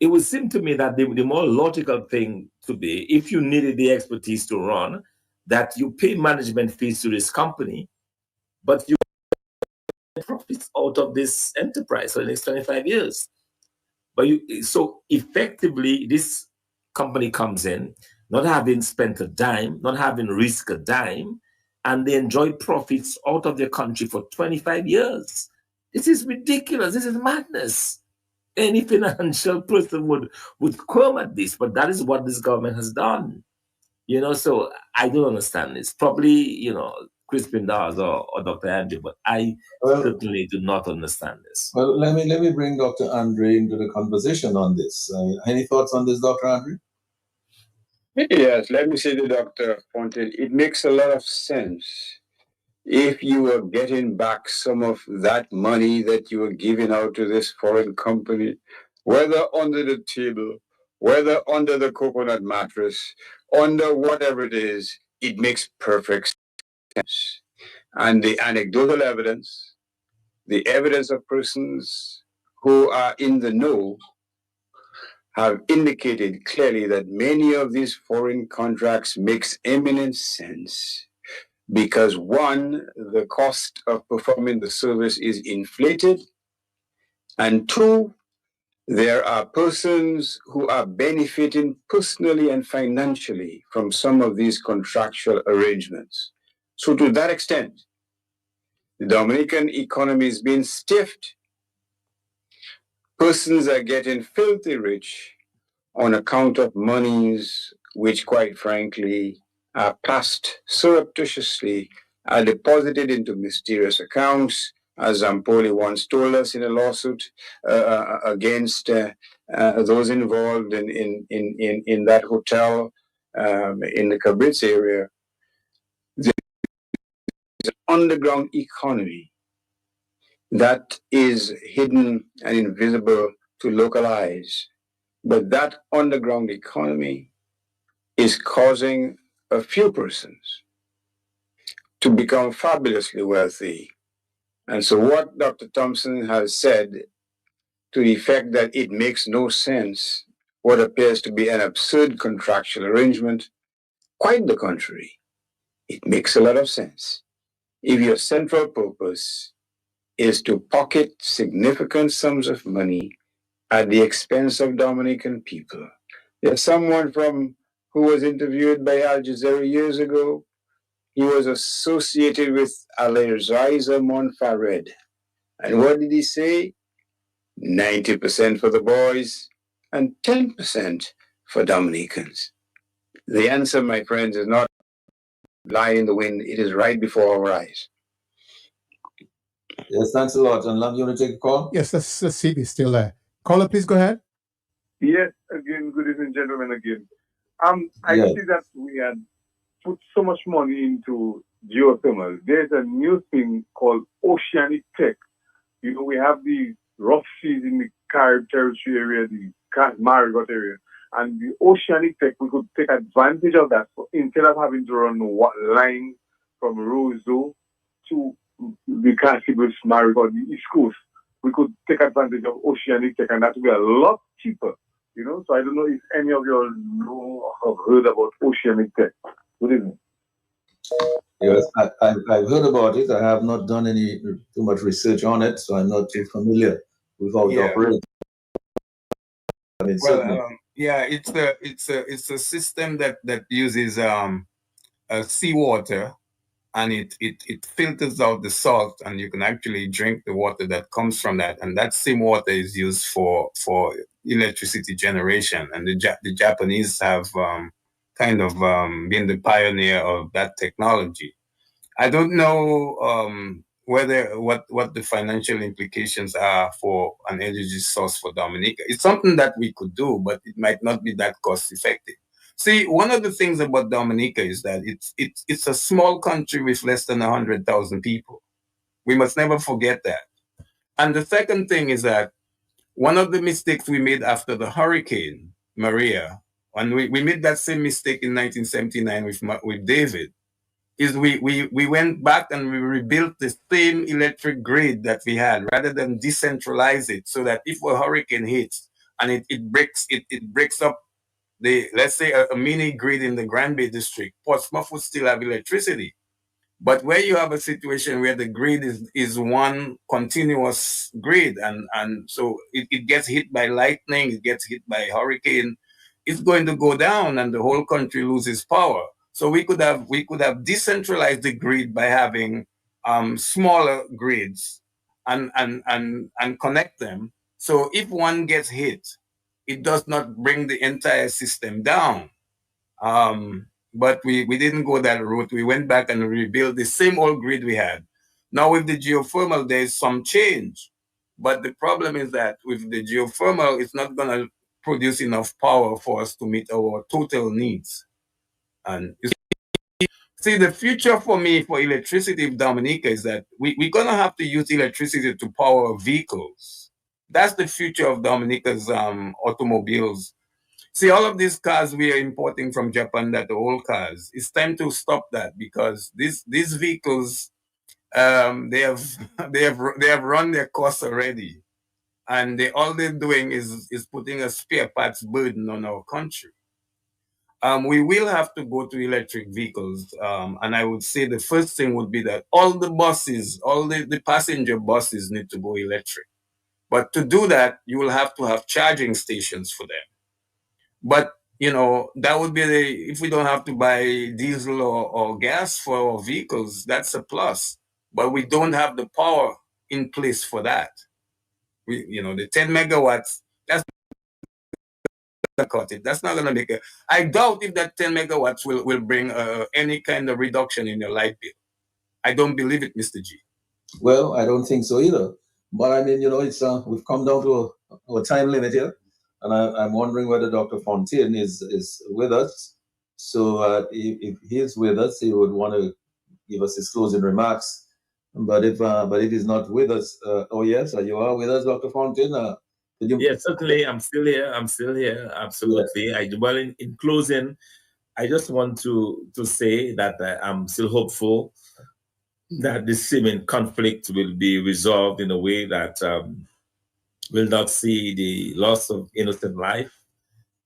It would seem to me that the more logical thing to be, if you needed the expertise to run, that you pay management fees to this company, but you get profits out of this enterprise for the next 25 years. So effectively, this company comes in, not having spent a dime, not having risked a dime, and they enjoy profits out of their country for 25 years. This is ridiculous. This is madness. Any financial person would squirm at this, but that is what this government has done. So I don't understand this. Probably, Crispin does or Dr. Andrew, but I certainly do not understand this. Well, let me bring Dr. Andre into the conversation on this. Any thoughts on this, Dr. Andre? Yes, let me say to Dr. Fontaine, it makes a lot of sense if you were getting back some of that money that you were giving out to this foreign company, whether under the table, whether under the coconut mattress, under whatever it is, it makes perfect sense. And the anecdotal evidence, the evidence of persons who are in the know, have indicated clearly that many of these foreign contracts makes eminent sense because one, the cost of performing the service is inflated, and two, there are persons who are benefiting personally and financially from some of these contractual arrangements. So to that extent, the Dominican economy is being stiffed. Persons are getting filthy rich on account of monies which, quite frankly, are passed surreptitiously, are deposited into mysterious accounts, as Zampoli once told us in a lawsuit against those involved in that hotel in the Cabritz area. There's an underground economy that is hidden and invisible to local eyes. But that underground economy is causing a few persons to become fabulously wealthy. And so what Dr. Thompson has said to the effect that it makes no sense, what appears to be an absurd contractual arrangement, quite the contrary. It makes a lot of sense. If your central purpose is to pocket significant sums of money at the expense of Dominican people. There's someone who was interviewed by Al Jazeera years ago. He was associated with Alireza Monfared. And what did he say? 90% for the boys and 10% for Dominicans. The answer, my friends, is not lying in the wind. It is right before our eyes. Yes, thanks a lot. And Lam, you want to take a call? Yes, let's see if he's still there. Caller, please go ahead. Yes, again, good evening, gentlemen, again. I Yes. see that we had put so much money into geothermal. There's a new thing called oceanic tech. We have the rough seas in the Carib territory area, the Marigot area, and the oceanic tech, we could take advantage of that. So instead of having to run line from Roseau to the Castibus, Marigot, the East Coast, we could take advantage of oceanic tech, and that would be a lot cheaper. So I don't know if any of you all know or have heard about oceanic tech. Good evening. Yes, I've heard about it. I have not done too much research on it, so I'm not too familiar with how it operates. I mean, it's a system that uses seawater and it filters out the salt, and you can actually drink the water that comes from that. And that same water is used for electricity generation. And the Japanese have kind of been the pioneer of that technology. I don't know what the financial implications are for an energy source for Dominica. It's something that we could do, but it might not be that cost effective. See, one of the things about Dominica is that it's a small country with less than 100,000 people. We must never forget that. And the second thing is that one of the mistakes we made after the Hurricane Maria, and we made that same mistake in 1979 with David, is we went back and we rebuilt the same electric grid that we had rather than decentralize it, so that if a hurricane hits and it breaks up the, let's say, a mini grid in the Grand Bay district, Portsmouth would still have electricity. But where you have a situation where the grid is one continuous grid, and so it gets hit by lightning, it gets hit by hurricane, it's going to go down and the whole country loses power. So we could have decentralized the grid by having smaller grids and connect them. So if one gets hit, it does not bring the entire system down. But we didn't go that route. We went back and rebuilt the same old grid we had. Now with the geothermal, there's some change. But the problem is that with the geothermal, it's not going to produce enough power for us to meet our total needs. And you see, the future for me for electricity in Dominica is that we're going to have to use electricity to power vehicles. That's the future of Dominica's automobiles. See, all of these cars we are importing from Japan, that the old cars, it's time to stop that, because these vehicles, they have run their course already, and all they're doing is putting a spare parts burden on our country. We will have to go to electric vehicles, and I would say the first thing would be that all the buses, all the passenger buses need to go electric. But to do that, you will have to have charging stations for them. But, that would be if we don't have to buy diesel or gas for our vehicles, that's a plus. But we don't have the power in place for that. The 10 megawatts, that's not going to make it. I doubt if that 10 megawatts will bring any kind of reduction in your light bill. I don't believe it, Mr. G. Well, I don't think so either. But I mean, it's we've come down to a time limit here. And I'm wondering whether Dr. Fontaine is with us. So if he is with us, he would want to give us his closing remarks. But if he's not with us, yes, you are with us, Dr. Fontaine. Yes, certainly. I'm still here. Absolutely. Yeah. Well, in closing, I just want to say that I'm still hopeful that this seeming conflict will be resolved in a way that will not see the loss of innocent life.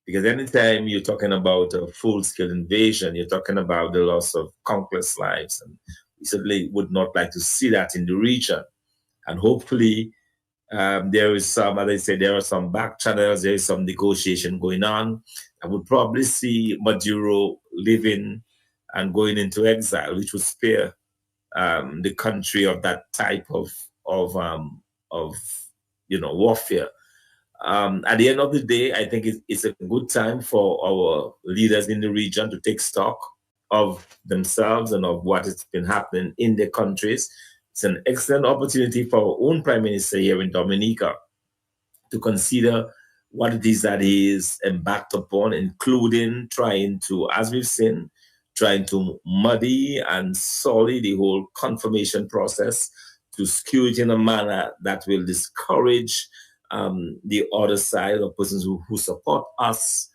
Because anytime you're talking about a full-scale invasion, you're talking about the loss of countless lives. And we certainly would not like to see that in the region. And hopefully there is some, as I said, there are some back channels, there is some negotiation going on. I would probably see Maduro living and going into exile, which would spare the country of that type of warfare. At the end of the day, I think it's a good time for our leaders in the region to take stock of themselves and of what has been happening in their countries. It's an excellent opportunity for our own Prime Minister here in Dominica to consider what it is that he is embarked upon, including trying to, as we've seen, trying to muddy and sully the whole confirmation process, to skew it in a manner that will discourage the other side of persons who support us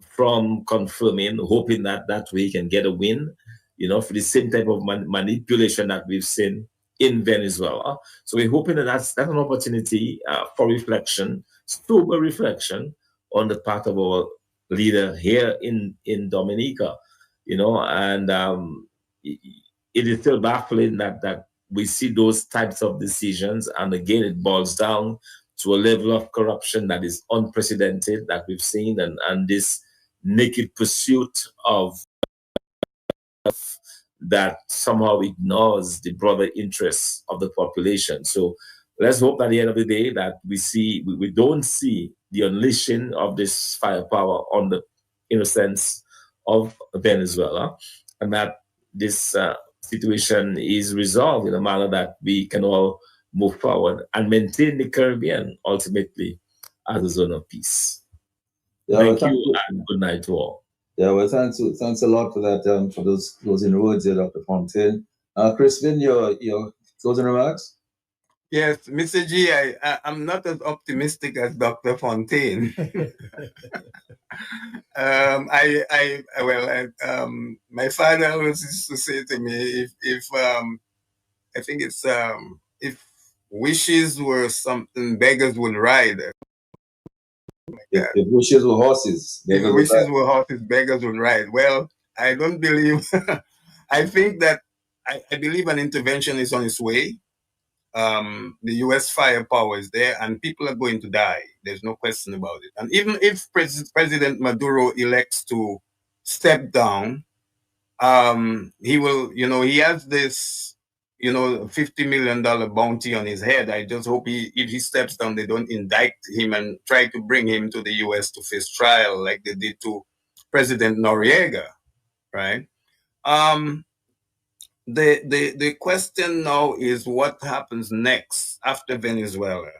from confirming, hoping that way he can get a win, for the same type of manipulation that we've seen in Venezuela. So we're hoping that that's an opportunity for reflection, sober reflection on the part of our leader here in Dominica, and it is still baffling that we see those types of decisions. And again, it boils down to a level of corruption that is unprecedented that we've seen, and this naked pursuit of that somehow ignores the broader interests of the population. So let's hope at the end of the day that we don't see the unleashing of this firepower on the innocence of Venezuela, and that this situation is resolved in a manner that we can all move forward and maintain the Caribbean ultimately as a zone of peace. Thank you and good night to all. Yeah, well, thanks a lot for that, for those closing words there, Dr. Fontaine. Crispin, your closing remarks? Yes, Mr. G, I'm not as optimistic as Dr. Fontaine. My father always used to say to me, if wishes were something, beggars would ride. If wishes were horses, If wishes were horses, beggars would ride. Well, I don't believe. I think that I believe an intervention is on its way. The U.S. firepower is there, and people are going to die. There's no question about it. And even if President Maduro elects to step down, he will. He has this, $50 million bounty on his head. I just hope if he steps down, they don't indict him and try to bring him to the U.S. to face trial like they did to President Noriega, right? The question now is what happens next after Venezuela.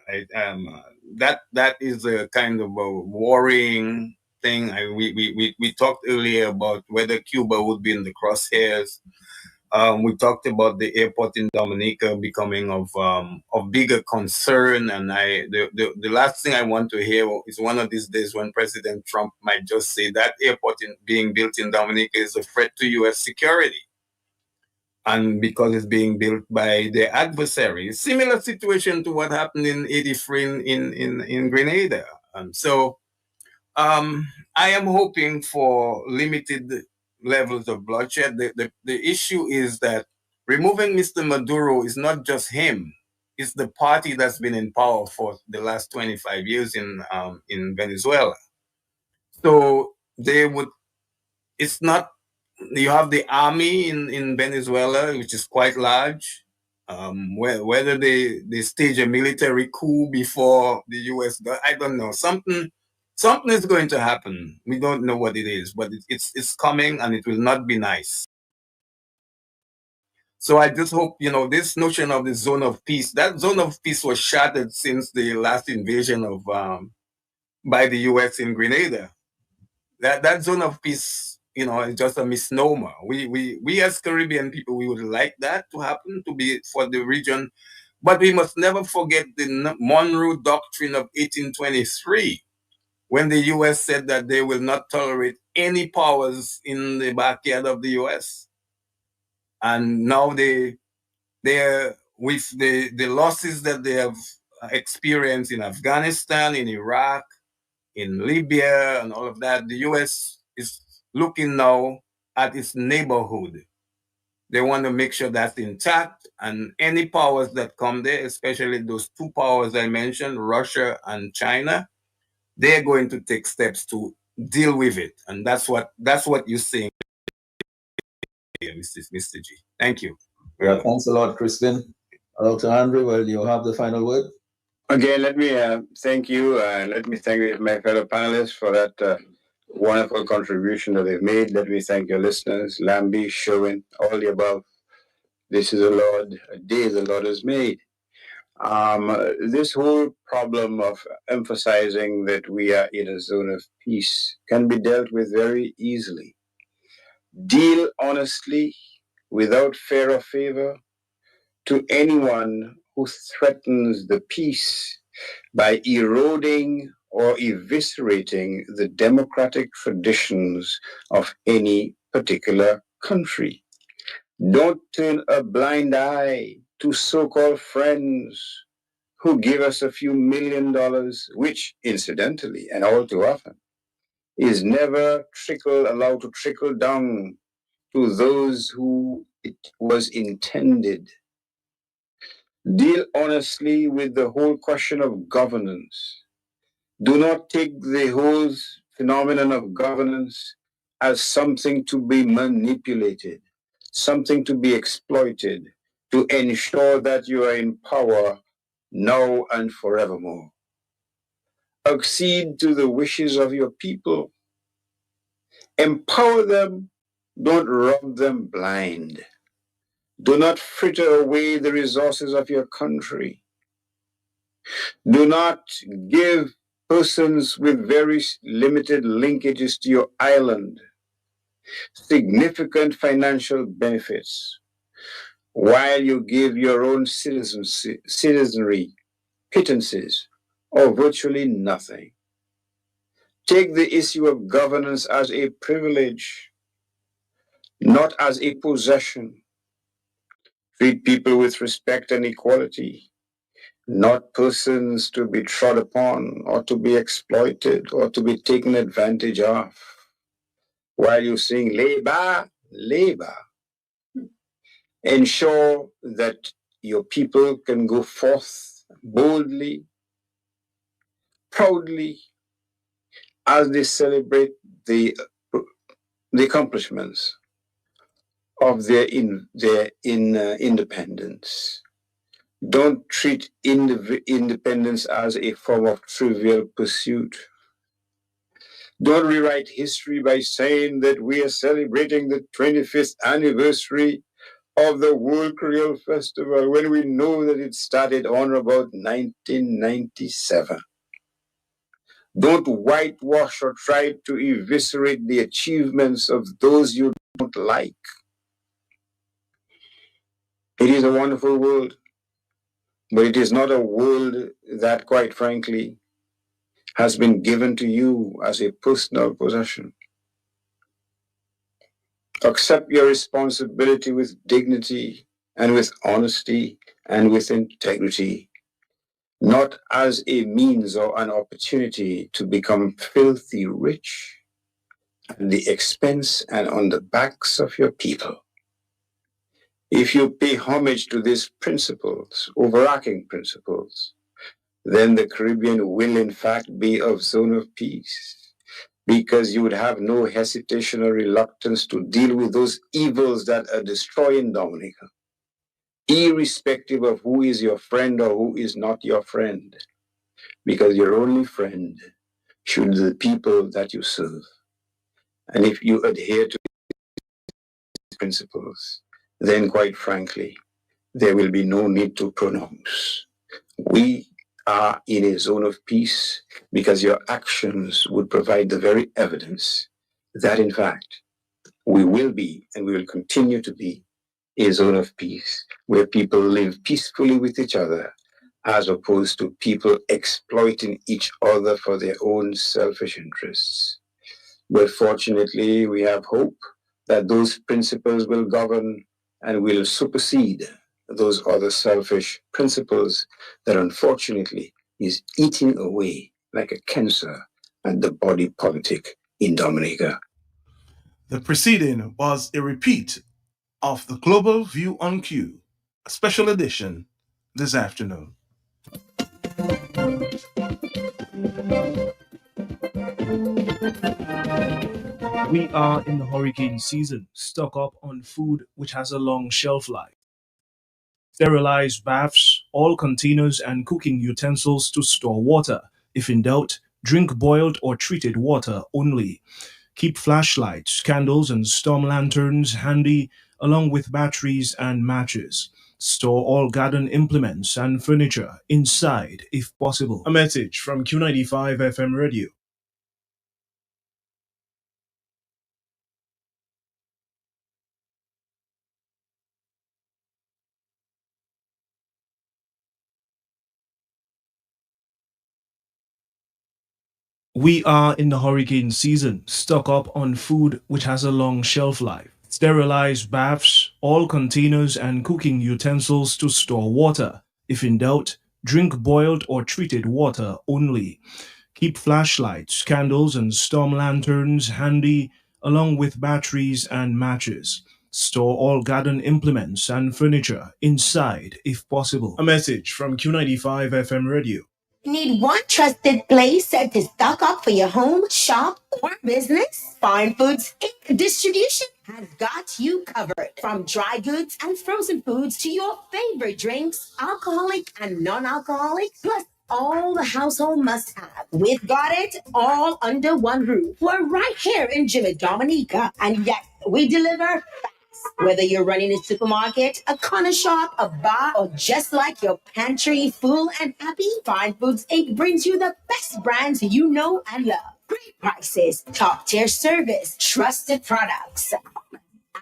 That is a kind of a worrying thing. We talked earlier about whether Cuba would be in the crosshairs. We talked about the airport in Dominica becoming of bigger concern, and the last thing I want to hear is one of these days when President Trump might just say that airport being built in Dominica is a threat to U.S. security. And because it's being built by their adversary. Similar situation to what happened in 83 in Grenada. I am hoping for limited levels of bloodshed. The issue is that removing Mr. Maduro is not just him. It's the party that's been in power for the last 25 years in Venezuela. So it's not. You have the army in Venezuela, which is quite large. Whether they stage a military coup before the U.S., I don't know. Something is going to happen. We don't know what it is, but it's coming, and it will not be nice. So I just hope, this notion of the zone of peace, that zone of peace was shattered since the last invasion by the U.S. in Grenada. That zone of peace, it's just a misnomer. We as Caribbean people, we would like that to happen, to be for the region, but we must never forget the Monroe Doctrine of 1823, when the U.S. said that they will not tolerate any powers in the backyard of the U.S. And now they're with the losses that they have experienced in Afghanistan, in Iraq, in Libya, and all of that, the U.S. is looking now at its neighborhood. They want to make sure that's intact, and any powers that come there, especially those two powers I mentioned, Russia and China, they're going to take steps to deal with it. And that's what you're saying here, Mr. G. Thank you. Yeah, thanks a lot, Crispin. Dr. Andre, well, you have the final word. Again, let me thank you, and let me thank my fellow panelists for that wonderful contribution that they've made. Let me thank your listeners, Lambie, Sherwin, all the above. This is a day the Lord has made. This whole problem of emphasizing that we are in a zone of peace can be dealt with very easily. Deal honestly, without fear or favor, to anyone who threatens the peace by eroding or eviscerating the democratic traditions of any particular country. Don't turn a blind eye to so-called friends who give us a few $1 million, which incidentally, and all too often, is never allowed to trickle down to those who it was intended. Deal honestly with the whole question of governance. Do not take the whole phenomenon of governance as something to be manipulated. something to be exploited to ensure that you are in power now and forevermore. Accede to the wishes of your people. Empower them, don't rob them blind. Do not fritter away the resources of your country. Do not give persons with very limited linkages to your island significant financial benefits, while you give your own citizenry pittances or virtually nothing. Take the issue of governance as a privilege, not as a possession. Treat people with respect and equality, not persons to be trod upon or to be exploited or to be taken advantage of. While you sing labor, labor, ensure that your people can go forth boldly, proudly, as they celebrate the accomplishments of their independence. Don't treat independence as a form of trivial pursuit. Don't rewrite history by saying that we are celebrating the 25th anniversary of the World Creole Festival when we know that it started on about 1997. Don't whitewash or try to eviscerate the achievements of those you don't like. It is a wonderful world, but it is not a world that, quite frankly, has been given to you as a personal possession. Accept your responsibility with dignity and with honesty and with integrity, not as a means or an opportunity to become filthy rich at the expense and on the backs of your people. If you pay homage to these principles, overarching principles, then the Caribbean will in fact be a zone of peace, because you would have no hesitation or reluctance to deal with those evils that are destroying Dominica, irrespective of who is your friend or who is not your friend, because your only friend should be the people that you serve. And if you adhere to these principles, then quite frankly, there will be no need to pronounce. We are in a zone of peace because your actions would provide the very evidence that in fact we will be and we will continue to be a zone of peace where people live peacefully with each other as opposed to people exploiting each other for their own selfish interests. But fortunately, we have hope that those principles will govern and will supersede those other selfish principles that unfortunately is eating away like a cancer at the body politic in Dominica. The preceding was a repeat of the Global View on Q, a special edition this afternoon. We are in the hurricane season, stock up on food which has a long shelf life. Sterilize baths, all containers and cooking utensils to store water. If in doubt, drink boiled or treated water only. Keep flashlights, candles and storm lanterns handy, along with batteries and matches. Store all garden implements and furniture inside if possible. A message from Q95 FM Radio. We are in the hurricane season. Stock up on food which has a long shelf life. Sterilize baths, all containers and cooking utensils to store water. If in doubt, drink boiled or treated water only. Keep flashlights, candles and storm lanterns handy, along with batteries and matches. Store all garden implements and furniture inside if possible. A message from Q95 FM Radio. Need one trusted place to stock up for your home, shop, or business? Fine Foods Inc. Distribution has got you covered. From dry goods and frozen foods to your favorite drinks, alcoholic and non-alcoholic, plus all the household must-have. We've got it all under one roof. We're right here in Jimmy Dominica, and yes, we deliver. Whether you're running a supermarket, a corner shop, a bar, or just like your pantry full and happy, Fine Foods Inc. brings you the best brands you know and love. Great prices, top tier service, trusted products.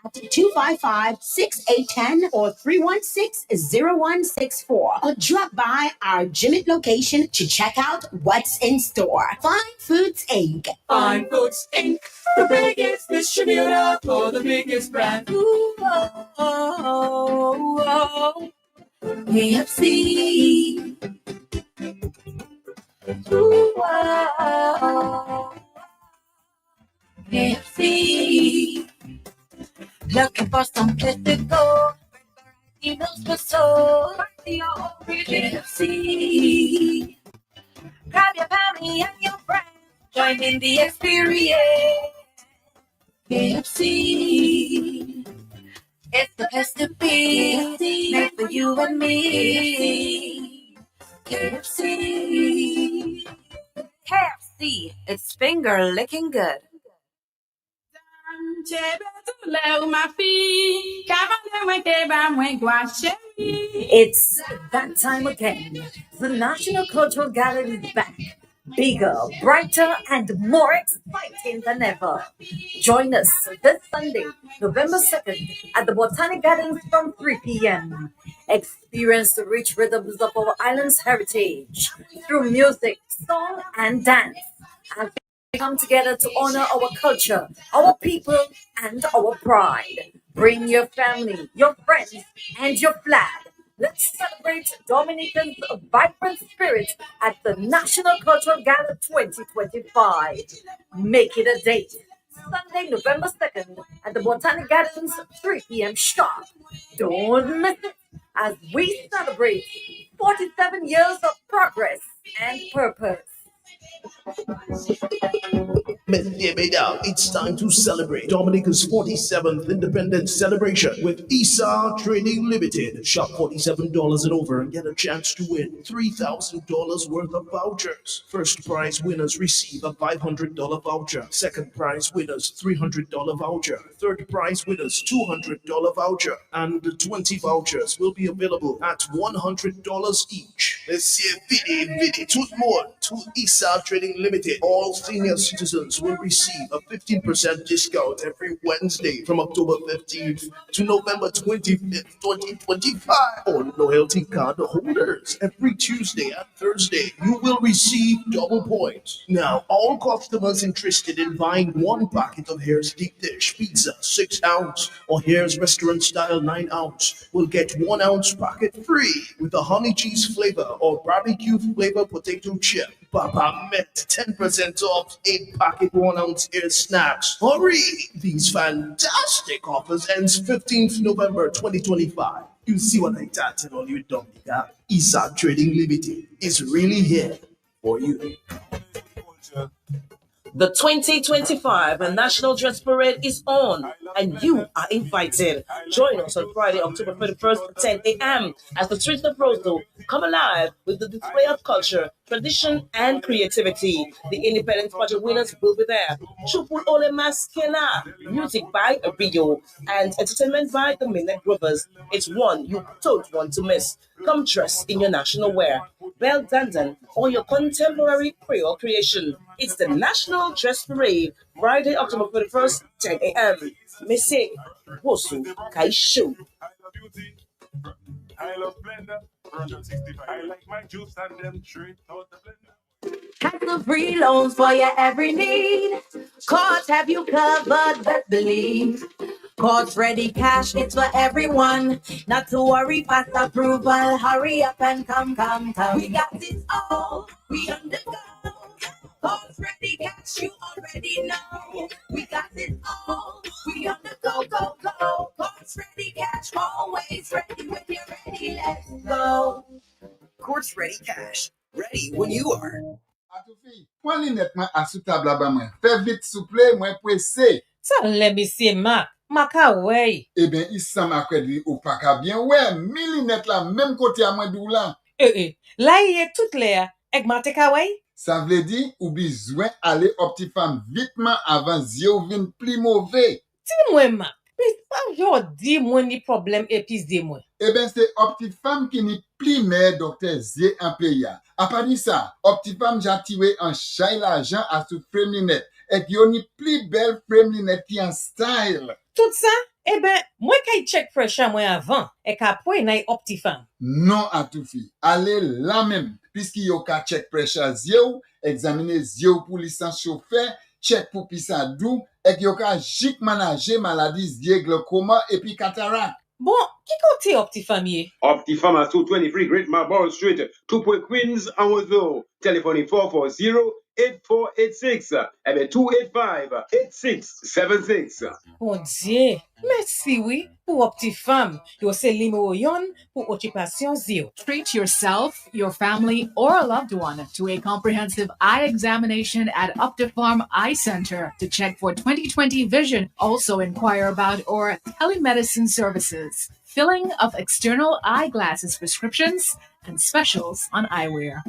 At 255-6810 or 316-0164, or drop by our Jimmy location to check out what's in store. Fine Foods Inc. Fine Foods Inc. The biggest distributor for the biggest brand. Ooh, oh, oh, oh. KFC. Ooh, oh, KFC. Looking for some place to go. Meals for soul. KFC. Grab your family and your friends. Join in the experience. KFC. It's the place to be. Made for you and me. KFC. KFC. It's finger licking good. It's that time again. The National Cultural Gallery is back. Bigger, brighter, and more exciting than ever. Join us this Sunday, November 2nd, at the Botanic Gardens from 3 p.m. Experience the rich rhythms of our island's heritage through music, song, and dance. As we come together to honor our culture, our people, and our pride. Bring your family, your friends, and your flag. Let's celebrate Dominican's vibrant spirit at the National Cultural Gala 2025. Make it a date. Sunday, November 2nd at the Botanic Gardens, 3 p.m. sharp. Don't miss it as we celebrate 47 years of progress and purpose. It's time to celebrate Dominica's 47th independence celebration with ESA Trading Limited. Shop $47 and over and get a chance to win $3,000 worth of vouchers. First prize winners receive a $500 voucher. Second prize winners $300 voucher. Third prize winners $200 voucher. And the 20 vouchers will be available at $100 each. Let's see Vidi tout le monde to ESA Trading Limited. All senior citizens will receive a 15% discount every Wednesday from October 15th to November 25th, 2025. On loyalty card holders, every Tuesday and Thursday, you will receive double points. Now, all customers interested in buying one packet of Hare's Deep Dish Pizza 6 ounce or Hare's Restaurant Style 9 ounce will get 1 ounce packet free with a honey cheese flavor or barbecue flavor potato chip. Papa met 10% off 8-packet 1 ounce Hair snacks. Hurry! These fantastic offers ends 15th November 2025. You see what I tell all you Dominica? ESA Trading Limited is really here for you. The 2025 National Dress Parade is on, and you are invited. Join us on Friday, October 31st at 10 a.m. as the streets of Roseau come alive with the display of culture, tradition, and creativity. The Independence Pageant winners will be there. Chupul Ole Maskela, music by Rio, and entertainment by the Minette Brothers. It's one you don't want to miss. Come dressed in your national wear, bell dandan, or your contemporary Creole creation. It's the National Dress Parade, Friday, October 31st, 10 a.m. Mese, Wosu, Kaishu. I love Blender, 365. I like my juice and them straight out the blender. Have the free loans for your every need. Cards have you covered, but believe. Cards ready cash, it's for everyone. Not to worry, fast approval. Hurry up and come. We got it all, we undergo. Cards ready cash, you already know. We got it all, we undergo, go. Cards ready cash, always ready when you're ready, let's go. Courts Ready Cash. ready when you are. Pon linet mwen asou tabla ba mwen. Fè vite souple mwen presse. Sa let me see Mac. Maka wey. Eh ben, isan akwedi ou pa ka bien. Ouais, mi linet la même côté à mwen dou lan. La yé tout le ek mate ka wey? Ça vle di ou bizwen ale Optifam vitman avant zyo vin pli mauvais. Ti mwen Mac. Pis pa jodi mwen ni problem epis de mwen. Eh ben, c'est Optifam qui ni pli meilleur docteur Zé en peya. A pa di sa, Optifam jatiwe en chay l'argent à sou frame linet. Et yo ni pli belle frame linet ki en style. Tout ça? Eh ben, mwen kay check pressure mwen avant. Ek apwe nay Optifam. Non à tout fi. Ale la même. Puisque yo ka check pressure zyo, examine zyo pour licence chauffeur, check pour pisadou, et yo ka jik manager maladie zye glaucoma et puis cataracte. Bon, ki kote Optifam ye? Optifam at 223 Great Marlborough Street, 2 Queens, Amwazoo. Telephone 440-8486. Eh bien, 285-8676. Bon Dieu, merci oui pour Optifam. Yo se limo yon pour occupation zero. Treat yourself, your family, or a loved one to a comprehensive eye examination at Optifarm Eye Center to check for 20/20 vision. Also inquire about our telemedicine services, filling of external eyeglasses prescriptions, and specials on eyewear.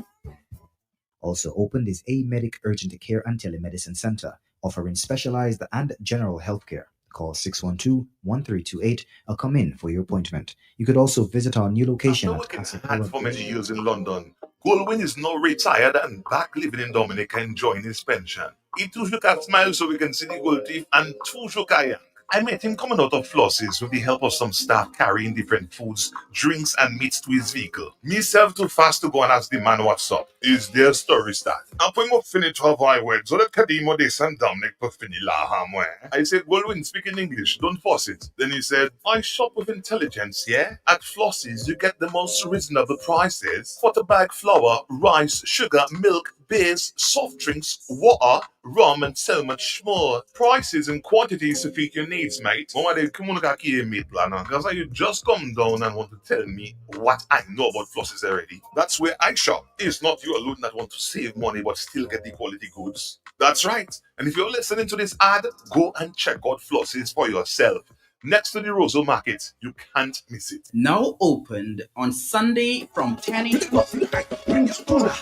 Also opened is A-Medic Urgent Care and Telemedicine Center, offering specialized and general healthcare. Call 612-1328 or come in for your appointment. You could also visit our new location at Castle Had for many years in London. Goldwyn is now retired and back living in Dominica enjoying his pension. He toujours got smile so we can see the gold teeth and toujours kayak. I met him coming out of Flosses with the help of some staff carrying different foods, drinks, and meats to his vehicle. Myself too fast to go and ask the man what's up. Is their story start? Après moi fini travail ouais, so le kadimo descend Dominic pour finir la hamwe. I said, Goldwyn, speak in English, don't force it. Then he said, I shop with intelligence, yeah? At Flosses, you get the most reasonable prices for the bag flour, rice, sugar, milk, beers, soft drinks, water, rum, and so much more. Prices and quantities to fit your needs, mate. Because you just come down and want to tell me what I know about Flosses already. That's where I shop. It's not you alone that want to save money but still get the quality goods. That's right. And if you're listening to this ad, go and check out Flosses for yourself. Next to the Roseau Market, you can't miss it. Now opened on Sunday from 10 a.m. Bring your cooler.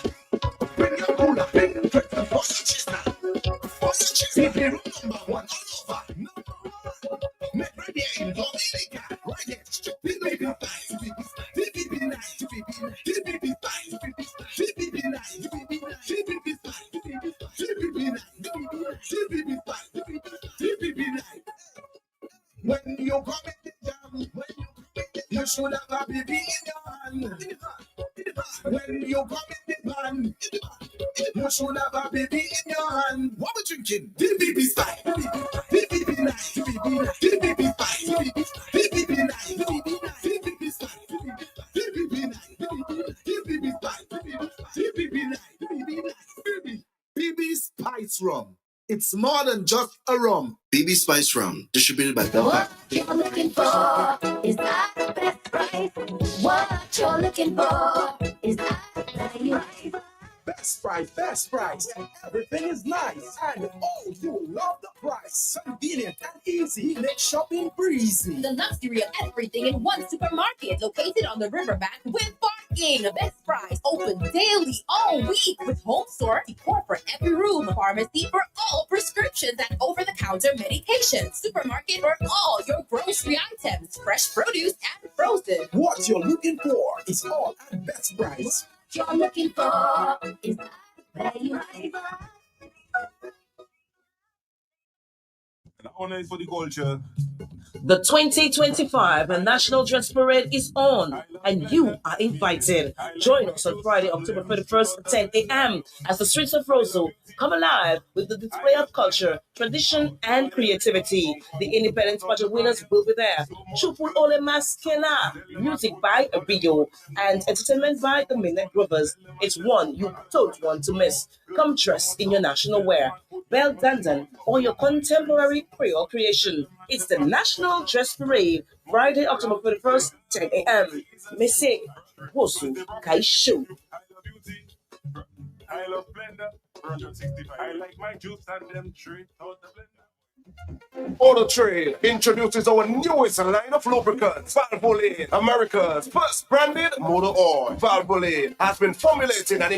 Bring your cooler. Bring the Foster Chestnut. Foster Chestnut. Number one all over. Number one. Make ready in Dominica. Right here. BB nice. BB nice. BB nice. BB nice. BB nice. When you come in the jam, you should have a baby in your hand. When you come in the van, you should have a baby in your hand. What we drinking? DBB style. DBB nice. DBB style. DBB nice. DBB style. DBB nice. DBB style. DBB nice. BB Spice Rum. It's more than just a rum. BB Spice Rum, distributed by Bell. What you're looking for is that the best price. What you're looking for is that value. Best price. Everything is nice. And oh, you love the price. Convenient and easy. Make shopping breezy. The luxury of everything in one supermarket located on the riverbank with parking. Best Price open daily all week with home store decor for every room, pharmacy for all prescriptions and over-the-counter medications, supermarket for all your grocery items, fresh produce and frozen. What you're looking for is all at Best Price. What you're looking for is that value. The honor is for the culture. The 2025 National Dress Parade is on, and you are invited. Join us on Friday, October 31st, 10 a.m. as the streets of Roseau come alive with the display of culture, tradition, and creativity. The Independence Pageant winners will be there. Chupul Ole Maskela, music by Abio, and entertainment by the Minette Brothers. It's one you don't want to miss. Come dressed in your national wear, bell dandan, or your contemporary Creole creation. It's the National Dress Parade, Friday, October 31st, 10 a.m. Mese, Wosu, Kaishu. I love Blender 365. I like my juice and them straight out the blender. Auto Trade introduces our newest line of lubricants, Valvoline, America's first branded motor oil. Valvoline has been formulated and